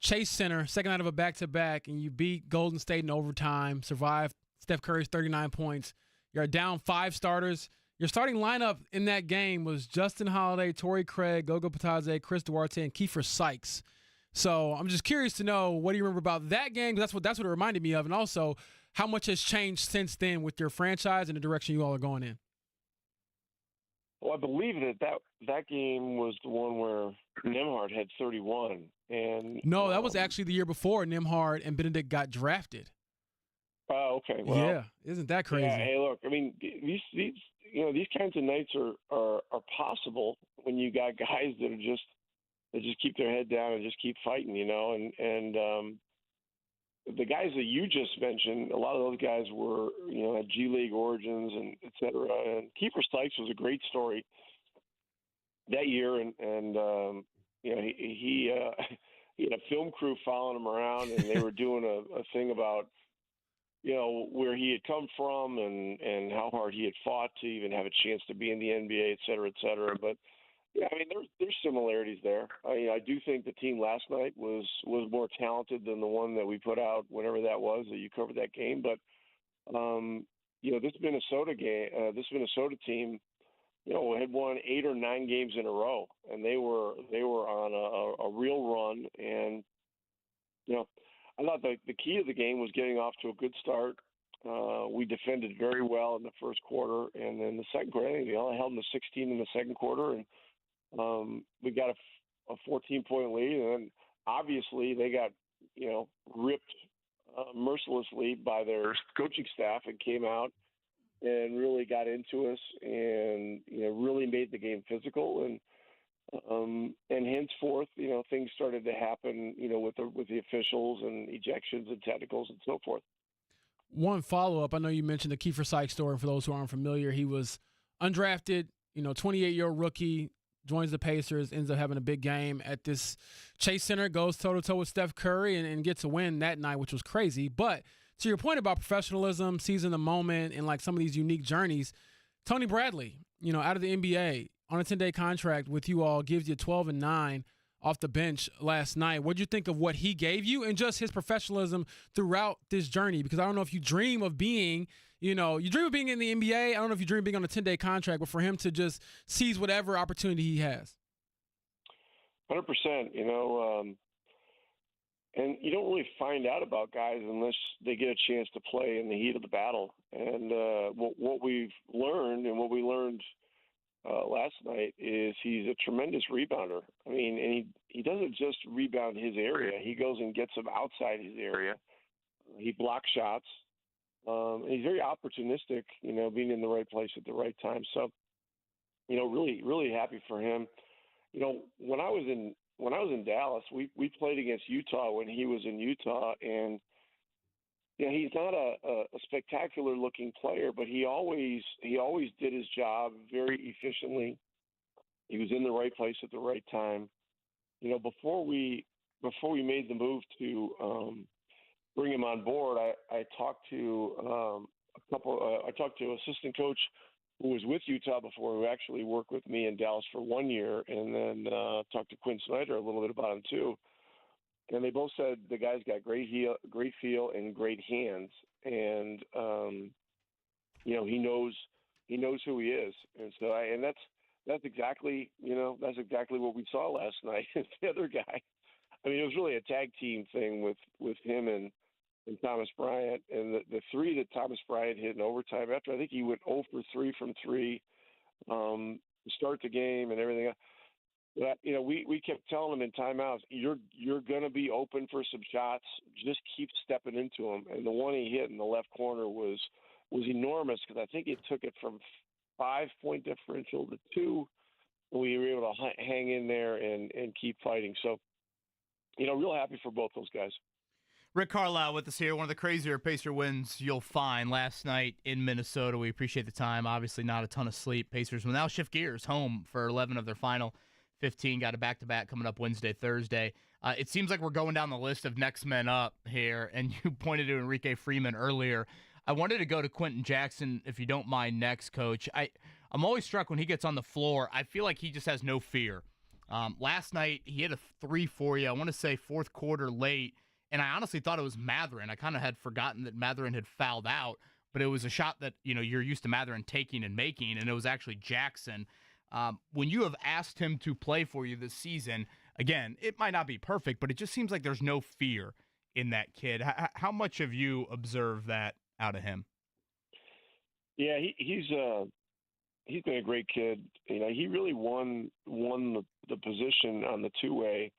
Chase Center, second night of a back-to-back, and you beat Golden State in overtime, survive Steph Curry's 39 points. You're down 5 starters. Your starting lineup in that game was Justin Holiday, Torrey Craig, Gogo Pataze, Chris Duarte, and Kiefer Sykes. So I'm just curious to know, what do you remember about that game? Because that's what it reminded me of, and also how much has changed since then with your franchise and the direction you all are going in. Well, I believe that game was the one where Nembhard had 31. And no, that was actually the year before Nembhard and Benedict got drafted. Oh, okay. Well, yeah, isn't that crazy? Yeah, hey, look, I mean, these kinds of nights are possible when you got guys that just keep their head down and just keep fighting, and the guys that you just mentioned, a lot of those guys were, had G League origins and et cetera. And Kiefer Sykes was a great story that year, and he had a film crew following him around, and they were doing a thing about, where he had come from and how hard he had fought to even have a chance to be in the NBA, et cetera, et cetera. But yeah, I mean, there's similarities there. I do think the team last night was more talented than the one that we put out, whenever that was that you covered that game. But this Minnesota team, had won 8 or 9 games in a row, and they were on a real run. And I thought the key to the game was getting off to a good start. We defended very well in the first quarter, and then the second quarter, I think they only held them to 16 in the second quarter, and we got a 14-point lead, and then obviously they got ripped mercilessly by their coaching staff and came out and really got into us and really made the game physical, and henceforth things started to happen with the officials and ejections and technicals and so forth. One follow-up, I know you mentioned the Kiefer Sykes story. For those who aren't familiar, he was undrafted, 28-year-old rookie, joins the Pacers, ends up having a big game at this Chase Center, goes toe-to-toe with Steph Curry and gets a win that night, which was crazy. But to your point about professionalism, seizing the moment, and like some of these unique journeys, Tony Bradley, out of the NBA on a 10-day contract with you all, gives you 12-9 off the bench last night. What'd you think of what he gave you and just his professionalism throughout this journey? Because I don't know if you dream of being you dream of being in the NBA. I don't know if you dream of being on a 10-day contract, but for him to just seize whatever opportunity he has. 100%, and you don't really find out about guys unless they get a chance to play in the heat of the battle. And what we've learned, and what we learned last night, is he's a tremendous rebounder. I mean, and he doesn't just rebound his area. He goes and gets them outside his area. He blocks shots. And he's very opportunistic, being in the right place at the right time. So, really, really happy for him. When I was in Dallas, we played against Utah when he was in Utah, and he's not a spectacular looking player, but he always did his job very efficiently. He was in the right place at the right time. Before we made the move to bring him on board, I talked to I talked to assistant coach who was with Utah before, who actually worked with me in Dallas for 1 year, and then talked to Quinn Snyder a little bit about him too. And they both said the guy's got great feel, and great hands, and he knows who he is, and so that's exactly what we saw last night. The other guy, I mean, it was really a tag team thing with him and and Thomas Bryant. And the three that Thomas Bryant hit in overtime, after I think he went 0 for 3 from 3 to start the game and everything else. But, we kept telling him in timeouts, you're going to be open for some shots. Just keep stepping into them. And the one he hit in the left corner was enormous, because I think it took it from 5-point differential to 2. We were able to hang in there and keep fighting. So, real happy for both those guys. Rick Carlisle with us here. One of the crazier Pacer wins you'll find last night in Minnesota. We appreciate the time. Obviously not a ton of sleep. Pacers will now shift gears home for 11 of their final 15. Got a back-to-back coming up Wednesday, Thursday. It seems like we're going down the list of next men up here, and you pointed to Enrique Freeman earlier. I wanted to go to Quinton Jackson, if you don't mind, next, Coach. I'm always struck when he gets on the floor. I feel like he just has no fear. Last night, he hit a 3 for you. I want to say fourth quarter late, and I honestly thought it was Mathurin. I kind of had forgotten that Mathurin had fouled out, but it was a shot that you're used to Mathurin taking and making, and it was actually Jackson. When you have asked him to play for you this season, again, it might not be perfect, but it just seems like there's no fear in that kid. How much have you observed that out of him? Yeah, he's been a great kid. He really won the position on the two-way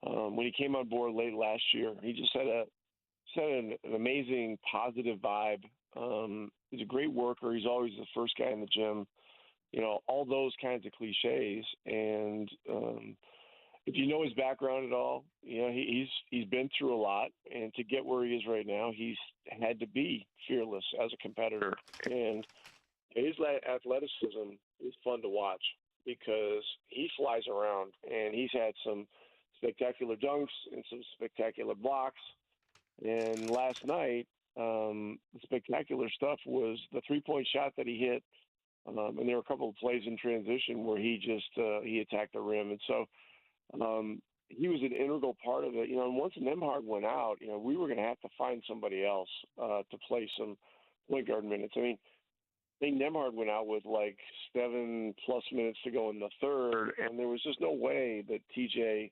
when he came on board late last year. He just had an amazing positive vibe. He's a great worker. He's always the first guy in the gym. All those kinds of cliches. And if you know his background at all, he's been through a lot. And to get where he is right now, he's had to be fearless as a competitor. And his athleticism is fun to watch because he flies around, and he's had some spectacular dunks and some spectacular blocks. And last night, the spectacular stuff was the three-point shot that he hit. And there were a couple of plays in transition where he attacked the rim. And so he was an integral part of it. And once Nembhard went out, we were going to have to find somebody else to play some point guard minutes. I think Nembhard went out with like 7+ minutes to go in the third, and there was just no way that TJ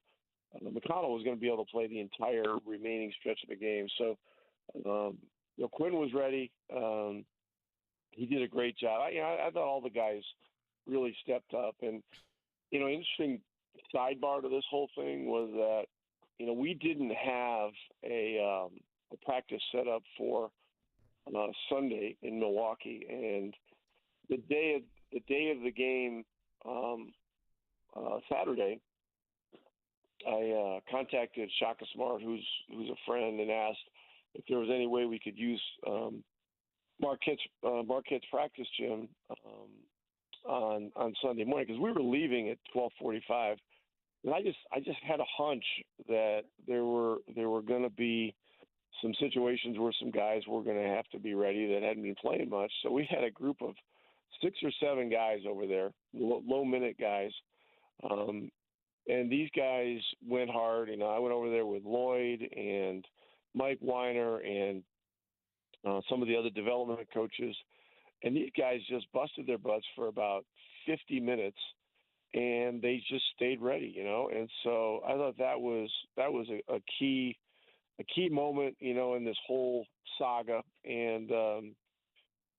McConnell was going to be able to play the entire remaining stretch of the game. So, Quinn was ready. He did a great job. I thought all the guys really stepped up. And, interesting sidebar to this whole thing was that, we didn't have a practice set up for Sunday in Milwaukee. And the day of the game, Saturday, I contacted Shaka Smart, who's a friend, and asked if there was any way we could use Marquette's practice gym on Sunday morning, because we were leaving at 12:45, and I just had a hunch that there were going to be some situations where some guys were going to have to be ready that hadn't been playing much. So we had a group of 6 or 7 guys over there, low minute guys, and these guys went hard. I went over there with Lloyd and Mike Weiner and some of the other development coaches, and these guys just busted their butts for about 50 minutes, and they just stayed ready, And so I thought that was a key moment, in this whole saga. And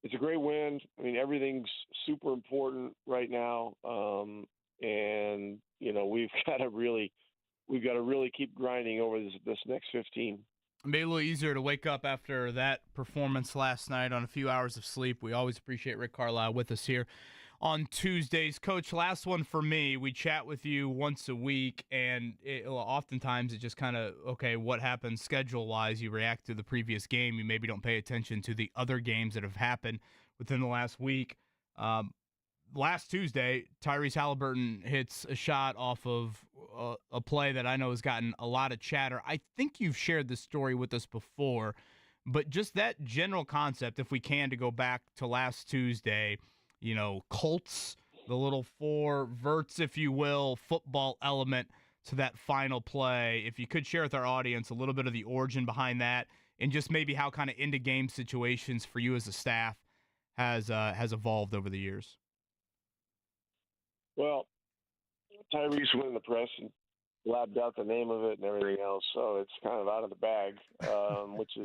it's a great win. Everything's super important right now, and we've got to really keep grinding over this next 15. Maybe a little easier to wake up after that performance last night on a few hours of sleep. We always appreciate Rick Carlisle with us here on Tuesdays. Coach, last one for me. We chat with you once a week, and oftentimes it just kind of, okay, what happens schedule-wise? You react to the previous game. You maybe don't pay attention to the other games that have happened within the last week. Last Tuesday, Tyrese Halliburton hits a shot off of a play that I know has gotten a lot of chatter. I think you've shared this story with us before, but just that general concept, if we can, to go back to last Tuesday, Colts, the little 4 verts, if you will, football element to that final play. If you could share with our audience a little bit of the origin behind that, and just maybe how kind of into game situations for you as a staff has evolved over the years. Well, Tyrese went in the press and blabbed out the name of it and everything else. So it's kind of out of the bag, which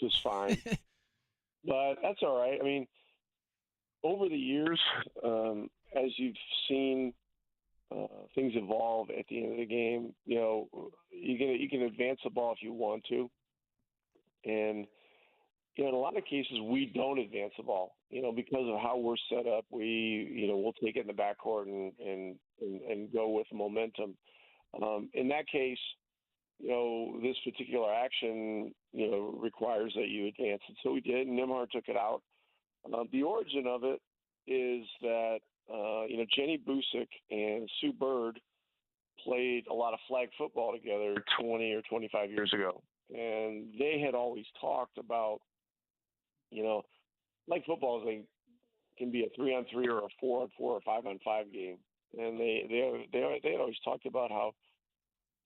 is fine. But that's all right. I mean, over the years, as you've seen things evolve at the end of the game, you can advance the ball if you want to. And, in a lot of cases, we don't advance the ball, because of how we're set up. We'll take it in the backcourt and go with momentum. In that case, this particular action, requires that you advance. And so we did, and Nembhard took it out. The origin of it is that, Jenny Busick and Sue Bird played a lot of flag football together 20 or 25 years ago. And they had always talked about, flag football can be a 3-on-3 or a 4-on-4 or 5-on-5 game. And they had always talked about how,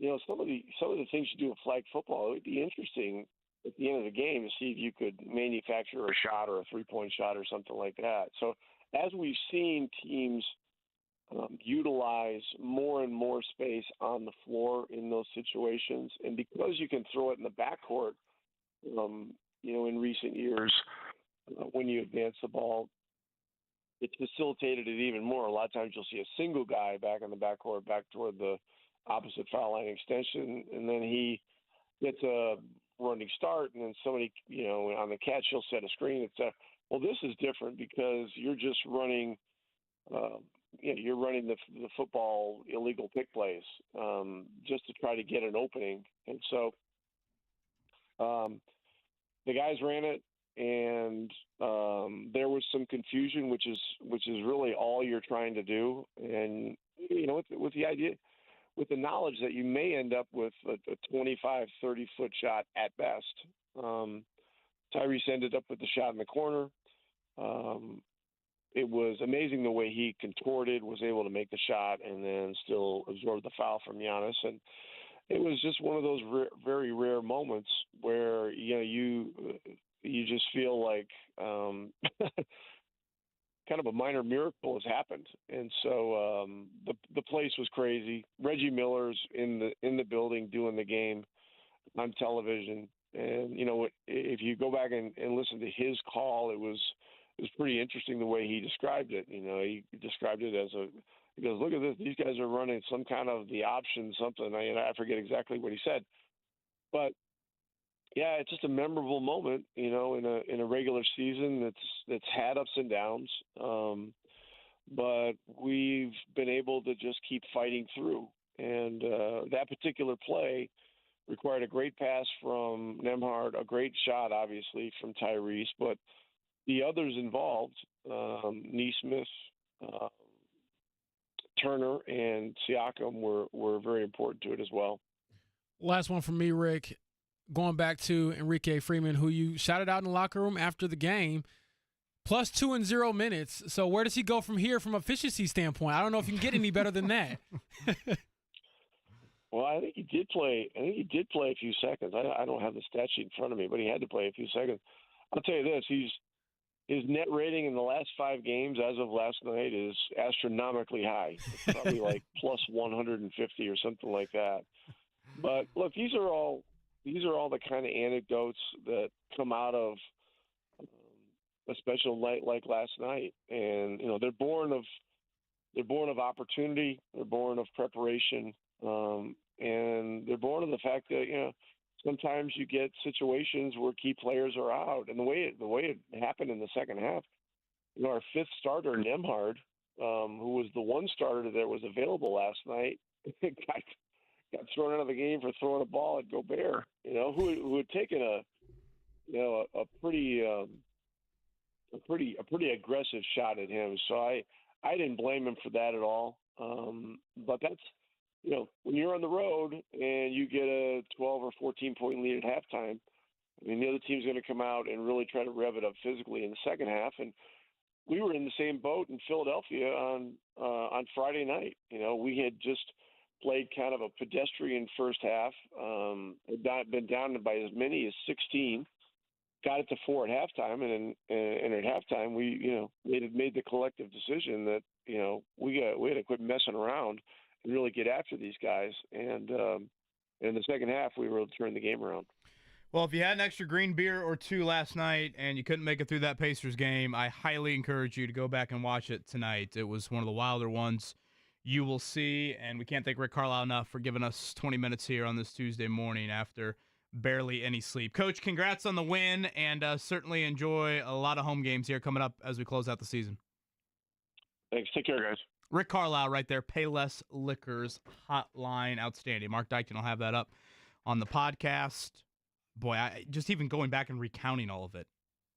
some of the things you do in flag football, it would be interesting at the end of the game to see if you could manufacture a shot or a three-point shot or something like that. So as we've seen teams utilize more and more space on the floor in those situations, and because you can throw it in the backcourt, in recent years, when you advance the ball, it's facilitated it even more. A lot of times you'll see a single guy back in the backcourt, back toward the opposite foul line extension, and then he gets a running start, and then somebody, on the catch, he'll set a screen. Well, this is different because you're just running, you're running the football illegal pick plays just to try to get an opening. And so the guys ran it, and there was some confusion, which is really all you're trying to do. And, with the idea, with the knowledge that you may end up with a 25, 30-foot shot at best. Tyrese ended up with the shot in the corner. It was amazing the way he contorted, was able to make the shot, and then still absorb the foul from Giannis. And it was just one of those very rare moments where you just feel like kind of a minor miracle has happened. And so the place was crazy. Reggie Miller's in the building doing the game on television. And, if you go back and listen to his call, it was pretty interesting the way he described it. He described it as he goes, look at this, these guys are running some kind of the option, something. I forget exactly what he said. But, yeah, it's just a memorable moment, in a regular season that's had ups and downs. But we've been able to just keep fighting through. And that particular play required a great pass from Nembhard, a great shot, obviously, from Tyrese. But the others involved, Nesmith, Turner, and Siakam were very important to it as well. Last one from me, Rick. Going back to Enrique Freeman, who you shouted out in the locker room after the game, plus 2 in 0 minutes. So where does he go from here from efficiency standpoint? I don't know if you can get any better than that. Well, I think he did play. A few seconds. I don't have the stat sheet in front of me, but he had to play a few seconds. I'll tell you this: his net rating in the last 5 games, as of last night, is astronomically high. It's probably like plus 150 or something like that. But look, these are all the kind of anecdotes that come out of a special night like last night, and they're born of opportunity, they're born of preparation, and they're born of the fact that sometimes you get situations where key players are out, and the way it happened in the second half, our 5th starter Nembhard, who was the one starter that was available last night, got thrown out of the game for throwing a ball at Gobert, who had taken a pretty aggressive shot at him. So I didn't blame him for that at all. But that's, when you're on the road and you get a 12 or 14 point lead at halftime, I mean, the other team's going to come out and really try to rev it up physically in the second half. And we were in the same boat in Philadelphia on Friday night. We had just played kind of a pedestrian first half, had been down by as many as 16, got it to 4 at halftime, and at halftime we made the collective decision that we had to quit messing around really get after these guys. And in the second half, we were able to turn the game around. Well, if you had an extra green beer or two last night and you couldn't make it through that Pacers game, I highly encourage you to go back and watch it tonight. It was one of the wilder ones you will see, and we can't thank Rick Carlisle enough for giving us 20 minutes here on this Tuesday morning after barely any sleep. Coach, congrats on the win, and certainly enjoy a lot of home games here coming up as we close out the season. Thanks. Take care, guys. Rick Carlisle right there, Payless Liquors hotline. Outstanding. Mark Dykton will have that up on the podcast. Boy, I just even going back and recounting all of it,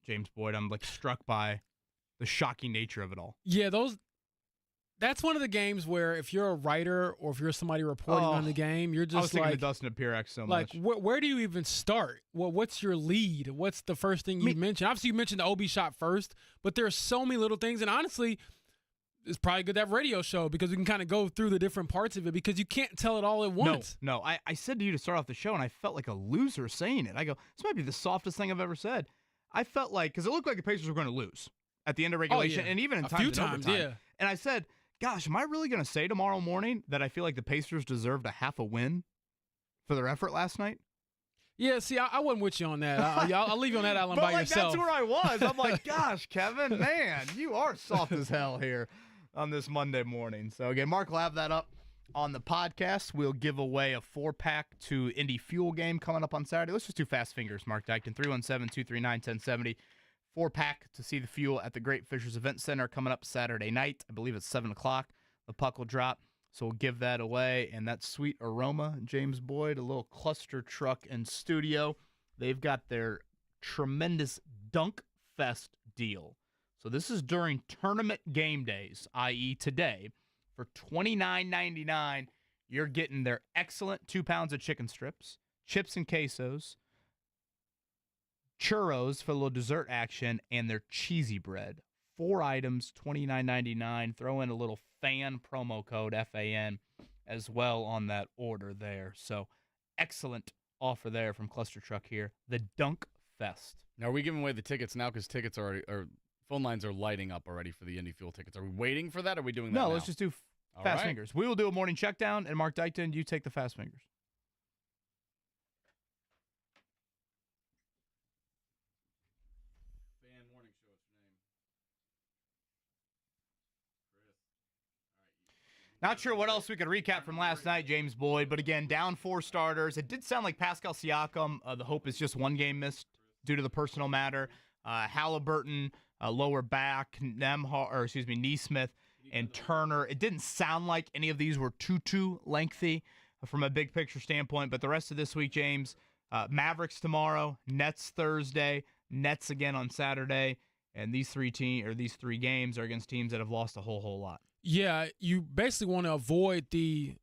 James Boyd, I'm like struck by the shocking nature of it all. Yeah, that's one of the games where if you're a writer or if you're somebody reporting on the game, you're just I was thinking of Dustin and Pirex so much. Where do you even start? What's your lead? What's the first thing you mention? Obviously, you mentioned the OB shot first, but there's so many little things. And honestly, it's probably good to have a radio show because we can kind of go through the different parts of it because you can't tell it all at once. No. I said to you to start off the show, and I felt like a loser saying it. I go, this might be the softest thing I've ever said. I felt like, because it looked like the Pacers were going to lose at the end of regulation, and even in a few times, overtime. And I said, gosh, am I really going to say tomorrow morning that I feel like the Pacers deserved a half a win for their effort last night? Yeah, see, I wasn't with you on that. I'll leave you on that island but by yourself. That's where I was. I'm like, gosh, Kevin, man, you are soft as hell here on this Monday morning. So, again, Mark will have that up on the podcast. We'll give away a 4-pack to Indy Fuel game coming up on Saturday. Let's just do fast fingers, Mark Dykton, 317-239-1070. 4-pack to see the Fuel at the Great Fishers Event Center coming up Saturday night. I believe it's 7 o'clock. The puck will drop, so we'll give that away. And that sweet aroma, James Boyd, a little cluster truck in studio. They've got their tremendous Dunk Fest deal. So this is during tournament game days, i.e. today. For $29.99, you're getting their excellent 2 pounds of chicken strips, chips and quesos, churros for a little dessert action, and their cheesy bread. 4 items, $29.99. Throw in a little fan promo code, FAN, as well on that order there. So excellent offer there from Cluster Truck here. The Dunk Fest. Now, are we giving away the tickets now because tickets are phone lines are lighting up already for the Indy Fuel tickets? Are we waiting for that, or are we doing that now? No, let's just do fast fingers. We will do a morning check down, and Mark Dykton, you take the fast fingers. Fan morning show, what's your name? Chris. Not sure what else we could recap from last night, James Boyd, but again, down 4 starters. It did sound like Pascal Siakam, the hope is just 1 game missed due to the personal matter. Halliburton, lower back, Neesmith, and Turner. It didn't sound like any of these were too lengthy from a big picture standpoint, but the rest of this week, James, Mavericks tomorrow, Nets Thursday, Nets again on Saturday, and these 3 games are against teams that have lost a whole lot. Yeah, you basically want to avoid the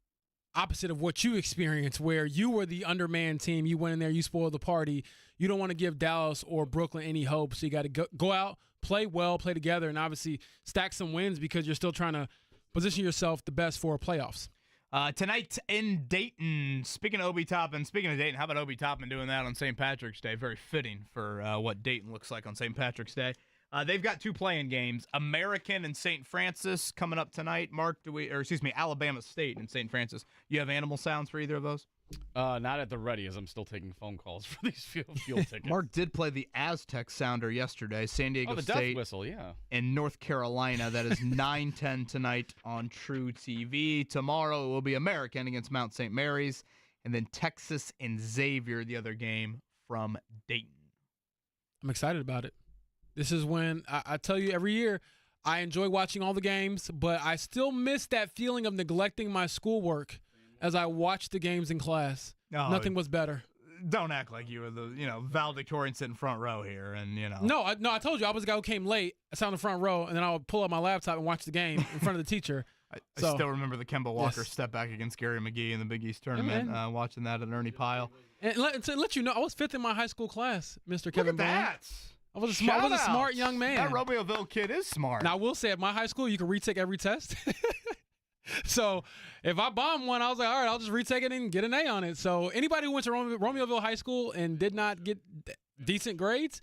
opposite of what you experienced, where you were the undermanned team. You went in there, you spoiled the party. You don't want to give Dallas or Brooklyn any hope, so you got to go out, play well, play together, and obviously stack some wins because you're still trying to position yourself the best for playoffs. Tonight in Dayton, speaking of Dayton, how about Obi Toppin doing that on St. Patrick's Day? Very fitting for what Dayton looks like on St. Patrick's Day. They've got 2 playing games, American and St. Francis coming up tonight. Mark, Alabama State and St. Francis. You have animal sounds for either of those? Not at the ready, as I'm still taking phone calls for these fuel tickets. Mark did play the Aztec sounder yesterday, San Diego the State death whistle, yeah. in North Carolina. That is 9:10 tonight on True TV. Tomorrow it will be American against Mount St. Mary's, and then Texas and Xavier, the other game from Dayton. I'm excited about it. This is when I tell you every year I enjoy watching all the games, but I still miss that feeling of neglecting my schoolwork as I watch the games in class. No, nothing was better. Don't act like you were the valedictorian sitting front row here, and No, I told you I was the guy who came late. I sat in the front row, and then I would pull up my laptop and watch the game in front of the teacher. I still remember the Kemba Walker step back against Gary McGee in the Big East tournament, watching that at Ernie Pyle. And to let you know, I was 5th in my high school class, Mr. Kevin Look at Brown. that. I was a smart young man. That Romeoville kid is smart. Now, I will say at my high school, you can retake every test. So if I bombed one, I was like, all right, I'll just retake it and get an A on it. So anybody who went to Romeoville High School and did not get decent grades,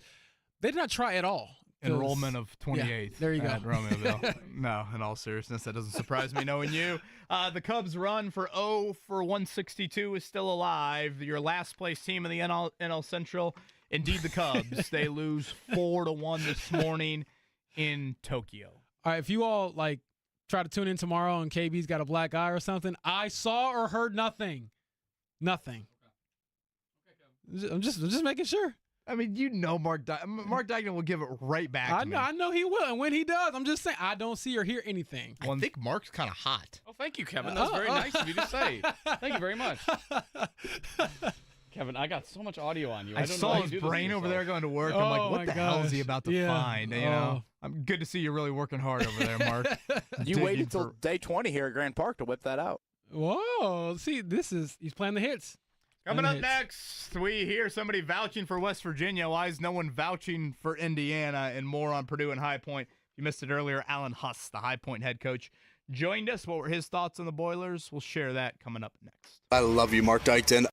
they did not try at all. enrollment of 28th there you go. at Romeoville. No, in all seriousness, that doesn't surprise me knowing you. The Cubs' run for 0 for 162 is still alive. Your last place team in the NL Central, indeed the Cubs. They lose 4-1 this morning in Tokyo. All right, if you all try to tune in tomorrow and KB's got a black eye or something, I saw or heard nothing. Nothing. I'm just making sure. I mean, Mark Dykman will give it right back to me. I know he will, and when he does, I'm just saying I don't see or hear anything. I think Mark's kind of hot. Oh, thank you, Kevin. That was very nice of you to say. Thank you very much. Kevin, I got so much audio on you. I saw his brain over there going to work. I'm like, what the hell is he about to find? I'm good to see you really working hard over there, Mark. You waited till day 20 here at Grand Park to whip that out. Whoa. See, he's playing the hits. Coming up next, we hear somebody vouching for West Virginia. Why is no one vouching for Indiana? And more on Purdue and High Point. If you missed it earlier, Alan Huss, the High Point head coach, joined us. What were his thoughts on the Boilers? We'll share that coming up next. I love you, Mark Dykman.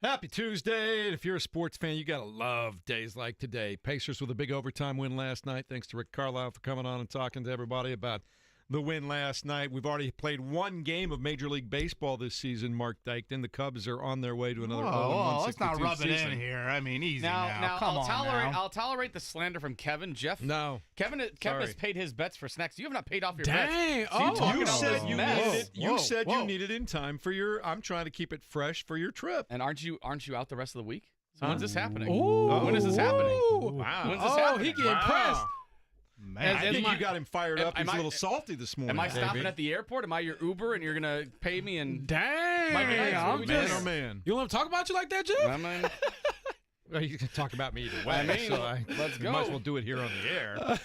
Happy Tuesday. If you're a sports fan, you got to love days like today. Pacers with a big overtime win last night. Thanks to Rick Carlisle for coming on and talking to everybody about the win last night. We've already played one game of Major League Baseball this season, Mark Dykton. The Cubs are on their way to another 0-162 let's not rub season. it in here. I mean, easy now. Come I'll tolerate the slander from Kevin. Jeff. No. Kevin has paid his bets for snacks. You have not paid off your Dang. bets. So You said you needed it. You Whoa. said you needed it in time for your. I'm trying to keep it fresh for your trip. And aren't you out the rest of the week? So when's this happening? Ooh. When is this happening? Wow. When's this happening? He getting pressed. Man, I think you got him fired up. He's am a I- little salty this morning. Am I baby. stopping at the airport? Am I your Uber and you're gonna pay me? And Dang. Man, Man, oh man. You want to talk about you like that, Jeff? I mean, Well, you can talk about me either way. I mean, let's go. Might as well do it here on the air.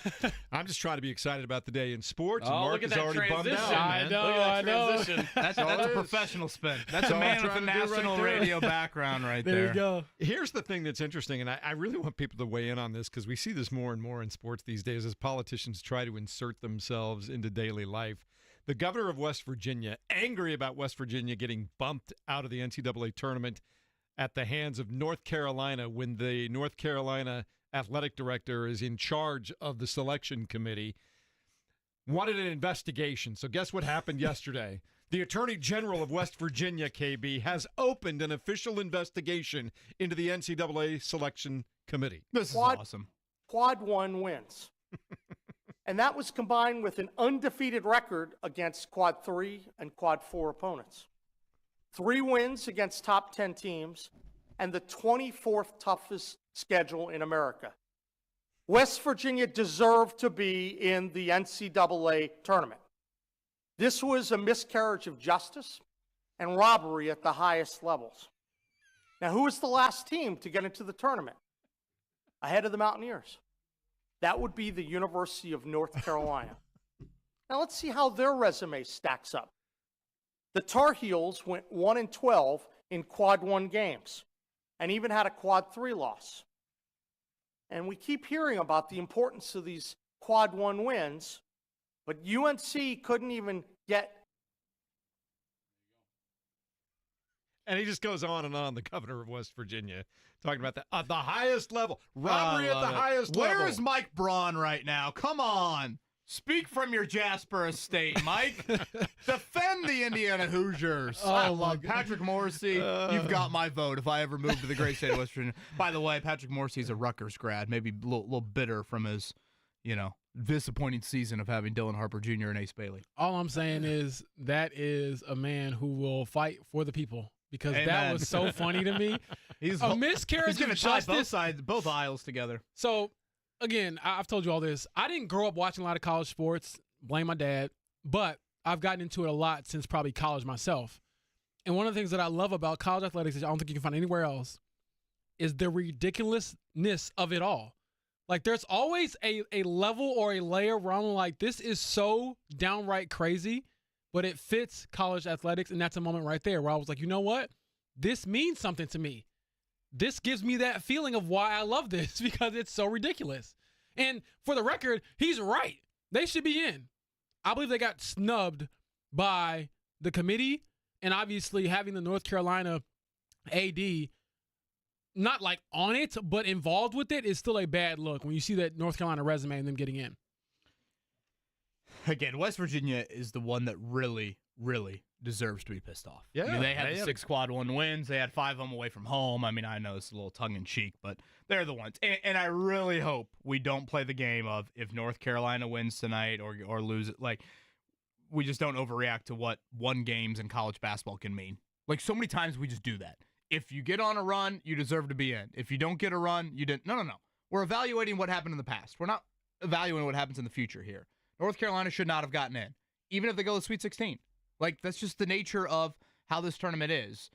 I'm just trying to be excited about the day in sports. And Oh, Mark look at is that already bummed transition. out, I man. know, look at I that know. transition. That's a professional spin. That's That's a all man I'm with a trying to do right national there. radio background right There there. you go. Here's the thing that's interesting, and I really want people to weigh in on this because we see this more and more in sports these days as politicians try to insert themselves into daily life. The governor of West Virginia, angry about West Virginia getting bumped out of the NCAA tournament at the hands of North Carolina when the North Carolina athletic director is in charge of the selection committee, wanted an investigation. So guess what happened yesterday? The Attorney General of West Virginia, KB, has opened an official investigation into the NCAA selection committee. This is awesome. Quad 1 wins. And that was combined with an undefeated record against Quad 3 and Quad 4 opponents. 3 wins against top 10 teams and the 24th toughest schedule in America. West Virginia deserved to be in the NCAA tournament. This was a miscarriage of justice and robbery at the highest levels. Now, who was the last team to get into the tournament? Ahead of the Mountaineers. That would be the University of North Carolina. Now, let's see how their resume stacks up. The Tar Heels went 1-12 in Quad 1 games and even had a Quad 3 loss. And we keep hearing about the importance of these Quad 1 wins, but UNC couldn't even get. And he just goes on and on, the governor of West Virginia, talking about the highest level. Robbery at the highest level. Where is Mike Braun right now? Come on. Speak from your Jasper estate, Mike. Defend the Indiana Hoosiers. I love Patrick Morrissey. You've got my vote if I ever move to the great state of West Virginia. By the way, Patrick Morrissey's a Rutgers grad, maybe a little bitter from his, disappointing season of having Dylan Harper Jr. and Ace Bailey. All I'm saying is that is a man who will fight for the people because that Amen. was so funny to me. He's a miscarriage He's going of to tie justice. both sides, both aisles together. So, again, I've told you all this. I didn't grow up watching a lot of college sports. Blame my dad. But I've gotten into it a lot since probably college myself. And one of the things that I love about college athletics that I don't think you can find anywhere else is the ridiculousness of it all. Like, there's always a level or a layer where I'm like, this is so downright crazy, but it fits college athletics. And that's a moment right there where I was like, you know what? This means something to me. This gives me that feeling of why I love this because it's so ridiculous. And for the record, he's right. They should be in. I believe they got snubbed by the committee, and obviously having the North Carolina AD not like on it, but involved with it is still a bad look when you see that North Carolina resume and them getting in. Again, West Virginia is the one that really, really deserves to be pissed off. Yeah, I mean, they had 6 Quad 1 wins. They had 5 of them away from home. I mean, I know it's a little tongue-in-cheek, but they're the ones. And I really hope we don't play the game of if North Carolina wins tonight or lose it. Like, we just don't overreact to what 1 games in college basketball can mean. Like, so many times we just do that. If you get on a run, you deserve to be in. If you don't get a run, you didn't. No. We're evaluating what happened in the past. We're not evaluating what happens in the future here. North Carolina should not have gotten in, even if they go to the Sweet 16. Like, that's just the nature of how this tournament is.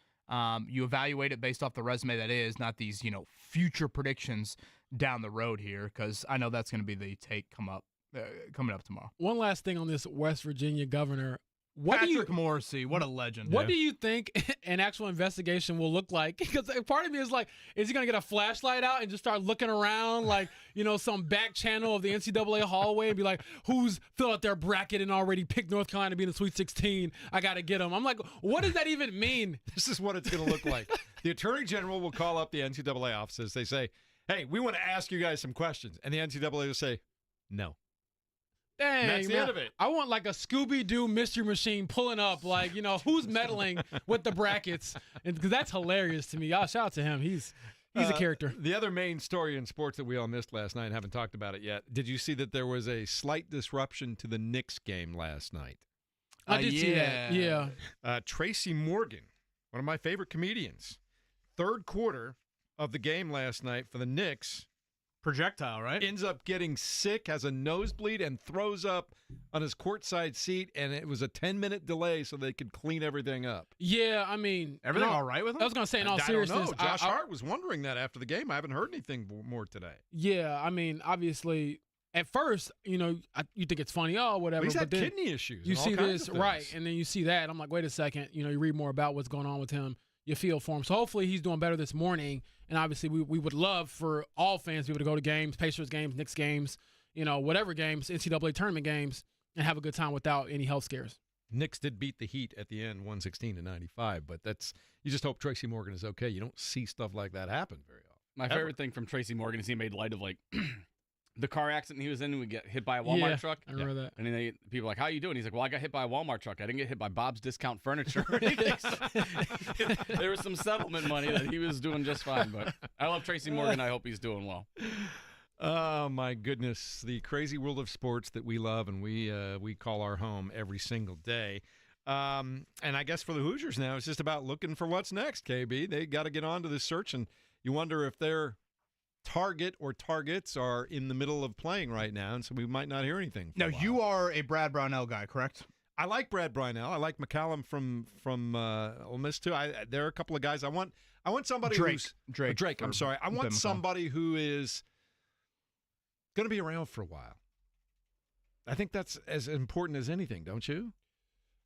You evaluate it based off the resume that is, not these, future predictions down the road here, because I know that's going to be the take coming up tomorrow. One last thing on this West Virginia governor. Patrick Morrissey, what a legend. What do you think an actual investigation will look like? Because part of me is like, is he going to get a flashlight out and just start looking around like, some back channel of the NCAA hallway and be like, who's filled out their bracket and already picked North Carolina to be in the Sweet 16? I got to get them. I'm like, what does that even mean? This is what it's going to look like. The Attorney General will call up the NCAA offices. They say, hey, we want to ask you guys some questions. And the NCAA will say, no. Dang, that's the end of it. I want like a Scooby-Doo mystery machine pulling up, like, who's meddling with the brackets. Because that's hilarious to me. Y'all, shout out to him. He's a character. The other main story in sports that we all missed last night and haven't talked about it yet. Did you see that there was a slight disruption to the Knicks game last night? I did see that, yeah. Tracy Morgan, one of my favorite comedians, third quarter of the game last night for the Knicks, projectile, right? Ends up getting sick, has a nosebleed, and throws up on his courtside seat, and it was a 10-minute delay so they could clean everything up. Yeah, I mean... Everything all right with him? I was going to say, in all seriousness... I don't know. Josh Hart was wondering that after the game. I haven't heard anything more today. Yeah, I mean, obviously, at first, you think it's funny, whatever. But he's had then kidney issues. You see this, of right, and then you see that, I'm like, wait a second. You read more about what's going on with him. You feel for him. So hopefully he's doing better this morning. And obviously we would love for all fans to be able to go to games, Pacers games, Knicks games, whatever games, NCAA tournament games, and have a good time without any health scares. Knicks did beat the Heat at the end, 116-95, but you just hope Tracy Morgan is okay. You don't see stuff like that happen very often. My favorite thing from Tracy Morgan is he made light of the car accident he was in. We get hit by a Walmart truck. I remember that. And then people are like, how you doing? He's like, well, I got hit by a Walmart truck. I didn't get hit by Bob's Discount Furniture. There was some settlement money that he was doing just fine. But I love Tracy Morgan. I hope he's doing well. Oh, my goodness. The crazy world of sports that we love and we call our home every single day. And I guess for the Hoosiers now, it's just about looking for what's next, KB. They got to get on to this search, and you wonder if they're target or targets are in the middle of playing right now, and so we might not hear anything. Now, you are a Brad Brownell guy, correct? I like Brad Brownell. I like McCallum from Ole Miss too. There are a couple of guys. I want somebody Drake. I'm sorry. I want somebody who is going to be around for a while. I think that's as important as anything, don't you?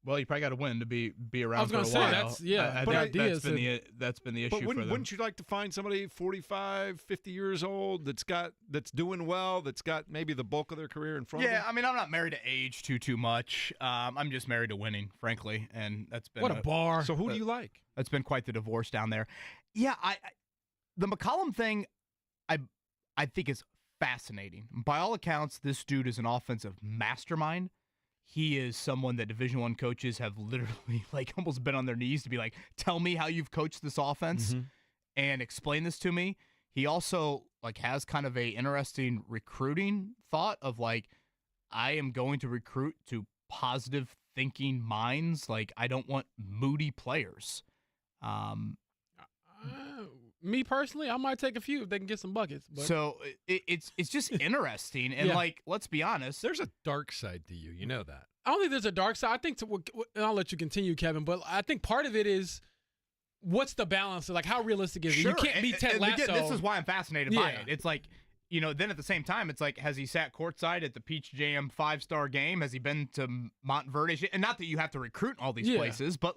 Well, you probably got to win to be around for a while. That's been the issue for them. Wouldn't you like to find somebody 45, 50 years old that's doing well, that's got maybe the bulk of their career in front of them? Yeah, I mean, I'm not married to age too much. I'm just married to winning, frankly, and that's been what a bar. So who do you like? That's been quite the divorce down there. Yeah, the McCollum thing, I think is fascinating. By all accounts, this dude is an offensive mastermind. He is someone that Division I coaches have literally almost been on their knees to be like, tell me how you've coached this offense and explain this to me. He also has kind of a interesting recruiting thought of I am going to recruit to positive thinking minds. I don't want moody players. Me personally, I might take a few if they can get some buckets. But. So it's just interesting. And let's be honest. There's a dark side to you. You know that. I don't think there's a dark side. I think, and I'll let you continue, Kevin, but I think part of it is what's the balance? How realistic is it? Sure. You can't be Ted Lasso. Again, this is why I'm fascinated by it. It's then at the same time, it's has he sat courtside at the Peach Jam 5-star game? Has he been to Montverde? And not that you have to recruit in all these places, but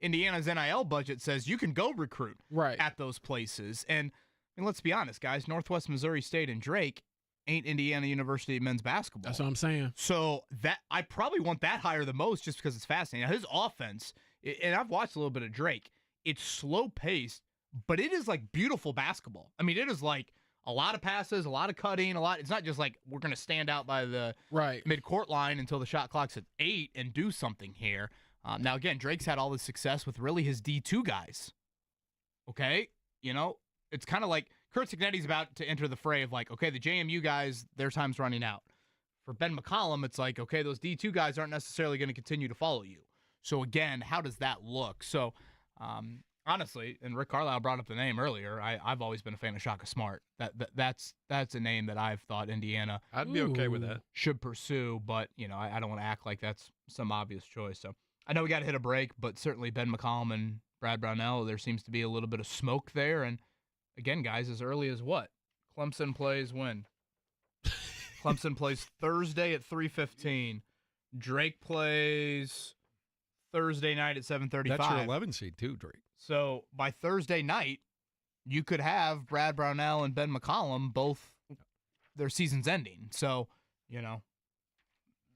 Indiana's NIL budget says you can go recruit at those places. And let's be honest, guys, Northwest Missouri State and Drake ain't Indiana University men's basketball. That's what I'm saying. So that I probably want that higher than most just because it's fascinating. Now, his offense, and I've watched a little bit of Drake, it's slow-paced, but it is beautiful basketball. I mean, it is a lot of passes, a lot of cutting, it's not just we're going to stand out by the mid-court line until the shot clock's at 8 and do something here. Now, again, Drake's had all this success with really his D2 guys. Okay? It's kind of like Kurt Cignetti's about to enter the fray of okay, the JMU guys, their time's running out. For Ben McCollum, it's okay, those D2 guys aren't necessarily going to continue to follow you. So, again, how does that look? So, honestly, and Rick Carlisle brought up the name earlier. I've always been a fan of Shaka Smart. That's a name that I've thought Indiana I'd be okay with that. Should pursue, but I don't want to act like that's some obvious choice. So I know we got to hit a break, but certainly Ben McCollum and Brad Brownell, there seems to be a little bit of smoke there. And again, guys, as early as what? Clemson plays when? Clemson plays Thursday at 3:15. Drake plays Thursday night at 7:35. That's your 11 seed too, Drake. So by Thursday night, you could have Brad Brownell and Ben McCollum both their season's ending. So,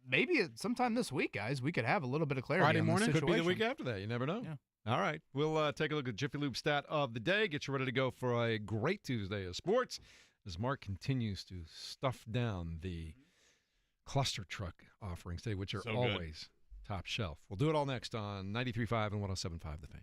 maybe sometime this week, guys, we could have a little bit of clarity. Friday on morning? the Could be the week after that. You never know. Yeah. All right. We'll take a look at Jiffy Lube stat of the day. Get you ready to go for a great Tuesday of sports as Mark continues to stuff down the cluster truck offerings today, which are So good. always top shelf. We'll do it all next on 93.5 and 107.5 The Fan.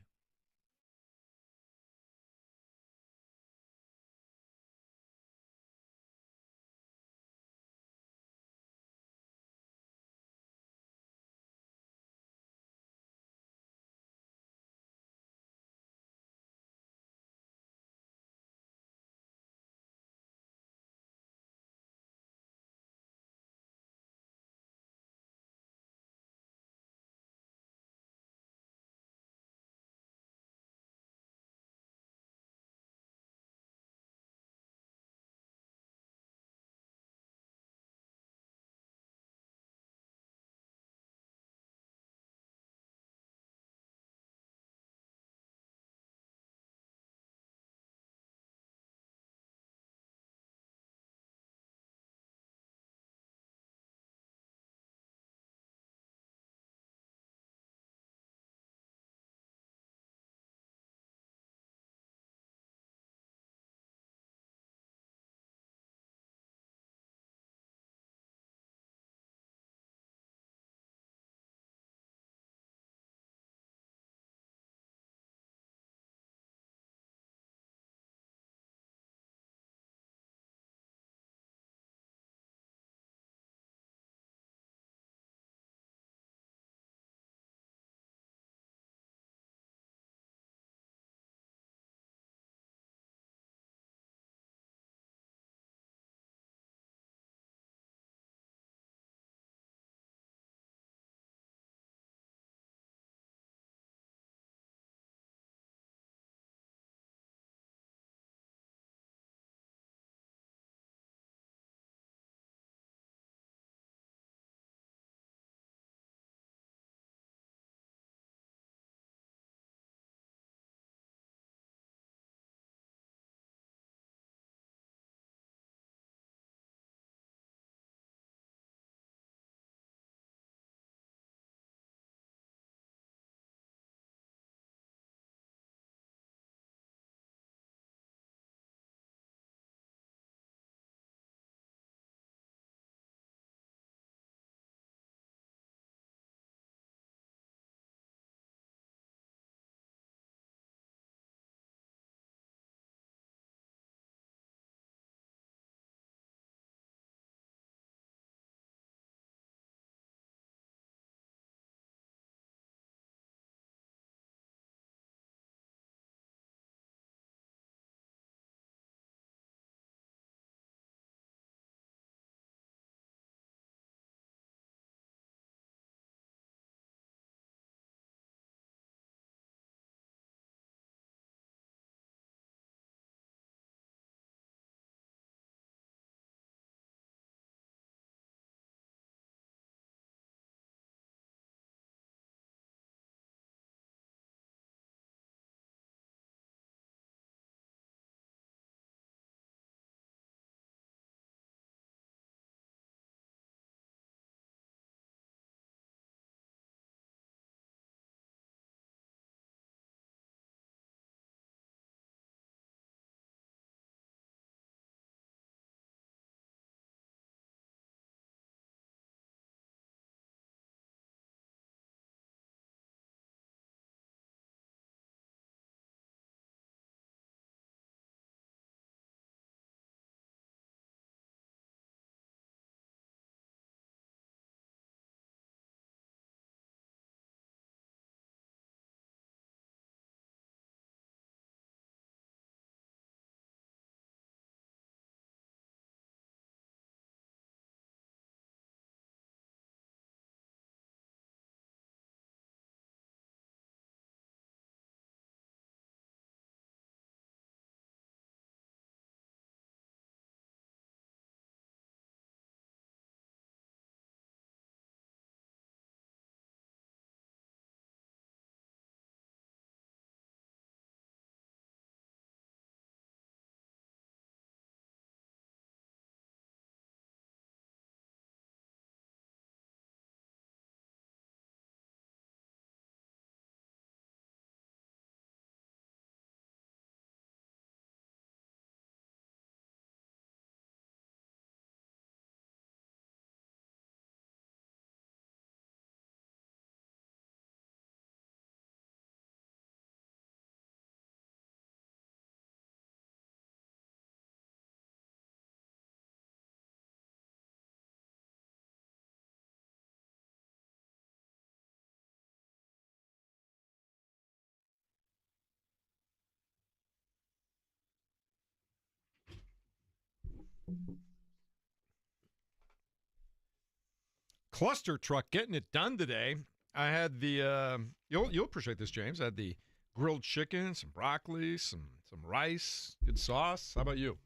Cluster truck getting it done today. I had the you'll appreciate this, James. I had the grilled chicken, some broccoli, some rice, good sauce. How about you?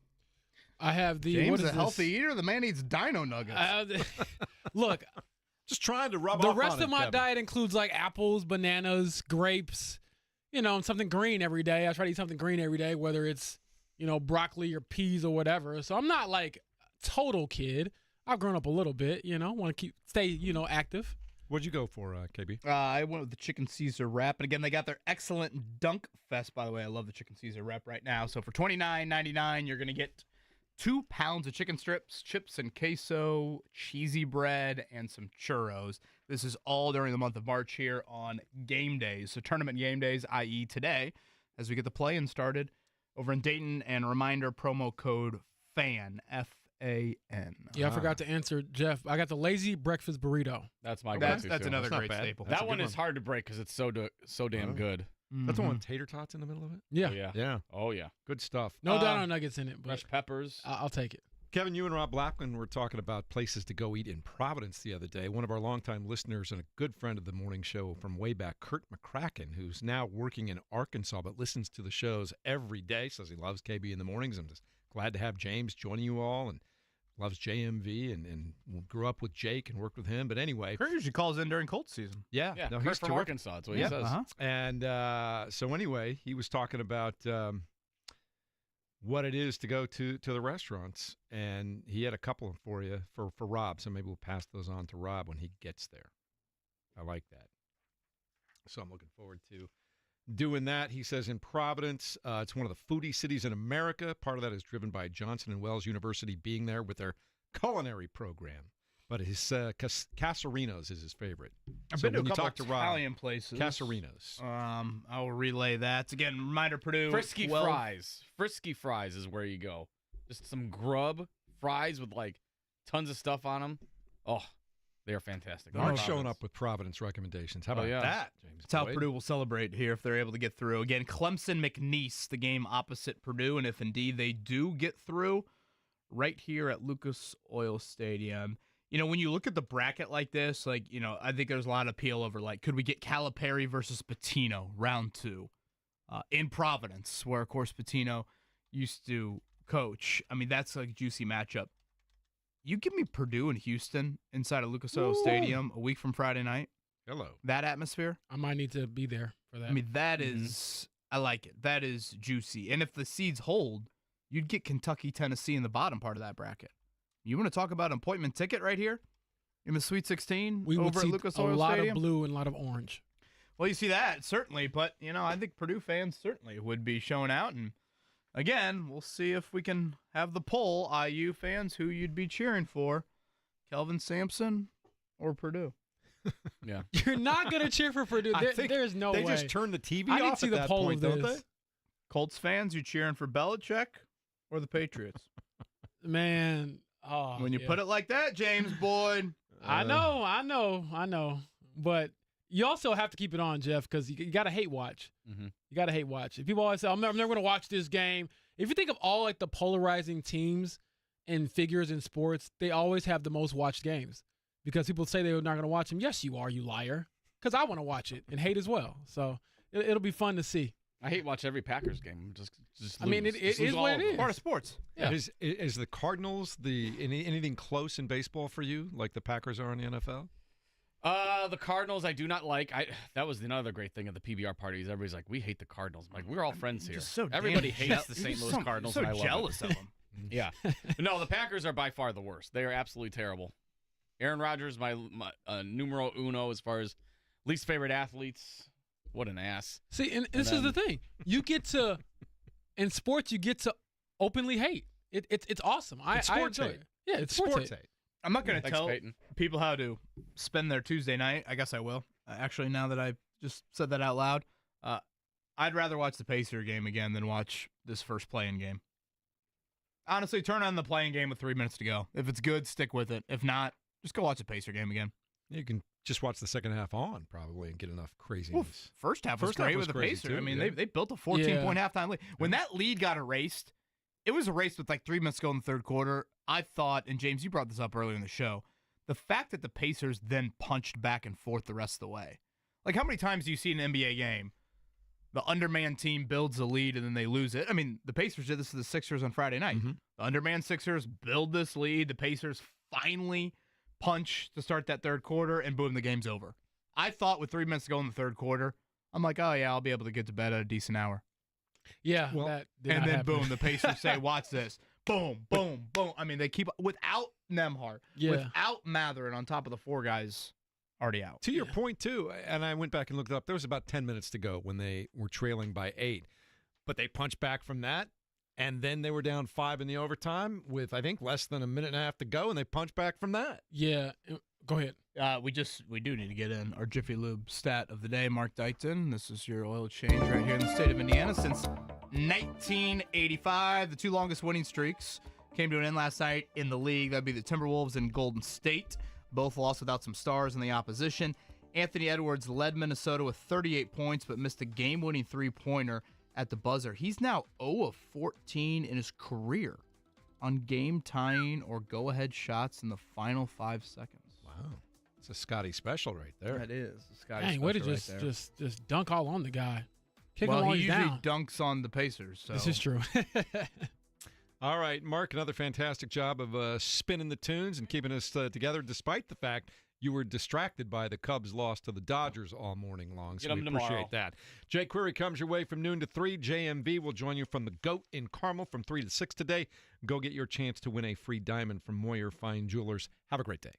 I have the James, what is a this? healthy eater. The man eats dino nuggets. Look, just trying to rub the off rest on of it, my Kevin. diet includes like apples, bananas, grapes, and something green every day. I try to eat something green every day, whether it's broccoli or peas or whatever. So I'm not like a total kid. I've grown up a little bit, want to stay active. What'd you go for, KB? I went with the chicken Caesar wrap, and again, they got their excellent Dunk Fest. By the way, I love the chicken Caesar wrap right now. So for $29.99, you're gonna get 2 pounds of chicken strips, chips and queso, cheesy bread, and some churros. This is all during the month of March here on game days. So tournament game days, i.e. today, as we get the play-in started over in Dayton. And a reminder, promo code FAN, F-A-N. Yeah, I forgot to answer, Jeff. I got the lazy breakfast burrito. That's my That's go-to, too. another That's not great bad. staple. That's a That one good is hard to break because it's so damn good. That's the one with tater tots in the middle of it? Yeah. Oh, yeah. Yeah. Oh, yeah. Good stuff. No dino nuggets in it, but Fresh peppers. I'll take it. Kevin, you and Rob Blackman were talking about places to go eat in Providence the other day. One of our longtime listeners and a good friend of the morning show from way back, Kurt McCracken, who's now working in Arkansas but listens to the shows every day, says he loves KB in the mornings. I'm just glad to have James joining you all and loves JMV and grew up with Jake and worked with him. But anyway. Kurt usually calls in during Colts season. Yeah. Yeah, No, Kurt he's from terrific. Arkansas. That's what he says. And so anyway, he was talking about what it is to go to the restaurants, and he had a couple for you for Rob. So maybe we'll pass those on to Rob when he gets there. I like that. So I'm looking forward to doing that. He says in Providence, it's one of the foodie cities in America. Part of that is driven by Johnson & Wells University being there with their culinary program. But his Casarinos is his favorite. I've So been to a when you couple talk to Rob, Italian places. Casarinos. I will relay that. Again, reminder, Purdue. Frisky fries. Frisky fries is where you go. Just some grub fries with like tons of stuff on them. Oh, they are fantastic. Mark's showing up with Providence recommendations. How about that, James? That's how Boyd? Purdue will celebrate here if they're able to get through. Again, Clemson McNeese, the game opposite Purdue, and if indeed they do get through, right here at Lucas Oil Stadium. When you look at the bracket like this, I think there's a lot of appeal over, could we get Calipari versus Pitino, round 2, in Providence, where, of course, Pitino used to coach. I mean, that's a juicy matchup. You give me Purdue and Houston inside of Lucas Oil Stadium a week from Friday night. Hello. That atmosphere. I might need to be there for that. I mean, that is, I like it. That is juicy. And if the seeds hold, you'd get Kentucky, Tennessee in the bottom part of that bracket. You want to talk about an appointment ticket right here in the Sweet 16 we would over see at Lucas a Oil lot Stadium? of blue and a lot of orange. Well, you see that, certainly. But, I think Purdue fans certainly would be showing out. And, again, we'll see if we can have the poll, IU fans, who you'd be cheering for, Kelvin Sampson or Purdue. Yeah. You're not going to cheer for Purdue. There's no way. They just turned the TV I need off to see at the that poll point, of don't this. they? Colts fans, you cheering for Belichick or the Patriots? Man. Oh, When you put it like that, James Boyd. I know. But you also have to keep it on, Jeff, because you got to hate watch. Mm-hmm. You got to hate watch. If people always say, I'm never going to watch this game. If you think of all the polarizing teams and figures in sports, they always have the most watched games because people say they're not going to watch them. Yes, you are, you liar. Because I want to watch it and hate as well. So it'll be fun to see. I hate watch every Packers game. Just I mean, lose. it Just lose is all what of it them. is. Part of sports. Yeah. Is the Cardinals anything close in baseball for you, like the Packers are in the NFL? The Cardinals I do not like. That was another great thing at the PBR parties. Everybody's like, we hate the Cardinals. I'm like, we're all friends here. Just so Everybody damn hates the St. Louis Cardinals. So and I love jealous it. of them. Yeah. No, the Packers are by far the worst. They are absolutely terrible. Aaron Rodgers, my numero uno as far as least favorite athletes. What an ass. See, and this is the thing. You get to, in sports, you get to openly hate. It's awesome. It's I sports enjoy hate. it. Yeah, it's sports hate. I'm not going to Thanks, tell Peyton. people how to spend their Tuesday night. I guess I will. Actually, now that I just said that out loud, I'd rather watch the Pacer game again than watch this first play-in game. Honestly, turn on the play-in game with 3 minutes to go. If it's good, stick with it. If not, just go watch the Pacer game again. You can just watch the second half on probably and get enough craziness. Well, first half was great with the crazy Pacer. too, I mean, yeah. they built a 14-point halftime lead. When that lead got erased, it was erased with 3 minutes to go in the third quarter. I thought, and James, you brought this up earlier in the show, the fact that the Pacers then punched back and forth the rest of the way. Like, how many times do you see in an NBA game, the undermanned team builds a lead and then they lose it? I mean, the Pacers did this to the Sixers on Friday night. Mm-hmm. The undermanned Sixers build this lead. The Pacers finally punch to start that third quarter, and boom, the game's over. I thought with 3 minutes to go in the third quarter, I'm like, oh, yeah, I'll be able to get to bed at a decent hour. Yeah. Well, that did and not then, happen. boom, the Pacers say, watch this. Boom, boom, boom. I mean, they keep – without Nembhard, without Mather, and on top of the 4 guys already out. To your point, too, and I went back and looked it up, there was about 10 minutes to go when they were trailing by 8. But they punched back from that, and then they were down 5 in the overtime with, I think, less than a minute and a half to go, and they punched back from that. Yeah. Go ahead. We do need to get in our Jiffy Lube stat of the day. Mark Dykton, this is your oil change right here in the state of Indiana. Since 1985, the 2 longest winning streaks came to an end last night in the league. That'd be the Timberwolves and Golden State. Both lost without some stars in the opposition. Anthony Edwards led Minnesota with 38 points, but missed a game-winning 3-pointer at the buzzer. He's now 0 of 14 in his career on game-tying or go-ahead shots in the final 5 seconds. Wow. It's a Scotty special right there. That is a Scotty Dang, special way to right there. just dunk all on the guy. Kick him Well, while he he's usually down. dunks on the Pacers. So. This is true. All right, Mark, another fantastic job of spinning the tunes and keeping us together, despite the fact you were distracted by the Cubs' loss to the Dodgers all morning long. So we appreciate that. Jay Query comes your way from noon to 3. JMV will join you from the GOAT in Carmel from 3 to 6 today. Go get your chance to win a free diamond from Moyer Fine Jewelers. Have a great day.